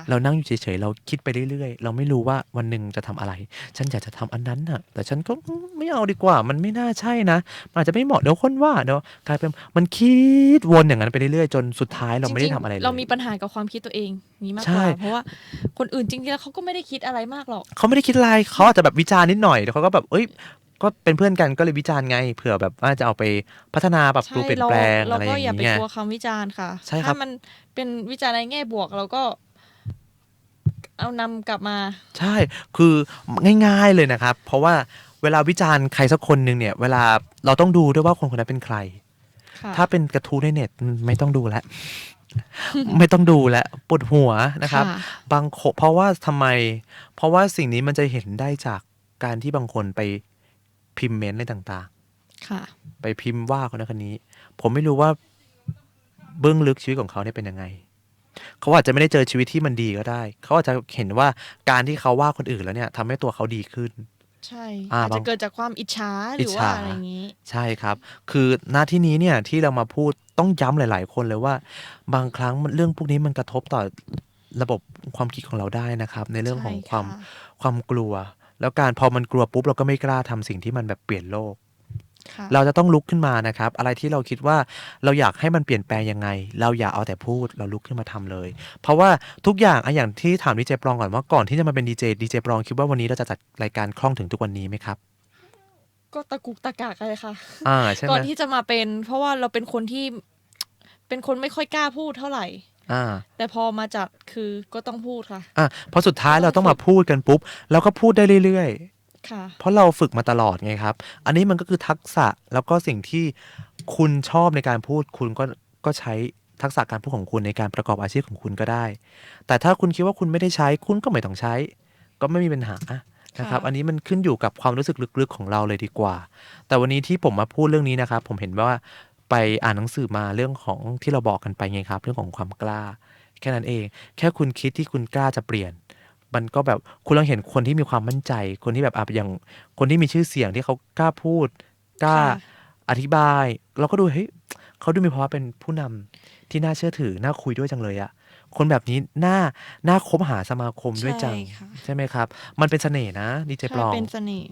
เรานั่งอยู่เฉยๆเราคิดไปเรื่อยๆเราไม่รู้ว่าวันหนึ่งจะทำอะไรฉันอยากจะทำอันนั้นน่ะแต่ฉันก็ไม่เอาดีกว่ามันไม่น่าใช่นะมันอาจจะไม่เหมาะเดี๋ยวคนว่าเดี๋ยวกลายเป็นมันคิดวนอย่างนั้นไปเรื่อยๆจนสุดท้ายเราไม่ได้ทำอะไรเลยเรามีปัญหากับความคิดตัวเองนี้มากกว่าเพราะว่าคนอื่นจริงๆแล้วเขาก็ไม่ได้คิดอะไรมากหรอกเขาไม่ได้คิดอะไรเขาอาจจะแบบวิจารณ์นิดหน่อยแต่เขาก็แบบก็เป็นเพื่อนกันก็เลยวิจารณ์ไงเผื่อแบบว่าจะเอาไปพัฒนาปรับปรุงเปลี่ยนแปลงอะไรอย่างเงี้ยเราก็อย่าไปกลัวคำวิจารณ์ค่ะถ้ามันเป็นวิจารณ์ในแง่บวกเราก็เอานำกลับมาใช่คือง่ายๆเลยนะครับเพราะว่าเวลาวิจารณ์ใครสักคนหนึ่งเนี่ยเวลาเราต้องดูด้วยว่าคนคนนั้นเป็นใครถ้าเป็นกระทู้ในเน็ตไม่ต้องดูแล้ว ไม่ต้องดูแล้วปวดหัวนะครับเพราะว่าทำไมเพราะว่าสิ่งนี้มันจะเห็นได้จากการที่บางคนไปพิมพ์เมนต์อะไรต่างๆไปพิมพ์ว่าคนนั้นคนนี้ผมไม่รู้ว่าเบื้องลึกชีวิตของเขาเนี่ยเป็นยังไงเขาอาจจะไม่ได้เจอชีวิตที่มันดีก็ได้เขาอาจจะเห็นว่าการที่เขาว่าคนอื่นแล้วเนี่ยทำให้ตัวเขาดีขึ้นใช่อาจจะเกิดจากความอิจฉาหรือว่าอะไรอย่างนี้ใช่ครับคือณที่นี้เนี่ยที่เรามาพูดต้องย้ำหลายๆคนเลยว่าบางครั้งเรื่องพวกนี้มันกระทบต่อระบบความคิดของเราได้นะครับในเรื่องของความกลัวแล้วการพอมันกลัวปุ๊บเราก็ไม่กล้าทำสิ่งที่มันแบบเปลี่ยนโลกเราจะต้องลุกขึ้นมานะครับอะไรที่เราคิดว่าเราอยากให้มันเปลี่ยนแปลงยังไงเราอย่าเอาแต่พูดเราลุกขึ้นมาทำเลยเพราะว่าทุกอย่างที่ถามดีเจปรองก่อนว่าก่อนที่จะมาเป็นดีเจปรองคิดว่าวันนี้เราจะจัดรายการคล่องถึงทุกวันนี้ไหมครับก็ตะกุกตะกากเลยค่ะใช่ไหมก่อนที่จะมาเป็นเพราะว่าเราเป็นคนไม่ค่อยกล้าพูดเท่าไหร่แต่พอมาจัดคือก็ต้องพูดค่ะพอสุดท้ายเราต้องมาพูดกันปุ๊บเราก็พูดได้เรื่อยเพราะเราฝึกมาตลอดไงครับอันนี้มันก็คือทักษะแล้วก็สิ่งที่คุณชอบในการพูดคุณก็ใช้ทักษะการพูดของคุณในการประกอบอาชีพของคุณก็ได้แต่ถ้าคุณคิดว่าคุณไม่ได้ใช้คุณก็ไม่ต้องใช้ก็ไม่มีปัญหานะครับอันนี้มันขึ้นอยู่กับความรู้สึกลึกๆของเราเลยดีกว่าแต่วันนี้ที่ผมมาพูดเรื่องนี้นะครับผมเห็นว่าไปอ่านหนังสือมาเรื่องของที่เราบอกกันไปไงครับเรื่องของความกล้าแค่นั้นเองแค่คุณคิดที่คุณกล้าจะเปลี่ยนมันก็แบบคุณลองเห็นคนที่มีความมั่นใจคนที่แบบอย่างคนที่มีชื่อเสียงที่เขากล้าพูดกล้าอธิบายเราก็ดูเฮ้ยเขาดูมีภาวะเป็นผู้นำที่น่าเชื่อถือน่าคุยด้วยจังเลยอะคนแบบนี้น่าคบหาสมาคมด้วยจังใช่ไหมครับมันเป็นเสน่ห์นะดีเจปลองเป็นเสน่ห์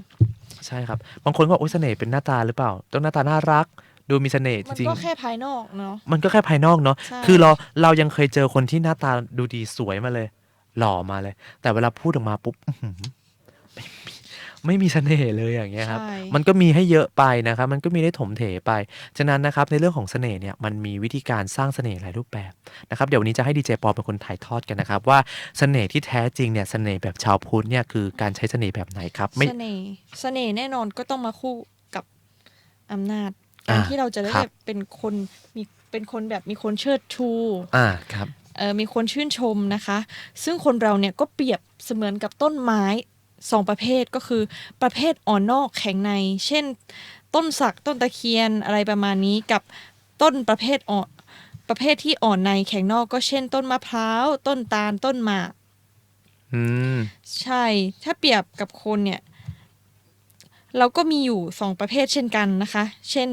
ใช่ครับบางคนก็โอ๊ยเสน่ห์เป็นหน้าตาหรือเปล่าต้องหน้าตาน่ารักดูมีเสน่ห์จริงมันก็แค่ภายนอกเนาะมันก็แค่ภายนอกเนาะคือเรายังเคยเจอคนที่หน้าตาดูดีสวยมาเลย หล่อมาเลย แต่เวลาพูดออกมาปุ๊บไม่มีเสน่ห์เลยอย่างเงี้ยครับ ใช่ มันก็มีให้เยอะไปนะครับ มันก็มีได้ถมเถไป ฉะนั้นนะครับในเรื่องของเสน่ห์เนี่ยมันมีวิธีการสร้างเสน่ห์หลายรูปแบบนะครับ เดี๋ยววันนี้จะให้ดีเจปอเป็นคนถ่ายทอดกันนะครับ ว่าเสน่ห์ที่แท้จริงเนี่ยเสน่ห์แบบชาวพุทธเนี่ยคือการใช้เสน่ห์แบบไหนครับไม่ เสน่ห์แน่นอนก็ต้องมาคู่กับอำนาจการที่เราจะได้ ครับ เป็นคนแบบมีคนเชิดชู ครับ มีคนชื่นชมนะคะ ซึ่งคนเราเนี่ยก็เปรียบเสมือนกับต้นไม้สองประเภทก็คือประเภทอ่อนนอกแข็งใน เช่น ต้นสักต้นตะเคียนอะไรประมาณนี้กับต้นประเภทที่อ่อนในแข็งนอกก็เช่น ต้นมะพร้าวต้นตาลต้นหมาก ใช่ถ้าเปรียบกับคนเนี่ยเราก็มีอยู่สองประเภทเช่นกันนะคะ เช่น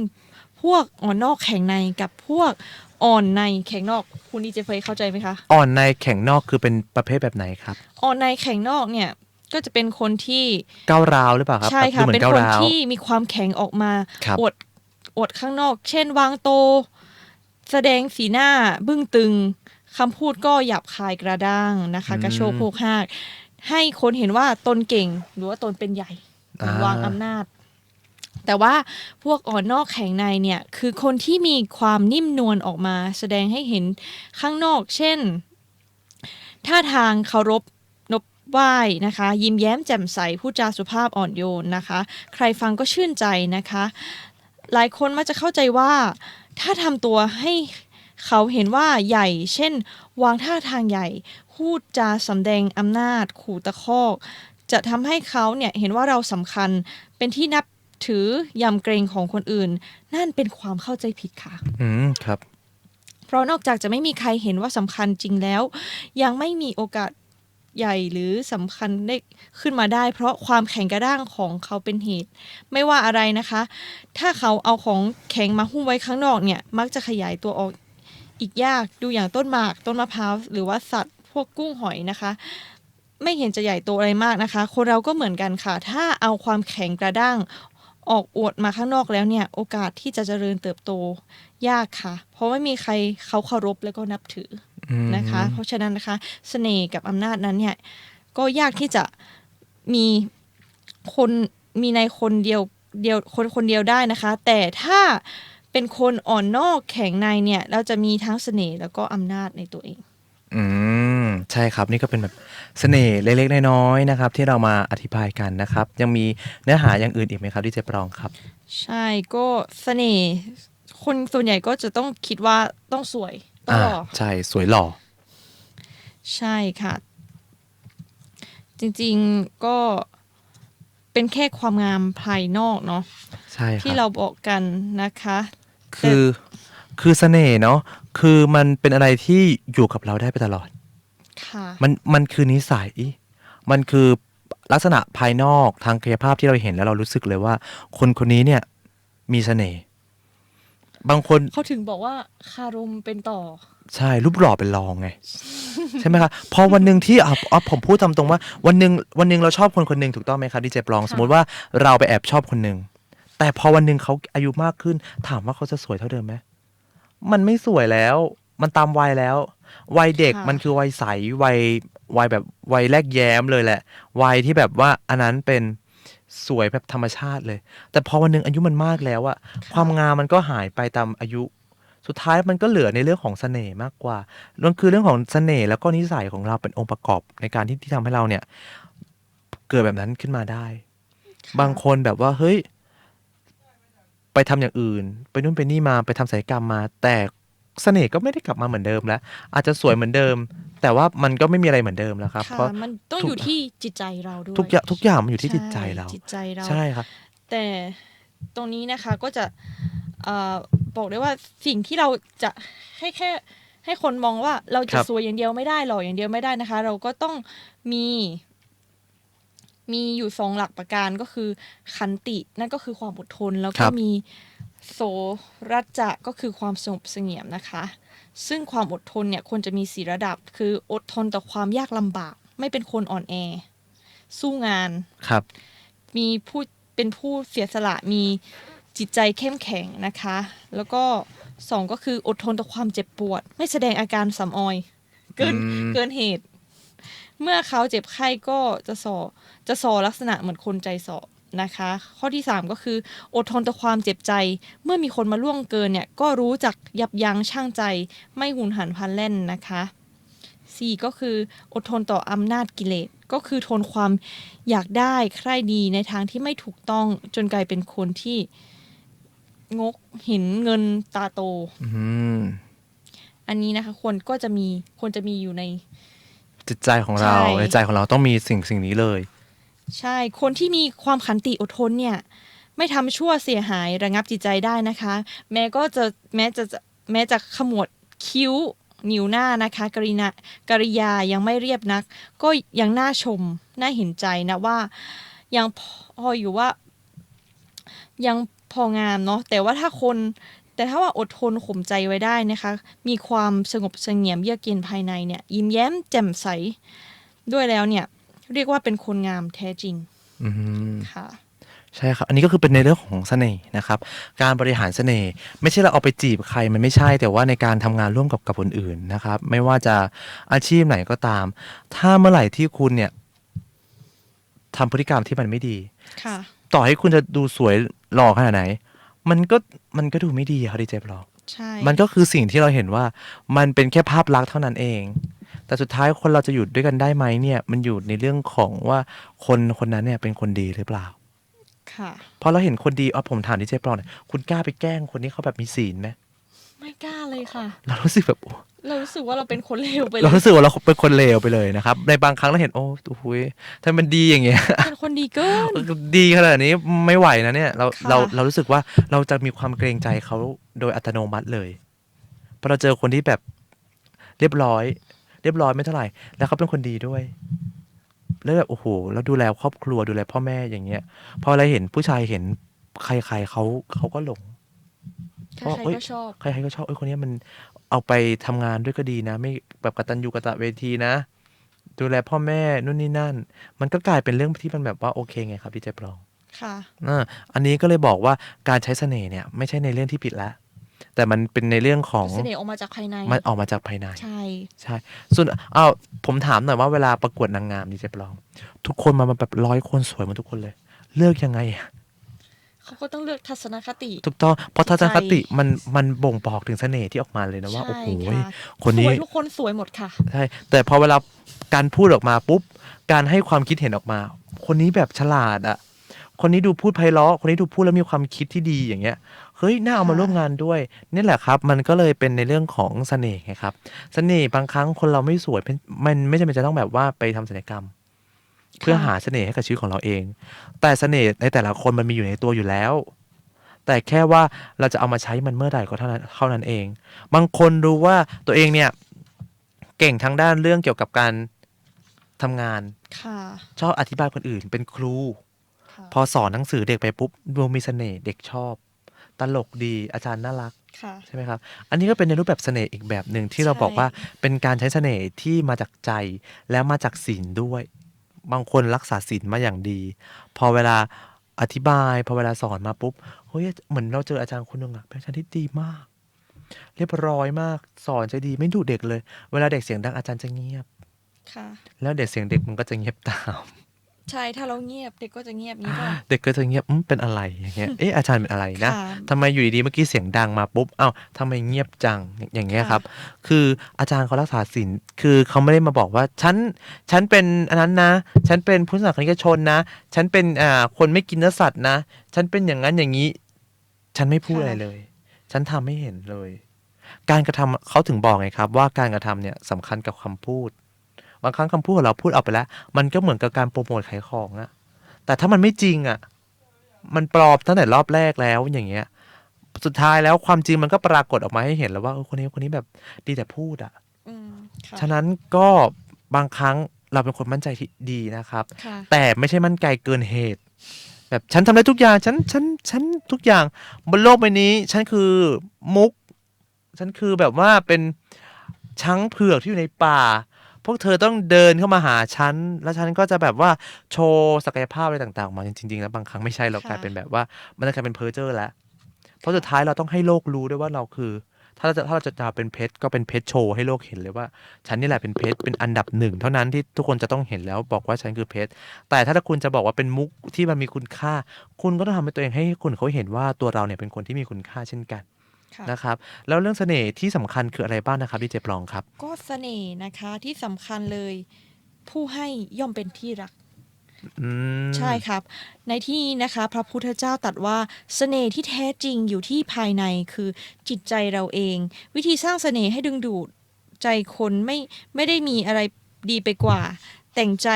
พวกอ่อนนอกแข็งในกับพวกอ่อนในแข็งนอกคุณดีเจเฟยเข้าใจไหมคะ อ่อนในแข็งนอกคือเป็นประเภทแบบไหนครับ อ่อนในแข็งนอกเนี่ยก็จะเป็นคนที่ ก้าวร้าวหรือเปล่าครับ ใช่ค่ะ ดูหมื เป็น ก้าว คน ร้าว ที่มีความแข็งออกมา ครับ อวดข้างนอก เช่นวางโต แสดงสีหน้าบึ้งตึงคำพูดก็หยาบคายกระด้างนะคะกระโชกโคกฮากให้คนเห็นว่าตนเก่งหรือว่าตนเป็นใหญ่วางอำนาจ แต่ว่าพวกอ่อนนอกแข็งในเนี่ยคือคนที่มีความนิ่มนวลออกมาแสดงให้เห็นข้างนอก เช่นท่าทางเคารพนบไหว้นะคะยิ้มแย้มแจ่มใสพูดจาสุภาพอ่อนโยนนะคะใครฟังก็ชื่นใจนะคะหลายคนมักจะเข้าใจว่าถ้าทำตัวให้เขาเห็นว่าใหญ่เช่นวางท่าทางใหญ่พูดจาสำแดงอำนาจขู่ตะคอกจะทำให้เขาเนี่ยเห็นว่าเราสำคัญเป็นที่นับถือยำเกรงของคนอื่นนั่นเป็นความเข้าใจผิดค่ะ ครับ เพราะนอกจากจะไม่มีใครเห็นว่าสำคัญจริงแล้วยังไม่มีโอกาสใหญ่หรือสำคัญได้ขึ้นมาได้เพราะความแข็งกระด้างของเขาเป็นเหตุไม่ว่าอะไรนะคะถ้าเขาเอาของแข็งมาหุ้มไว้ข้างนอกเนี่ยมักจะขยายตัวออกอีกยากดูอย่างต้นหมากต้นมะพร้าวหรือว่าสัตว์พวกกุ้งหอยนะคะไม่เห็นจะใหญ่โตอะไรมากนะคะคนเราก็เหมือนกันค่ะถ้าเอาความแข็งกระด้างออกอวดมาข้างนอกแล้วเนี่ยโอกาสที่จะเจริญเติบโตยากค่ะเพราะไม่มีใครเขาเคารพแล้วก็นับถือนะคะเพราะฉะนั้นนะคะเสน่ห์กับอำนาจนั้นเนี่ยก็ยากที่จะมีในคนเดียวคนเดียวได้นะคะแต่ถ้าเป็นคนอ่อนนอกแข็งในเนี่ยเราจะมีทั้งเสน่ห์แล้วก็อำนาจในตัวเองใช่ครับนี่ก็เป็นแบบเสน่ห์เล็กๆน้อยๆนะครับที่เรามาอธิบายกันนะครับยังมีเนื้อหาอย่างอื่นอีกไหมครับที่เจ๊ปรองครับใช่ก็เสน่ห์คนส่วนใหญ่ก็จะต้องคิดว่าต้องสวยต้องหล่อใช่สวยหล่อใช่ค่ะจริงๆก็เป็นแค่ความงามภายนอกเนาะใช่ครับที่เราบอกกันนะคะคือเสน่ห์เนาะคือมันเป็นอะไรที่อยู่กับเราได้ไปตลอดค่ะมันคือนิสัยมันคือลักษณะภายนอกทางกายภาพที่เราเห็นแล้วเรารู้สึกเลยว่าคนคนนี้เนี่ยมีเสน่ห์บางคนเขาถึงบอกว่าคารมเป็นต่อใช่รูปหล่อเป็นรองไง ใช่ไหมครับพอวันหนึ่งที่ผมพูดตามตรงว่าวันหนึ่งเราชอบคนคนหนึ่งถูกต้องไหมครับดีเจปรองสมมติว่าเราไปแอบชอบคนหนึ่งแต่พอวันหนึ่งเขาอายุมากขึ้นถามว่าเขาจะสวยเท่าเดิมไหมมันไม่สวยแล้วมันตามวัยแล้ววัยเด็กมันคือวัยใสวัยแบบวัยแรกแย้มเลยแหละวัยที่แบบว่าอันนั้นเป็นสวยแบบธรรมชาติเลยแต่พอวันหนึ่งอายุมันมากแล้วอะความงามมันก็หายไปตามอายุสุดท้ายมันก็เหลือในเรื่องของเสน่ห์มากกว่ามันคือเรื่องของเสน่ห์แล้วก็นิสัยของเราเป็นองค์ประกอบในการที่ทำให้เราเนี่ยเกิดแบบนั้นขึ้นมาได้บางคนแบบว่าเฮ้ยไปทำอย่างอื่นไปนู่นไปนี่มาไปทำศัลยกรรมมาแต่เสน่ห์ก็ไม่ได้กลับมาเหมือนเดิมแล้วอาจจะสวยเหมือนเดิมแต่ว่ามันก็ไม่มีอะไรเหมือนเดิมแล้วครับเพราะมันต้องอยู่ที่จิตใจเราด้วยทุกอย่างมันอยู่ที่จิตใจเราใช่ครับแต่ตรงนี้นะคะก็จะบอกได้ว่าสิ่งที่เราจะให้คนมองว่าเราจะสวยอย่างเดียวไม่ได้หล่ออย่างเดียวไม่ได้นะคะเราก็ต้องมีอยู่2หลักประการก็คือขันตินั่นก็คือความอดทนแล้วก็มีโสรัจจะก็คือความสงบเสงี่ยมนะคะซึ่งความอดทนเนี่ยควรจะมี4ระดับคืออดทนต่อความยากลำบากไม่เป็นคนอ่อนแอสู้งานครับเป็นผู้เสียสละมีจิตใจเข้มแข็งนะคะแล้วก็2ก็คืออดทนต่อความเจ็บปวดไม่แสดงอาการสำออยเกินเหตุ เมื่อเขาเจ็บไข้ก็จะส่อลักษณะเหมือนคนใจส่อนะคะ ข้อที่ 3 ก็คืออดทนต่อความเจ็บใจเมื่อมีคนมาล่วงเกินเนี่ยก็รู้จักยับยั้งชั่งใจไม่หุนหันพลันแล่นนะคะ 4 ก็คืออดทนต่ออำนาจกิเลสก็คือทนความอยากได้ใคร่ดีในทางที่ไม่ถูกต้องจนกลายเป็นคนที่งกเห็นเงินตาโตอันนี้นะคะควรจะมีอยู่ในจิตใจของเราในใจของเราต้องมีสิ่งนี้เลยใช่คนที่มีความขันติอดทนเนี่ยไม่ทำชั่วเสียหายระงับจิตใจได้นะคะแม้จะขมวดคิ้วนิ้วหน้านะคะกริยายังไม่เรียบนักก็ยังน่าชมน่าเห็นใจนะว่ายังพออยู่ว่ายังพองามเนาะแต่ถ้าว่าอดทนข่มใจไว้ได้นะคะมีความสงบเสงี่ยมเยือกเย็นภายในเนี่ยยิ้มแย้มแจ่มใสด้วยแล้วเนี่ยเรียกว่าเป็นคนงามแท้จริงค่ะใช่ครับอันนี้ก็คือเป็นในเรื่องของเสน่ห์นะครับการบริหารเสน่ห์ไม่ใช่เราเอาไปจีบใครมันไม่ใช่แต่ว่าในการทำงานร่วมกับคนอื่นนะครับไม่ว่าจะอาชีพไหนก็ตามถ้าเมื่อไหร่ที่คุณเนี่ยทำพฤติกรรมที่มันไม่ดีต่อให้คุณจะดูสวยหล่อขนาดไหนมันก็ดูไม่ดีครับดีเจบล็อกมันก็คือสิ่งที่เราเห็นว่ามันเป็นแค่ภาพลักษณ์เท่านั้นเองแต่สุดท้ายคนเราจะอยู่ด้วยกันได้ไหมเนี่ยมันอยู่ในเรื่องของว่าคนนั้นเนี่ยเป็นคนดีหรือเปล่าค่ะพอเราเห็นคนดีผมถามดีเจบล็อกเนี่ยคุณกล้าไปแกล้งคนที่เขาแบบมีศีลไหมไม่กล้าเลยค่ะเรารู้สึกแบบเรารู้สึกว่าเราเป็นคนเลวไปเลยเรารู้สึกว่าเราเป็นคนเลวไปเลยนะครับในบางครั้งเราเห็นโอ้โหถ้ามันดีอย่างเงี้ยเป็นคนดีเกินดีขนาดนี้ไม่ไหวนะเนี่ยเรารู้สึกว่าเราจะมีความเกรงใจเขาโดยอัตโนมัติเลยพอเราเจอคนที่แบบเรียบร้อยไม่เท่าไหร่แล้วเขาเป็นคนดีด้วยแล้วแบบโอ้โหแล้วดูแลครอบครัวดูแลพ่อแม่อย่างเงี้ยพอเราเห็นผู้ชายเห็นใครเขาก็หลงใครก็ชอบใครก็ชอบคนนี้มันเอาไปทำงานด้วยก็ดีนะไม่แบบกตัญญูกตเวทีนะดูแลพ่อแม่นู่นนี่นั่นมันก็กลายเป็นเรื่องที่มันแบบว่าโอเคไงครับพี่เจ๊ปลองค่ะอันนี้ก็เลยบอกว่าการใช้เสน่ห์เนี่ยไม่ใช่ในเรื่องที่ผิดแล้วแต่มันเป็นในเรื่องของเสน่ห์ออกมาจากภายในมันออกมาจากภายในใช่ส่วนผมถามหน่อยว่าเวลาประกวดนางงามพี่เจ๊ปลองทุกคนมาแบบ100 คนสวยหมดทุกคนเลยเลือกยังไงเขาก็ต้องเลือกทัศนคติถูกต้องเพราะทัศนคติมันบ่งบอกถึงเสน่ห์ที่ออกมาเลยนะว่าโอ้โหคนนี้ทุกคนสวยหมดค่ะใช่แต่พอเวลาการพูดออกมาปุ๊บการให้ความคิดเห็นออกมาคนนี้แบบฉลาดคนนี้ดูพูดไพเราะคนนี้ดูพูดแล้วมีความคิดที่ดีอย่างเงี้ยเฮ้ยน่าเอามาร่วมงานด้วยนี่แหละครับมันก็เลยเป็นในเรื่องของเสน่ห์ไงครับเสน่ห์บางครั้งคนเราไม่สวยมันไม่จำเป็นจะต้องแบบว่าไปทำศัลยกรรมเพื่อหาเสน่ห์ให้กับชีวิตของเราเองแต่เสน่ห์ในแต่ละคนมันมีอยู่ในตัวอยู่แล้วแต่แค่ว่าเราจะเอามาใช้มันเมื่อใดก็เท่านั้นเองบางคนรู้ว่าตัวเองเนี่ยเก่งทางด้านเรื่องเกี่ยวกับการทำงานชอบอธิบายคนอื่นเป็นครูพอสอนหนังสือเด็กไปปุ๊บดูมีเสน่ห์เด็กชอบตลกดีอาจารย์น่ารักใช่ไหมครับอันนี้ก็เป็นในรูปแบบเสน่ห์อีกแบบหนึ่งที่เราบอกว่าเป็นการใช้เสน่ห์ที่มาจากใจแล้วมาจากศีลด้วยบางคนรักษาศีลมาอย่างดีพอเวลาอธิบายพอเวลาสอนมาปุ๊บเฮ้ยเหมือนเราเจออาจารย์คนหนึ่งเป็นอาจารย์ที่ดีมากเรียบร้อยมากสอนใจดีไม่ดุเด็กเลยเวลาเด็กเสียงดังอาจารย์จะเงียบแล้วเด็กเสียงเด็กมันก็จะเงียบตามใช่ถ้าเราเงียบเด็กก็จะเงียบนี้ก็เด็กก็จะเงียบเป็นอะไรอย่างเงี้ยอาจารย์เป็นอะไรนะทำไมอยู่ดีๆเมื่อกี้เสียงดังมาปุ๊บทำไมเงียบจังอย่างเงี้ยครับคืออาจารย์เขารักษาศีลคือเขาไม่ได้มาบอกว่าฉันเป็นอันนั้นนะฉันเป็นพุทธศาสนิกชนนะฉันเป็นคนไม่กินเนื้อสัตว์นะฉันเป็นอย่างนั้นอย่างนี้ฉันไม่พูดอะไรเลยฉันทำไม่เห็นเลยการกระทำเขาถึงบอกไงครับว่าการกระทำเนี่ยสำคัญกับคำพูดบางครั้งคำพูดของเราพูดออกไปแล้วมันก็เหมือนกับการโปรโมทขายของแต่ถ้ามันไม่จริงมันปลอมตั้งแต่รอบแรกแล้วอย่างเงี้ยสุดท้ายแล้วความจริงมันก็ปรากฏออกมาให้เห็นแล้วว่าคนนี้แบบดีแต่พูดฉะนั้นก็บางครั้งเราเป็นคนมั่นใจที่ดีนะครับแต่ไม่ใช่มั่นใจเกินเหตุแบบฉันทำได้ทุกอย่างฉันทุกอย่างบนโลกใบนี้ฉันคือมุกฉันคือแบบว่าเป็นช้างเผือกที่อยู่ในป่าพวกเธอต้องเดินเข้ามาหาฉันแล้วฉันก็จะแบบว่าโชว์ศักยภาพอะไรต่างๆออกมาจริงๆแล้วบางครั้งไม่ใช่เรากลายเป็นแบบว่ามันจะกลายเป็นเพ้อเจ้อแล้วเพราะสุดท้ายเราต้องให้โลกรู้ด้วยว่าเราคือ ถ้าเราจะเป็นเพชรก็เป็นเพชรโชว์ให้โลกเห็นเลยว่าฉันนี่แหละเป็นเพชรเป็นอันดับหนึ่งเท่านั้นที่ทุกคนจะต้องเห็นแล้วบอกว่าฉันคือเพชรแต่ถ้าคุณจะบอกว่าเป็นมุกที่มันมีคุณค่าคุณก็ต้องทำให้ตัวเองให้คนเขาเห็นว่าตัวเราเนี่ยเป็นคนที่มีคุณค่าเช่นกันนะครับแล้วเรื่องเสน่ห์ที่สำคัญคืออะไรบ้างนะครับดีเจปลองครับก็เสน่ห์นะคะที่สำคัญเลยผู้ให้ย่อมเป็นที่รักใช่ครับในที่นี้นะคะพระพุทธเจ้าตรัสว่าเสน่ห์ที่แท้จริงอยู่ที่ภายในคือจิตใจเราเองวิธีสร้างเสน่ห์ให้ดึงดูดใจคนไม่ได้มีอะไรดีไปกว่าแต่งใจ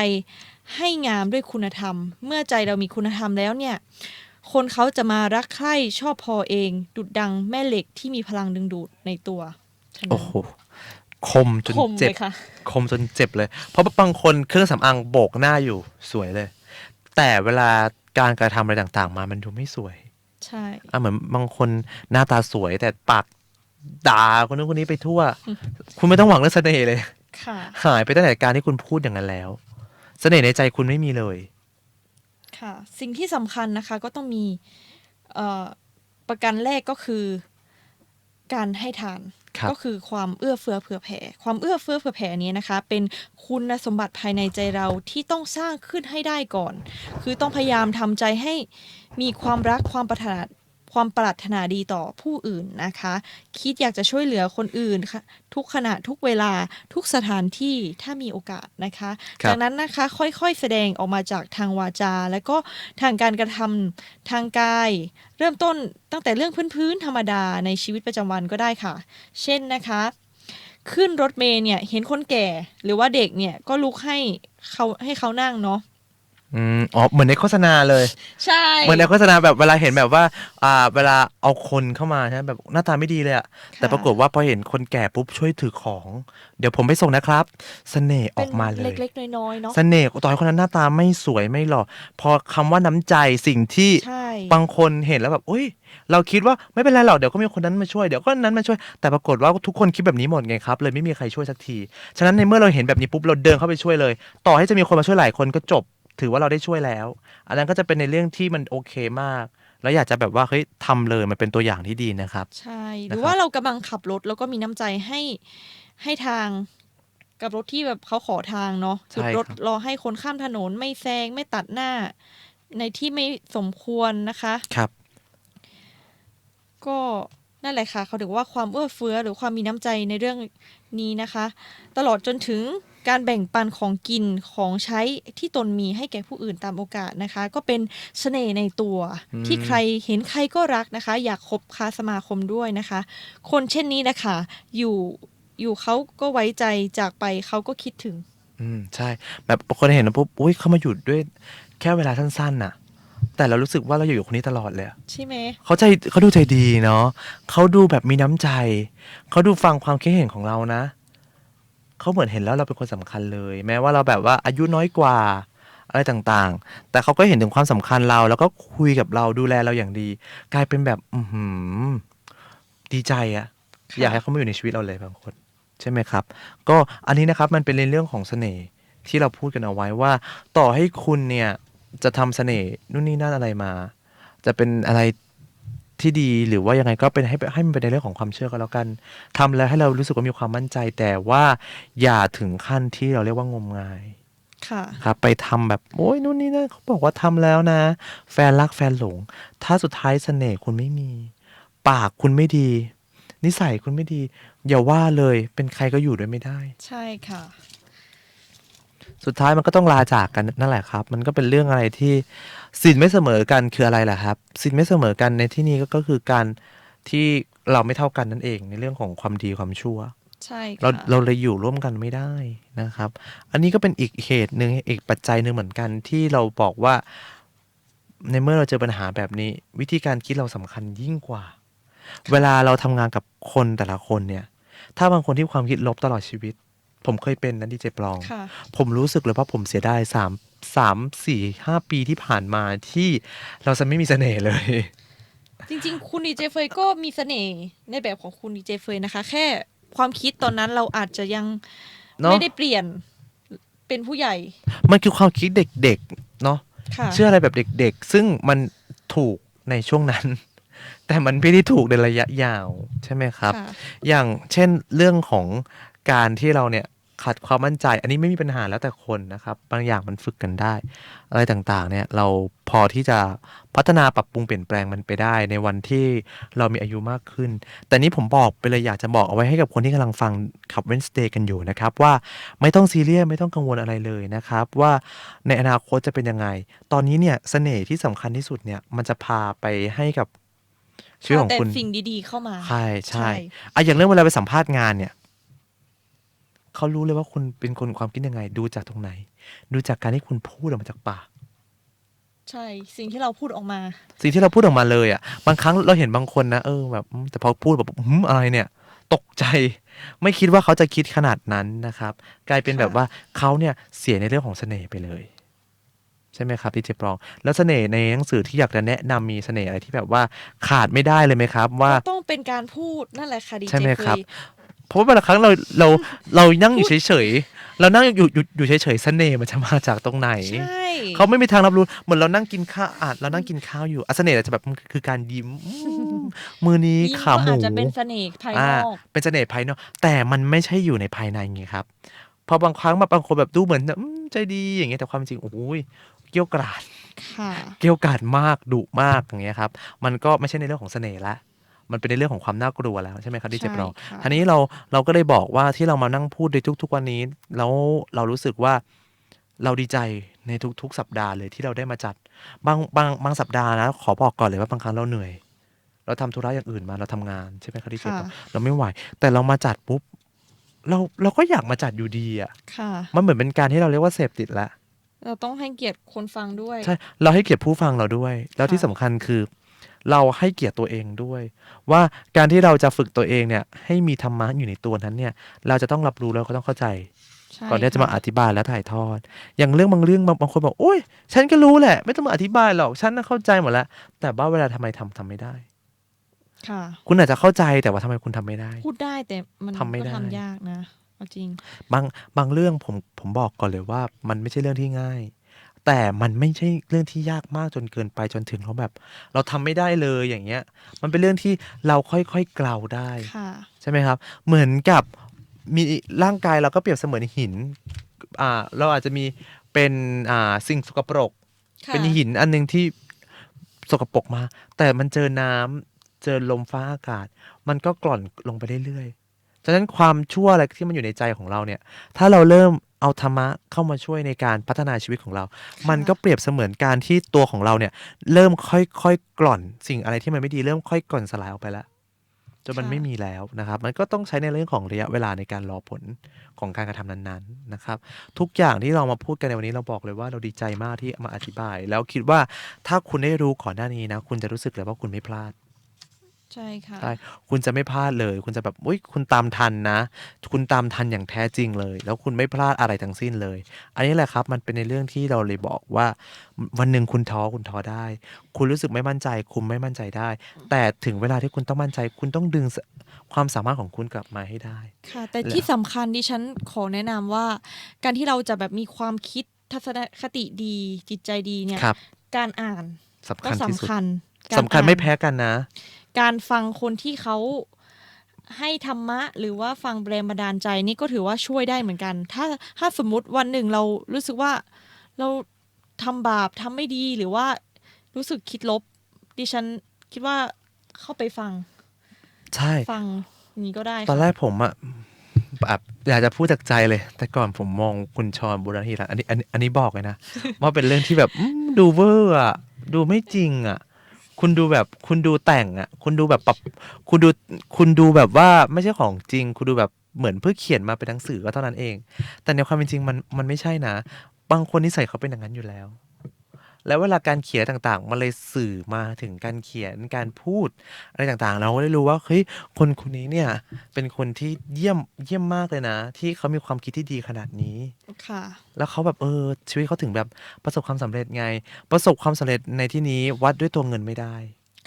ให้งามด้วยคุณธรรมเมื่อใจเรามีคุณธรรมแล้วเนี่ยคนเขาจะมารักใคร่ชอบพอเองดุจดังแม่เหล็กที่มีพลังดึงดูดในตัวโอ้โหคมจนเจ็บคมจนเจ็บเลยเพราะบางคนเครื่องสำอางโบกหน้าอยู่สวยเลยแต่เวลาการกระทำอะไรต่างๆมามันดูไม่สวยใช่เหมือนบางคนหน้าตาสวยแต่ปากด่าคนนู้นคนนี้ไปทั่ว คุณไม่ต้องหวังเรื่องเสน่ห์เลยหายไปตั้งแต่การที่คุณพูดอย่างนั้นแล้วเสน่ห์ในใจคุณไม่มีเลยค่ะสิ่งที่สำคัญนะคะก็ต้องมีประกันแรกก็คือการให้ทานก็คือความเอื้อเฟื้อเผื่อแผ่ความเอื้อเฟื้อเผื่อแผ่นี้นะคะเป็นคุณสมบัติภายในใจเราที่ต้องสร้างขึ้นให้ได้ก่อนคือต้องพยายามทำใจให้มีความรักความปรารถนาดีต่อผู้อื่นนะคะคิดอยากจะช่วยเหลือคนอื่นทุกขณะทุกเวลาทุกสถานที่ถ้ามีโอกาสนะคะจากนั้นนะคะค่อยๆแสดงออกมาจากทางวาจาและก็ทางการกระทำทางกายเริ่มต้นตั้งแต่เรื่องพื้นๆธรรมดาในชีวิตประจำวันก็ได้ค่ะเช่นนะคะขึ้นรถเมล์เนี่ยเห็นคนแก่หรือว่าเด็กเนี่ยก็ลุกให้เขานั่งเนาะเหมือนในโฆษณาเลยใช่เหมือนในโฆษณาแบบเวลาเห็นแบบว่าเวลาเอาคนเข้ามาใช่แบบหน้าตาไม่ดีเลยอะแต่ปรากฏว่าพอเห็นคนแก่ปุ๊บช่วยถือของเดี๋ยวผมไปส่งนะครับเสน่ห์ออกมาเลยเล็กๆน้อยๆเนาะเสน่ห์ต่อให้คนนั้นหน้าตาไม่สวยไม่หล่อพอคำว่าน้ำใจสิ่งที่บางคนเห็นแล้วแบบอุ้ยเราคิดว่าไม่เป็นไรหรอกเดี๋ยวก็มีคนนั้นมาช่วยเดี๋ยวก็นั้นมาช่วยแต่ปรากฏว่าทุกคนคิดแบบนี้หมดไงครับเลยไม่มีใครช่วยสักทีฉะนั้นในเมื่อเราเห็นแบบนี้ปุ๊บเราเดินเข้าไปช่วยเลยต่อให้จะมีคนมาช่วยหลายคนก็จบถือว่าเราได้ช่วยแล้วอันนั้นก็จะเป็นในเรื่องที่มันโอเคมากแล้วอยากจะแบบว่าเฮ้ยทำเลยมันเป็นตัวอย่างที่ดีนะครับใช่หรือว่าเรากำลังขับรถแล้วก็มีน้ำใจให้ทางกับรถที่แบบเขาขอทางเนาะหยุดรถรอให้คนข้ามถนนไม่แซงไม่ตัดหน้าในที่ไม่สมควรนะคะครับก็นั่นแหละค่ะเขาถือว่าความเอื้อเฟื้อหรือความมีน้ำใจในเรื่องนี้นะคะตลอดจนถึงการแบ่งปันของกินของใช้ที่ตนมีให้แก่ผู้อื่นตามโอกาสนะคะก็เป็นเสน่ห์ในตัวที่ใครเห็นใครก็รักนะคะอยากคบค้าสมาคมด้วยนะคะคนเช่นนี้นะคะอยู่เขาก็ไว้ใจจากไปเขาก็คิดถึงใช่แบบคนเห็นแล้วปุ๊บอุ้ยเขามาอยู่ด้วยแค่เวลาสั้นๆน่ะแต่เรารู้สึกว่าเราอยู่กับคนนี้ตลอดเลยใช่ไหมเขาดูใจดีเนาะเขาดูแบบมีน้ำใจเขาดูฟังความคิดเห็นของเรานะเขาเหมือนเห็นแล้วเราเป็นคนสำคัญเลยแม้ว่าเราแบบว่าอายุน้อยกว่าอะไรต่างๆแต่เขาก็เห็นถึงความสำคัญเราแล้วก็คุยกับเราดูแลเราอย่างดีกลายเป็นแบบดีใจอะอยากให้เขามาอยู่ในชีวิตเราเลยบางคนใช่ไหมครับก็อันนี้นะครับมันเป็นเรื่องของเสน่ห์ที่เราพูดกันเอาไว้ว่าต่อให้คุณเนี่ยจะทำเสน่ห์นู่นนี่นั่นอะไรมาจะเป็นอะไรที่ดีหรือว่ายังไงก็เป็นให้มันเป็นในเรื่องของความเชื่อก็แล้วกันทำแล้วให้เรารู้สึกว่ามีความมั่นใจแต่ว่าอย่าถึงขั้นที่เราเรียกว่างมงายครับไปทำแบบโอ้ยนู่นนี่นั่นเขาบอกว่าทำแล้วนะแฟนรักแฟนหลงถ้าสุดท้ายเสน่ห์คุณไม่มีปากคุณไม่ดีนิสัยคุณไม่ดีอย่าว่าเลยเป็นใครก็อยู่ด้วยไม่ได้ใช่ค่ะสุดท้ายมันก็ต้องลาจากกันนั่นแหละครับมันก็เป็นเรื่องอะไรที่สินไม่เสมอกันคืออะไรล่ะครับสินไม่เสมอกันในที่นี้ก็คือการที่เราไม่เท่ากันนั่นเองในเรื่องของความดีความชั่วใช่ค่ะเราเลยอยู่ร่วมกันไม่ได้นะครับอันนี้ก็เป็นอีกเหตุหนึ่งอีกปัจจัยหนึ่งเหมือนกันที่เราบอกว่าในเมื่อเราเจอปัญหาแบบนี้วิธีการคิดเราสำคัญยิ่งกว่าเวลาเราทำงานกับคนแต่ละคนเนี่ยถ้าบางคนที่ความคิดลบตลอดชีวิตผมเคยเป็นนะดีเจปลองผมรู้สึกเลยว่าผมเสียดาย3-4-5 ปีที่ผ่านมาที่เราจะไม่มีเสน่ห์เลยจริงๆคุณดีเจเฟยก็มีเสน่ห์ในแบบของคุณดีเจเฟยนะคะแค่ความคิดตอนนั้นเราอาจจะยังไม่ได้เปลี่ยนเป็นผู้ใหญ่มันคือความคิดเด็กๆเนาะเชื่ออะไรแบบเด็กๆซึ่งมันถูกในช่วงนั้น แต่มันไม่ได้ถูกในระยะยาวใช่ไหมครับ ค่ะ อย่างเช่นเรื่องของการที่เราเนี่ยขาดความมั่นใจ อันนี้ไม่มีปัญหาแล้วแต่คนนะครับบางอย่างมันฝึกกันได้ อะไรต่างๆเนี่ยเราพอที่จะพัฒนาปรับปรุงเปลี่ยนแปลงมันไปได้ในวันที่เรามีอายุมากขึ้น แต่นี้ผมบอกไปเลยอยากจะบอกเอาไว้ให้กับคนที่กำลังฟังขับ Wednesday กันอยู่นะครับว่าไม่ต้องซีเรียสไม่ต้องกังวลอะไรเลยนะครับว่าในอนาคตจะเป็นยังไงตอนนี้เนี่ยเสน่ห์ที่สำคัญที่สุดเนี่ยมันจะพาไปให้กับชีวิตของ แต่ คุณ สิ่งดีๆเข้ามา ใช่อย่างเรื่องเวลาไปสัมภาษณ์งานเนี่ยเขารู้เลยว่าคุณเป็นคนความคิดยังไงดูจากตรงไหน ดูจากการที่คุณพูดออกมาจากปาก ใช่สิ่งที่เราพูดออกมา สิ่งที่เราพูดออกมาเลยอ่ะบางครั้งเราเห็นบางคนนะแบบแต่พอพูดแบบอะไรเนี่ยตกใจไม่คิดว่าเขาจะคิดขนาดนั้นนะครับ กลายเป็นแบบว่าเขาเนี่ยเสียในเรื่องของเสน่ห์ไปเลย ใช่ไหมครับที่เจปรองแล้วเสน่ห์ในหนังสือที่อยากจะแนะนำมีเสน่ห์อะไรที่แบบว่าขาดไม่ได้เลยไหมครับว่า ต้องเป็นการพูดนั่นแหละค่ะดี ใช่ เจ ไหม เค ครับ ย เพราะว่าบางครั้งเรานั่งอยู่เฉยๆเรานั่งอยู่เฉยๆเสน่ห์มันจะมาจากตรงไหน ใช่ เขาไม่มีทางรับรู้เหมือนเรานั่งกินข้าวเรานั่งกินข้าวอยู่เสน่ห์จะแบบมันคือการยิ้มมือนี้ ยิ้ม ขาห ก็ มู อาจจะเป็นเสน่ห์ภายนอก เป็นเสน่ห์ภายนอกแต่มันไม่ใช่อยู่ในภายในไงครับพอบางครั้งบางคนแบบดูเหมือนใจดีอย่างเงี้ยแต่ความจริงโอ้ยเกรี้ยวกราด ค่ะ เกรี้ยวกราดมากดุมากอย่างเงี้ยครับมันก็ไม่ใช่ในเรื่องของเสน่ห์ละมันเป็นในเรื่องของความน่ากลัวแล้วใช่ไหมครับที่เจ็บเรา ใช่ค่ะ ทีนี้เราก็เลยบอกว่าที่เรามานั่งพูดในทุกๆวันนี้แล้วเรารู้สึกว่าเราดีใจในทุกๆสัปดาห์เลยที่เราได้มาจัดบางสัปดาห์นะขอบอกก่อนเลยว่าบางครั้งเราเหนื่อยเราทำธุระอย่างอื่นมาเราทำงานใช่ไหมครับที่เจ็บเราไม่ไหวแต่เรามาจัดปุ๊บเราก็อยากมาจัดอยู่ดีอ่ะ ค่ะ มันเหมือนเป็นการที่เราเรียกว่าเสพติดแล้ว เราต้องให้เกียรติคนฟังด้วย ใช่เราให้เกียรติผู้ฟังเราด้วย แล้วที่สำคัญคือ เราให้เกียรติตัวเองด้วย ว่าการที่เราจะฝึกตัวเองเนี่ยให้มีธรรมะอยู่ในตัวนั้นเนี่ยเราจะต้องรับรู้แล้วก็ต้องเข้าใจ ใช่ ก่อนที่จะมา ค่ะ อธิบายและถ่ายทอด อย่างเรื่องบางเรื่องบางคนบอกโอ้ยฉันก็รู้แหละไม่ต้องมาอธิบายหรอกฉันน่ะเข้าใจหมดแล้วแต่ว่าเวลาทำไมทำไม่ได้ ค่ะ คุณอาจจะเข้าใจแต่ว่าทำไมคุณทำไม่ได้ พูดได้แต่มัน ทำไม่ ก็ ได้ ทำยากนะเอาจริง บางเรื่องผมบอกก่อนเลยว่ามันไม่ใช่เรื่องที่ง่าย แต่มันไม่ใช่เรื่องที่ยากมากจนเกินไปจนถึงเขาแบบ เราทำไม่ได้เลยอย่างเงี้ย มันเป็นเรื่องที่เราค่อยๆเกลาได้ ค่ะ ใช่ไหมครับ เหมือนกับมีร่างกายเราก็เปรียบเสมือนหินเราอาจจะมีเป็นสิ่งสกปรก ค่ะ เป็นหินอันนึงที่สกปรกมา แต่มันเจอน้ำเจอลมฟ้าอากาศ มันก็กร่อนลงไปเรื่อยๆฉะนั้นความชั่วอะไรที่มันอยู่ในใจของเราเนี่ย ถ้าเราเริ่มเอาธรรมะเข้ามาช่วยในการพัฒนาชีวิตของเรา มันก็เปรียบเสมือนการที่ตัวของเราเนี่ย เริ่มค่อยๆกล่อนสิ่งอะไรที่มันไม่ดีเริ่มค่อยกล่อนสลายออกไปแล้วจนมัน ค่ะ ไม่มีแล้วนะครับ มันก็ต้องใช้ในเรื่องของระยะเวลาในการรอผลของการกระทำนั้นๆนะครับ ทุกอย่างที่เรามาพูดกันในวันนี้เราบอกเลยว่าเราดีใจมากที่มาอธิบาย แล้วคิดว่าถ้าคุณได้รู้ก่อนหน้านี้นะคุณจะรู้สึกเลยว่าคุณไม่พลาด ใช่ค่ะ ใช่คุณจะไม่พลาดเลย คุณจะแบบอุ๊ยคุณตามทันนะ คุณตามทันอย่างแท้จริงเลย แล้วคุณไม่พลาดอะไรทั้งสิ้นเลย อันนี้แหละครับ มันเป็นในเรื่องที่เราเลยบอกว่าวันหนึ่งคุณท้อได้ คุณรู้สึกไม่มั่นใจ คุณไม่มั่นใจได้ แต่ถึงเวลาที่คุณต้องมั่นใจ คุณต้องดึงความสามารถของคุณกลับมาให้ได้ ค่ะ แต่ที่สำคัญดิฉันขอแนะนำว่า การที่เราจะแบบมีความคิดทัศนคติดีจิตใจดีเนี่ย ครับ การอ่าน สำ ก็ คัญที่สุด สำคัญการ สำคัญ อ่าน ไม่แพ้กันนะ การฟังคนที่เขาให้ธรรมะ หรือว่าฟังแรงบันดาลใจนี่ก็ถือว่าช่วยได้เหมือนกัน ถ้าสมมุติวันหนึ่งเรารู้สึกว่าเราทำบาปทำไม่ดีหรือว่ารู้สึกคิดลบ ดิฉันคิดว่าเข้าไปฟัง ใช่ ฟังนี้ก็ได้ ตอนแร ค่ะ กผมแบบอยากจะพูดจากใจเลย แต่ก่อนผมมองคุณชรบุรณหิรันอันนี้บอกเลยนะ ว่าเป็นเรื่องที่แบบดูเวอร์อ่ะดูไม่จริงอ่ะ คุณดูแบบคุณดูแต่งอ่ะ คุณดูแบบปรับคุณดูแบบว่าไม่ใช่ของจริง คุณดูแบบเหมือนเพื่อเขียนมาเป็นหนังสือก็เท่านั้นเอง แต่ในความเป็นจริงมันไม่ใช่นะ บางคนนิสัยเขาเป็นอย่างนั้นอยู่แล้ว แล้วเวลาการเขียนต่างๆมันเลยสื่อมาถึงการเขียนการพูดอะไรต่างๆ เราก็ได้รู้ว่าเฮ้ยคนนี้เนี่ยเป็นคนที่เยี่ยมมากเลยนะ ที่เขามีความคิดที่ดีขนาดนี้ ค่ะ แล้วเขาแบบชีวิตเขาถึงแบบประสบความสำเร็จไง ประสบความสำเร็จในที่นี้วัดด้วยตัวเงินไม่ได้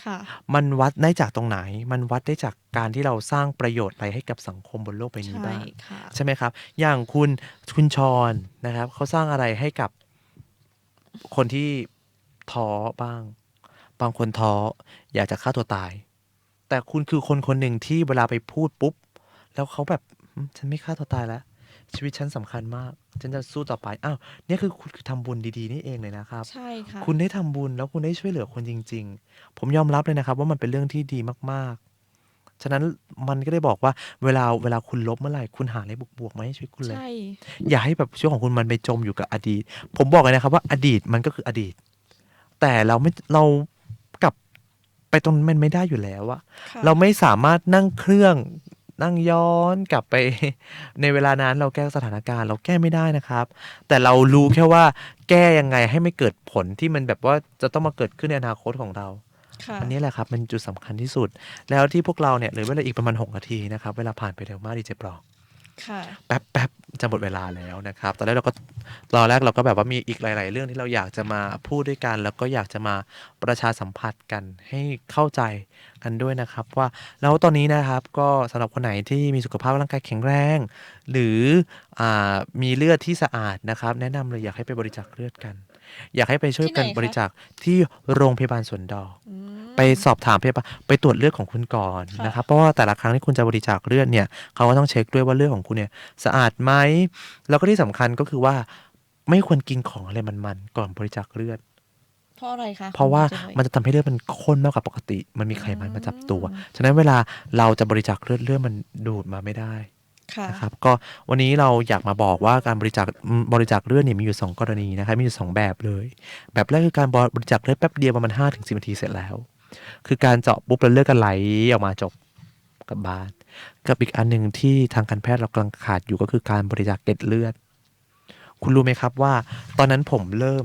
ค่ะ มันวัดได้จากตรงไหน มันวัดได้จากการที่เราสร้างประโยชน์อะไรให้กับสังคมบนโลกใบนี้ ใช่ บ้าง ค่ะ ใช่ไหมครับ อย่างคุณชรนะครับเขาสร้างอะไรให้กับคนที่ท้อบ้าง บางคนท้ออยากจะฆ่าตัวตาย แต่คุณคือคนคนหนึ่งที่เวลาไปพูดปุ๊บแล้วเขาแบบฉันไม่ฆ่าตัวตายแล้วชีวิตฉันสำคัญมากฉันจะสู้ต่อไปอ้าวเนี่ยคือคุณคือทำบุญดีๆนี่เองเลยนะครับ ใช่ค่ะ คุณได้ทำบุญแล้วคุณได้ช่วยเหลือคนจริงๆผมยอมรับเลยนะครับว่ามันเป็นเรื่องที่ดีมากๆฉะนั้นมันก็ได้บอกว่าเวลาคุณลบเมื่อไหร่คุณหาอะไรบวกๆมาให้ชีวิตคุณเลย ใช่ อย่าให้แบบชีวิตของคุณมันไปจมอยู่กับอดีตผมบอกเลยนะครับว่าอดีตมันก็คืออดีตแต่เรากลับไปตรงนั้นมันไม่ได้อยู่แล้วอะ ค่ะ เราไม่สามารถนั่งเครื่องนั่งย้อนกลับไป ในเวลานั้นเราแก้สถานการณ์เราแก้ไม่ได้นะครับ แต่เรารู้แค่ว่าแก้ยังไงให้ไม่เกิดผลที่มันแบบว่าจะต้องมาเกิดขึ้นในอนาคตของเรา ค่ะ อันนี้แหละครับเป็นจุดสำคัญที่สุด แล้วที่พวกเราเนี่ยเหลือเวลาอีกประมาณ6 นาทีนะครับเวลาผ่านไปเร็วมากดีเจปลอก ค่ะ แป๊บจะหมดเวลาแล้วนะครับตอนแรกเราก็แบบว่ามีอีกหลาย ๆ เรื่องที่เราอยากจะมาพูดด้วยกัน แล้วก็อยากจะมาประชาสัมพันธ์กันให้เข้าใจกันด้วยนะครับว่าแล้วตอนนี้นะครับก็สำหรับคนไหนที่มีสุขภาพร่างกายแข็งแรง หรือมีเลือดที่สะอาดนะครับแนะนำเลยอยากให้ไปบริจาคเลือดกัน อยากให้ไปช่วยกัน ที่ไหนคะ บริจาคที่โรงพยาบาลสวนดอกไปสอบถามพยาบาลไปตรวจเลือดของคุณก่อนนะครับเพราะว่าแต่ละครั้งที่คุณจะบริจาคเลือดเนี่ยเขาก็ต้องเช็คด้วยว่าเลือดของคุณเนี่ยสะอาดไหมแล้วก็ที่สำคัญก็คือว่าไม่ควรกินของอะไรมันๆก่อนบริจาคเลือด เพราะอะไรคะ เพราะว่า คุณ มันจะทำให้เลือดมันข้นมากกว่าปกติ มันมีไขมันมาจับตัว ฉะนั้นเวลาเราจะบริจาคเลือดมันดูดมาไม่ได้ ค่ะ นะครับก็วันนี้เราอยากมาบอกว่าการบริจาคเลือดเนี่ยมีอยู่2 กรณีนะครับมีอยู่2 แบบเลย แบบแรกคือการบริจาคเลือดแป๊บเดียวประมาณ 5-10 นาทีเสร็จแล้ว คือการเจาะปุ๊บแล้วเลือดก็ไหลออกมาจบกลับบ้านกับอีกอันหนึ่งที่ทางการแพทย์เรากำลังขาดอยู่ก็คือการบริจาคเกล็ดเลือด คุณรู้ไหมครับว่าตอนนั้นผมเริ่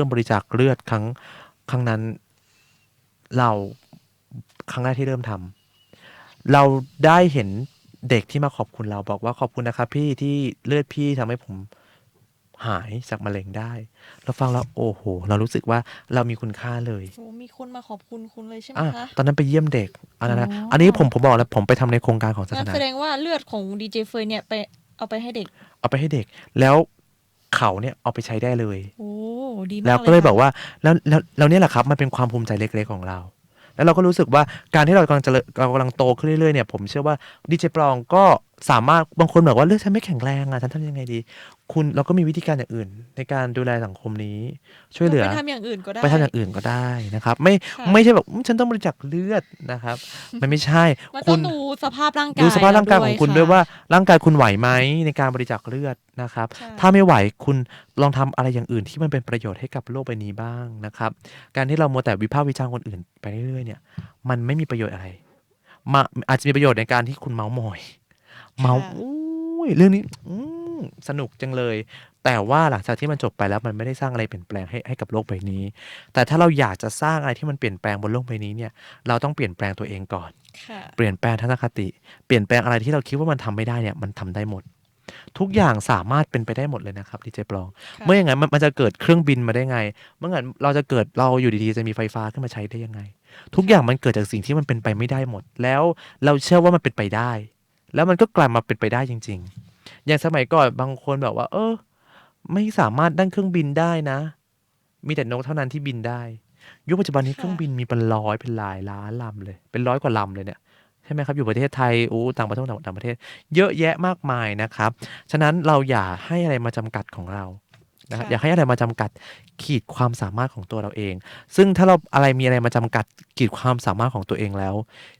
มบริจาคเลือดครั้งนั้นครั้งแรกที่เริ่มทำเราได้เห็นเด็กที่มาขอบคุณเราบอกว่าขอบคุณนะครับพี่ที่เลือดพี่ทำให้ผมหายจากมะเร็งได้เราฟังแล้วโอ้โหเรารู้สึกว่าเรามีคุณค่าเลย โอ้มีคนมาขอบคุณคุณเลยใช่ไหมคะ ตอนนั้นไปเยี่ยมเด็กอันนั้นนะ อ๋ออั อันนี้ผมบอกแล้วผมไปทำในโครงการของศาส งั้น นา แสดงว่าเลือดของดีเจเฟยเนี่ยไปเอาไปให้เด็ก เอาไปให้เด็กแล้วเขาเนี่ยเอาไปใช้ได้เลย โอ้ดีมาก แล้วก็เลย ค่ะ บอกว่าแล้วเนี่ยแหละครับมันเป็นความภูมิใจเล็กๆของเรา แล้วเราก็รู้สึกว่าการที่เรากำลังโตขึ้นเรื่อยๆเนี่ยผมเชื่อว่าดีเจปลองก็สามารถบางคนบอกว่าเลือดฉันไม่แข็งแรงฉันทำยังไงดีเราก็มีวิธีการอย่างอื่นในการดูแลสังคมนี้ช่วยเหลือ ไปทำอย่างอื่นก็ได้ ไปทำอย่างอื่นก็ได้นะครับ ค่ะ ไม่ใช่แบบฉันต้องบริจาคเลือดนะครับ มันไม่ใช่ มัน คุ ต้อ ณ งดูสภาพร่างกาย ดูสภาพร่างกายของคุณ ะ ด้วยว่าร่างกายคุณไหวไหมในการบริจาคเลือดนะครับ ใช่ ถ้าไม่ไหวคุณลองทำอะไรอย่างอื่นที่มันเป็นประโยชน์ให้กับโลกใบนี้บ้างนะครับ การที่เรามัวแต่วิพากษ์วิจารณ์คนอื่นไปเรื่อยๆเนี่ยมันไม่มีประโยชน์อะไรอาจจะมีประโยชน์ในการที่คุณเมาส์มอยอุ้ยเรื่องนี้สนุกจังเลย แต่ว่าหลังจากที่มันจบไปแล้วมันไม่ได้สร้างอะไรเปลี่ยนแปลงให้กับโลกใบนี้ แต่ถ้าเราอยากจะสร้างอะไรที่มันเปลี่ยนแปลงบนโลกใบนี้เนี่ยเราต้องเปลี่ยนแปลงตัวเองก่อน ค่ะ เปลี่ยนแปลงทัศนคติเปลี่ยนแปลงอะไรที่เราคิดว่ามันทำไม่ได้เนี่ยมันทำได้หมด ทุกอย่างสามารถเป็นไปได้หมดเลยนะครับดีเจปลอง ค่ะ เมื่ออย่างนั้นมันจะเกิดเครื่องบินมาได้ไง เมื่องั้นเราอยู่ดีๆจะมีไฟฟ้าขึ้นมาใช้ได้ยังไง ทุกอย่างมันเกิดจากสิ่งที่มันเป็นไปไม่ได้หมด แล้วเราเชื่อว่ามันเป็นไปได้ แล้วมันก็กลายมาเป็นไปได้จริง ๆ อย่างสมัยก่อนบางคนแบบว่า ไม่สามารถนั่งเครื่องบินได้นะ มีแต่นกเท่านั้นที่บินได้ยุคปัจจุบันนี้เครื่องบินมีเป็นร้อยเป็นหลายล้านลำเลยเป็น100 กว่าลำเลยเนี่ยใช่ไหมครับอยู่ประเทศไทยต่างประเทศต่างประเทศเยอะแยะมากมายนะครับฉะนั้นเราอย่าให้อะไรมาจำกัดของเรานะครับอย่าให้อะไรมาจำกัดขีดความสามารถของตัวเราเอง ซึ่งถ้าเรามีอะไรมาจำกัดขีดความสามารถของตัวเองแล้ว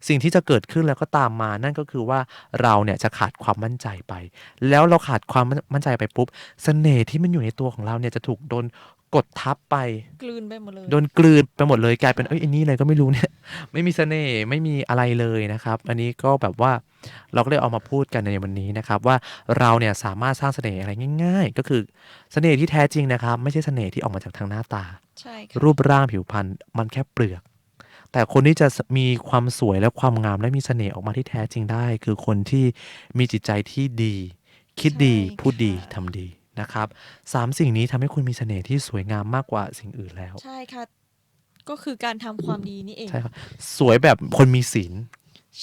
สิ่งที่จะเกิดขึ้นแล้วก็ตามมานั่นก็คือว่าเราเนี่ยจะขาดความมั่นใจไป แล้วเราขาดความมั่นใจไปปุ๊บเสน่ห์ที่มันอยู่ในตัวของเราเนี่ยจะถูกโดนกดทับไป กลืนไปหมดเลย โดนกลืนไปหมดเลยกลายเป็นไอ้นี่อะไรก็ไม่รู้เนี่ย ไม่มีเสน่ห์ไม่มีอะไรเลยนะครับ อันนี้ก็แบบว่าเราก็เลยเอามาพูดกันในวันนี้นะครับ ว่าเราเนี่ยสามารถสร้างเสน่ห์อะไรง่าย ๆ ก็คือเสน่ห์ที่แท้จริงนะครับ ไม่ใช่เสน่ห์ที่ออกมาจากทางหน้าตา ใช่ค่ะ รูปร่างผิวพรรณมันแค่เปลือก แต่คนที่จะมีความสวยและความงามและมีเสน่ห์ออกมาที่แท้จริงได้ คือคนที่มีจิตใจที่ดี คิดดีพูดดีทำดีนะครับ3 สิ่งนี้ทำให้คุณมีเสน่ห์ที่สวยงามมากกว่าสิ่งอื่นแล้ว ใช่ค่ะ ก็คือการทำความดีนี่เอง ใช่ครับสวยแบบคนมีศีล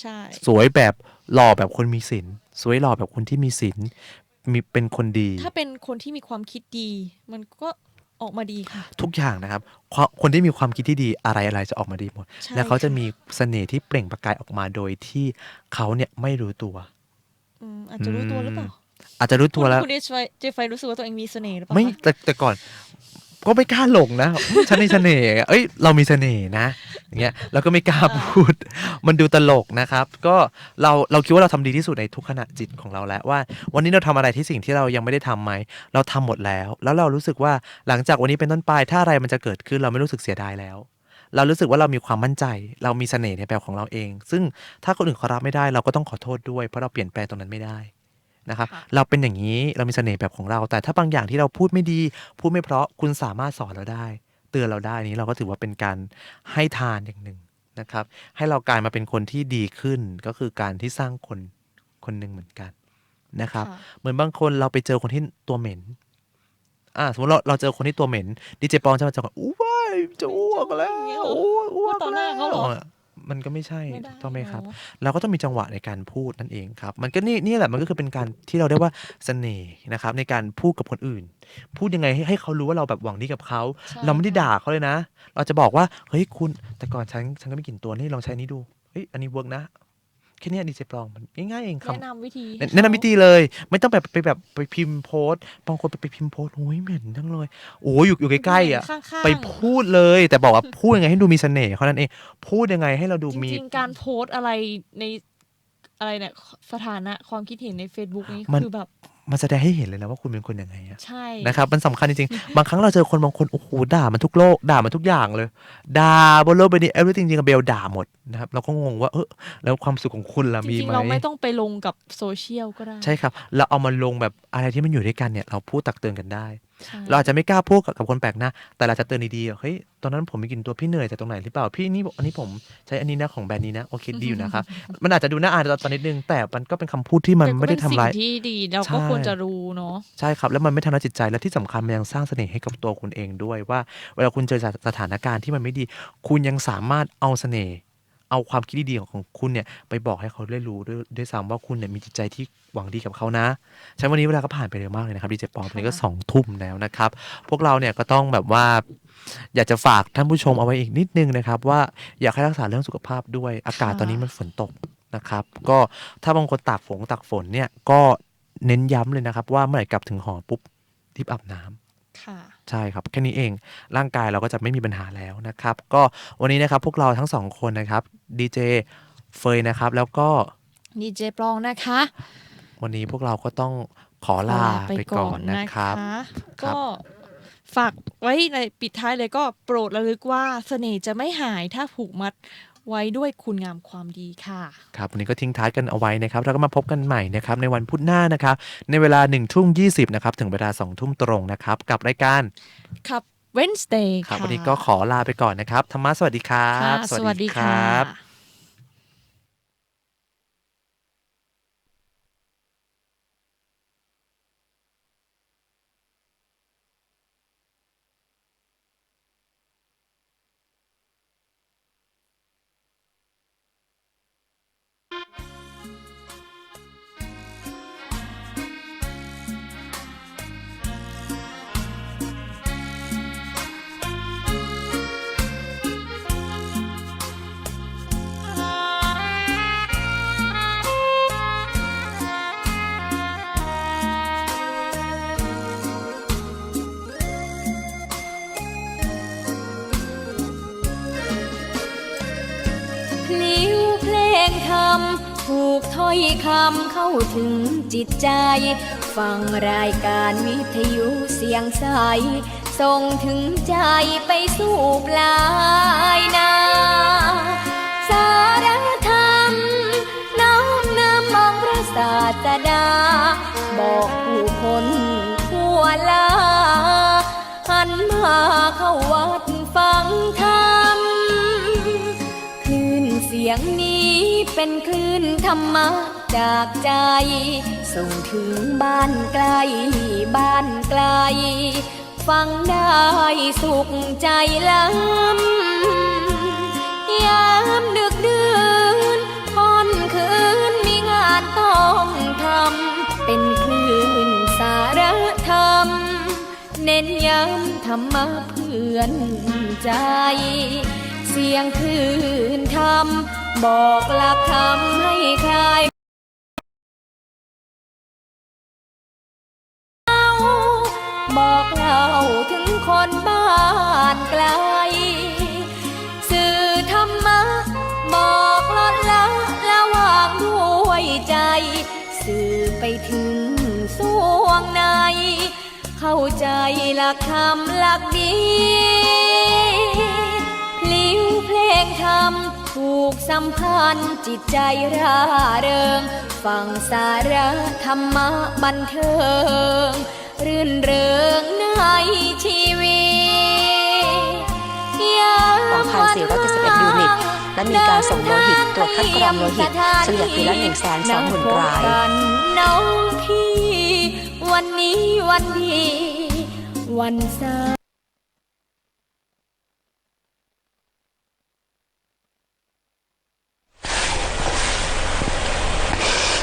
ใช่ สวยแบบหล่อแบบคนมีศีลสวยหล่อแบบคนที่มีศีลเป็นคนดี ถ้าเป็นคนที่มีความคิดดี มันก็ ออกมาดีค่ะ ทุกอย่างนะครับคนที่มีความคิดที่ดีอะไรจะออกมาดีหมด ใช่ และเขาจะ ค่ะ มีเสน่ห์ที่เปล่งประกายออกมาโดยที่เขาเนี่ยไม่รู้ตัว อาจจะรู้ตัวหรือเปล่า อาจจะรู้ตัวแล้ว คุณเจฟไฟรู้สึกว่าตัวเองมีเสน่ห์หรือเปล่า ไม่ คะ แต่ก่อนก็ไม่กล้าหลงนะ ฉันมีเสน่ห์เอ้ยเรามีเสน่ห์นะอย่างเงี้ยแล้วก็ไม่กล้าพูด มันดูตลกนะครับ ก็เราคิดว่าเราทำดีที่สุดในทุกขณะจิตของเราแล้วว่า วันนี้เราทำอะไรที่สิ่งที่เรายังไม่ได้ทำไหมเราทำหมดแล้วเรารู้สึกว่าหลังจากวันนี้เป็นต้นไปถ้าอะไรมันจะเกิดขึ้นเราไม่รู้สึกเสียดายแล้ว เรารู้สึกว่าเรามีความมั่นใจ เรามีเสน่ห์ในแบบของเราเอง ซึ่งถ้าคนอื่นเขารับไม่ได้เราก็ต้องขอโทษด้วยเพราะเราเปลี่ยนแปลงตรงนั้นไม่ได้นะครับเราเป็นอย่างนี้เรามีเสน่ห์แบบของเราแต่ถ้าบางอย่างที่เราพูดไม่ดีพูดไม่เพราะคุณสามารถสอนเราได้เตือนเราได้นี้เราก็ถือว่าเป็นการให้ทานอย่างหนึ่งนะครับให้เรากลายมาเป็นคนที่ดีขึ้นก็คือการที่สร้างคนหนึ่งเหมือนกันนะครับเหมือนบางคนเราไปเจอคนที่ตัวเหม็นสมมติเราเจอคนที่ตัวเหม็นดีเจปองจะมาจากอู้ว้ายจะอ้วกแล้วอ้วก ต่อหน้าเขาเหรอ มันก็ไม่ใช่ต้องไหมครับเราก็ต้องมีจังหวะในการพูดนั่นเองครับมันก็นี่แหละมันก็คือเป็นการที่เราเรียกว่าเสน่ห์นะครับในการพูดกับคนอื่นพูดยังไงให้เขารู้ว่าเราแบบหวังดีกับเขาเราไม่ได้ด่าเขาเลยนะเราจะบอกว่าเฮ้ยคุณแต่ก่อนฉันก็ไม่กินตัวนี่ลองใช้นี้ดูเฮ้ยอันนี้เวิร์กนะแค่นี้ดีเจปลองมันง่ายๆเองครับ แนะนำวิธี แนะนำวิธีเลยไม่ต้องไปพิมพ์โพสต์บางคนไปพิมพ์โพสต์โอ้ยเหม็นจังเลยโอ้ยอยู่ใกล้ๆอ่ะไปพูดเลยแต่บอกว่าพูดยังไงให้ดูมีเสน่ห์เท่านั้นเองพูดยังไงให้เราดูมี จริงๆการโพสต์อะไรในอะไรเนี่ยสถานะความคิดเห็นใน Facebook นี่คือแบบ มันแสดงให้เห็นเลยนะว่าคุณเป็นคนยังไงอะ ใช่ นะครับมันสำคัญจริงๆ บางครั้งเราเจอคนบางคนโอ้โหด่ามันทุกโลกด่ามันทุกอย่างเลยด่าบนโลกใบนี้ everything จริงๆเบลด่าหมดนะครับเราก็งงว่าแล้วความสุขของคุณล่ะ จ มี ริง ไหม ๆเราไม่ต้องไปลงกับโซเชียลก็ได้ ใช่ครับเราเอามาลงแบบอะไรที่มันอยู่ด้วยกันเนี่ยเราพูดตักเตือนกันได้ ใช่ เราอาจจะไม่กล้าพูดกับคนแปลกหน้าแต่เราจะเตือนดีๆเฮ้ยตอนนั้นผมไปกินตัวพี่เหนื่อยจากตรงไหนหรือเปล่าพี่นี่อันนี้ผมใช้อันนี้นะของแบรนด์นี้นะโอเคดีอยู่นะครับ มันอาจจะดูน่าอายตอนนิดนึงแต่มันก็เป็นคำพูดที่มันไม่ได้ทำร้าย เป็นสิ่งที่ดีเราก็ควรจะรู้เนาะ ใช่ครับแล้วมันไม่ทำร้ายจิตใจและที่สำคัญมันยังสร้างเสน่ห์ให้กับตัวคุณเองด้วยว่าเวลาคุณเจอสถานการณ์ที่มันไม่ดี คุณยังสามารถเอาเสน่ห์เอาความคิดดีๆของคุณเนี่ยไปบอกให้เขาได้รู้ด้วยซ้ำว่าคุณเนี่ยมีจิตใจที่หวังดีกับเขานะใช่วันนี้เวลาก็ผ่านไปเร็วมากเลยนะครับดีเจปอมวันนี้ก็2 ทุ่มแล้วนะครับพวกเราเนี่ยก็ต้องแบบว่าอยากจะฝากท่านผู้ชมเอาไว้อีกนิดนึงนะครับว่าอยากให้รักษาเรื่องสุขภาพด้วยอากาศตอนนี้มันฝนตกนะครับก็ถ้าบางคนตากฝนเนี่ยก็เน้นย้ำเลยนะครับว่าเมื่อไหร่กลับถึงหอปุ๊บรีบอาบน้ำใช่ครับแค่นี้เองร่างกายเราก็จะไม่มีปัญหาแล้วนะครับก็วันนี้นะครับพวกเราทั้ง2 คนนะครับดีเจเฟยนะครับแล้วก็ ดีเจปลองนะคะ วันนี้พวกเราก็ต้องขอลาไปก่อนนะครับก็ฝากไว้ในปิดท้ายเลยก็โปรดระลึกว่าเสน่ห์จะไม่หายถ้าผูกมัดไว้ด้วยคุณงามความดีค่ะครับวันนี้ก็ทิ้งท้ายกันเอาไว้นะครับแล้วก็มาพบกันใหม่นะครับในวันพุธหน้านะครับในเวลา 19:20 นะครับถึงเวลา 20:00 นตรงนะครับกับรายการครับ Wednesday ครับ ค่ะ วันนี้ก็ขอลาไปก่อนนะครับธรรมะสวัสดีครับสวัสดีค่ะถูกถ้อยคำเข้าถึงจิตใจฟังรายการวิทยุเสียงใสส่งถึงใจไปสู่ปลายนาสารธรรมน้อมนำมองพระศาสดาบอกผู้คนทั่วลาหันมาเข้าวัดฟังธรรมคลื่นเสียงนี้เป็นคลื่นธรรมะจากใจส่งถึงบ้านไกลบ้านไกลฟังได้สุขใจล้ำยามดึกดื่นค่ำคืนมีงานต้องทำเป็นคลื่นสารธรรม เน้นย้ำธรรมะเพื่อนใจ เสียงคลื่นธรรมบอกหลักธรรมให้คลายบอกเล่าถึงคนบ้านไกลสื่อธรรมะบอกลดละระหว่างด้วยใจ สื่อไปถึงสวงในเข้าใจหลักธรรมหลักดีลิ้วเพลงธรรมผูกสัมพันธ์จิตใจร่าเริงฟังสาระธรรมะบันเทิงรื่นเริงในชีวิต2,471 ยูนิตและมีการส่งโลหิตตรวจคัดกรองโลหิตเฉลี่ยปีละ 120,000 รายน้องพี่วันนี้วันดีวันเสาร์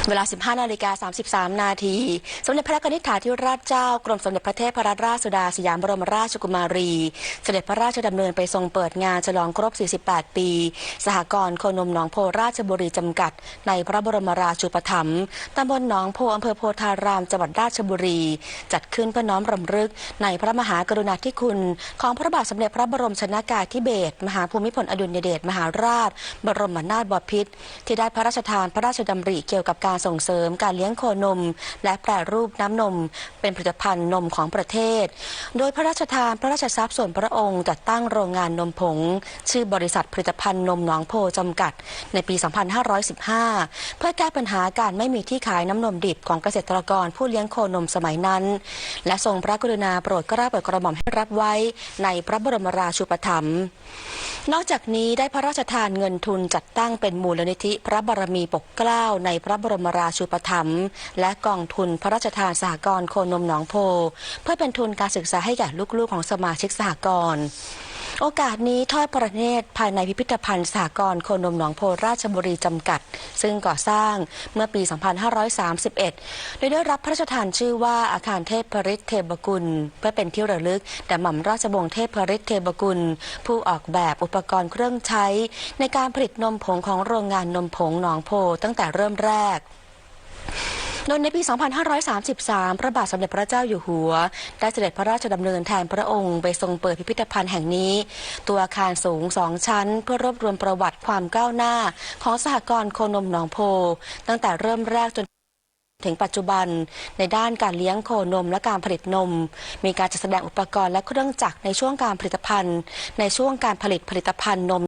เวลา 15:33 นาทีสมเด็จพระกนิษฐาธิราชเจ้ากรมสมเด็จพระเทพรัตนราชสุดาสยามบรมราชกุมารีเสด็จพระราชดำเนินไปทรงเปิดงานฉลองครบ 48 ปี สหกรณ์โคนมหนองโพราชบุรีจำกัดในพระบรมราชูปถัมภ์ตำบลหนองโพอำเภอโพธารามจังหวัดราชบุรีจัดขึ้นเพื่อน้อมรำลึกในพระมหากรุณาธิคุณของพระบาทสมเด็จพระบรมชนกาธิเบศรมหาภูมิพลอดุลยเดชมหาราชบรมนาถบพิตรที่ได้พระราชทานพระราชดำริเกี่ยวกับการส่งเสริมการเลี้ยงโคนมและแปรรูปน้ำนมเป็นผลิตภัณฑ์นมของประเทศโดยพระราชทานพระราชทรัพย์ส่วนพระองค์จัดตั้งโรงงานนมผงชื่อบริษัทผลิตภัณฑ์นมหนองโพจำกัดในปี 2515 เพื่อแก้ปัญหาการไม่มีที่ขายน้ำนมดิบของเกษตรกรผู้เลี้ยงโคนมสมัยนั้นและทรงพระกรุณาโปรดเกล้าโปรดกระหม่อมให้รับไว้ในพระบรมราชูปถัมภ์นอกจากนี้ได้พระราชทานเงินทุนจัดตั้งเป็นมูลนิธิพระบารมีปกเกล้าในพระบรมราชูปถัมภ์และกองทุนพระราชทานสหกรณ์โคนมหนองโพเพื่อเป็นทุนการศึกษาให้แก่ลูกๆของสมาชิกสหกรณ์โอกาสนี้ทอดพระเนตรภายในพิพิธภัณฑ์สหกรณ์โคนมหนองโพราชบุรีจำกัดซึ่งก่อสร้างเมื่อปี 2531 โดยได้รับพระราชทานชื่อว่าอาคารเทพฤทธิ์เทพกุลเพื่อเป็นที่ระลึกแด่หม่อมราชวงศ์เทพฤทธิ์เทพกุลผู้ออกแบบอุปกรณ์เครื่องใช้ในการผลิตนมผงของโรงงานนมผงหนองโพตั้งแต่เริ่มแรกโดยในปี 2533 พระบาทสมเด็จพระเจ้าอยู่หัวได้เสด็จพระราชดำเนินแทนพระองค์ไปทรงเปิดพิพิธภัณฑ์แห่งนี้ตัวอาคารสูง2 ชั้นเพื่อรวบรวมประวัติความก้าวหน้าของสหกรณ์โคนมหนองโพตั้งแต่เริ่มแรกจนถึงปัจจุบันในด้านการเลี้ยงโคนมและการผลิตนมมีการจัดแสดงอุปกรณ์และเครื่องจักรในช่วงการผลิตภัณฑ์ในช่วงการผลิตผลิตภัณฑ์นม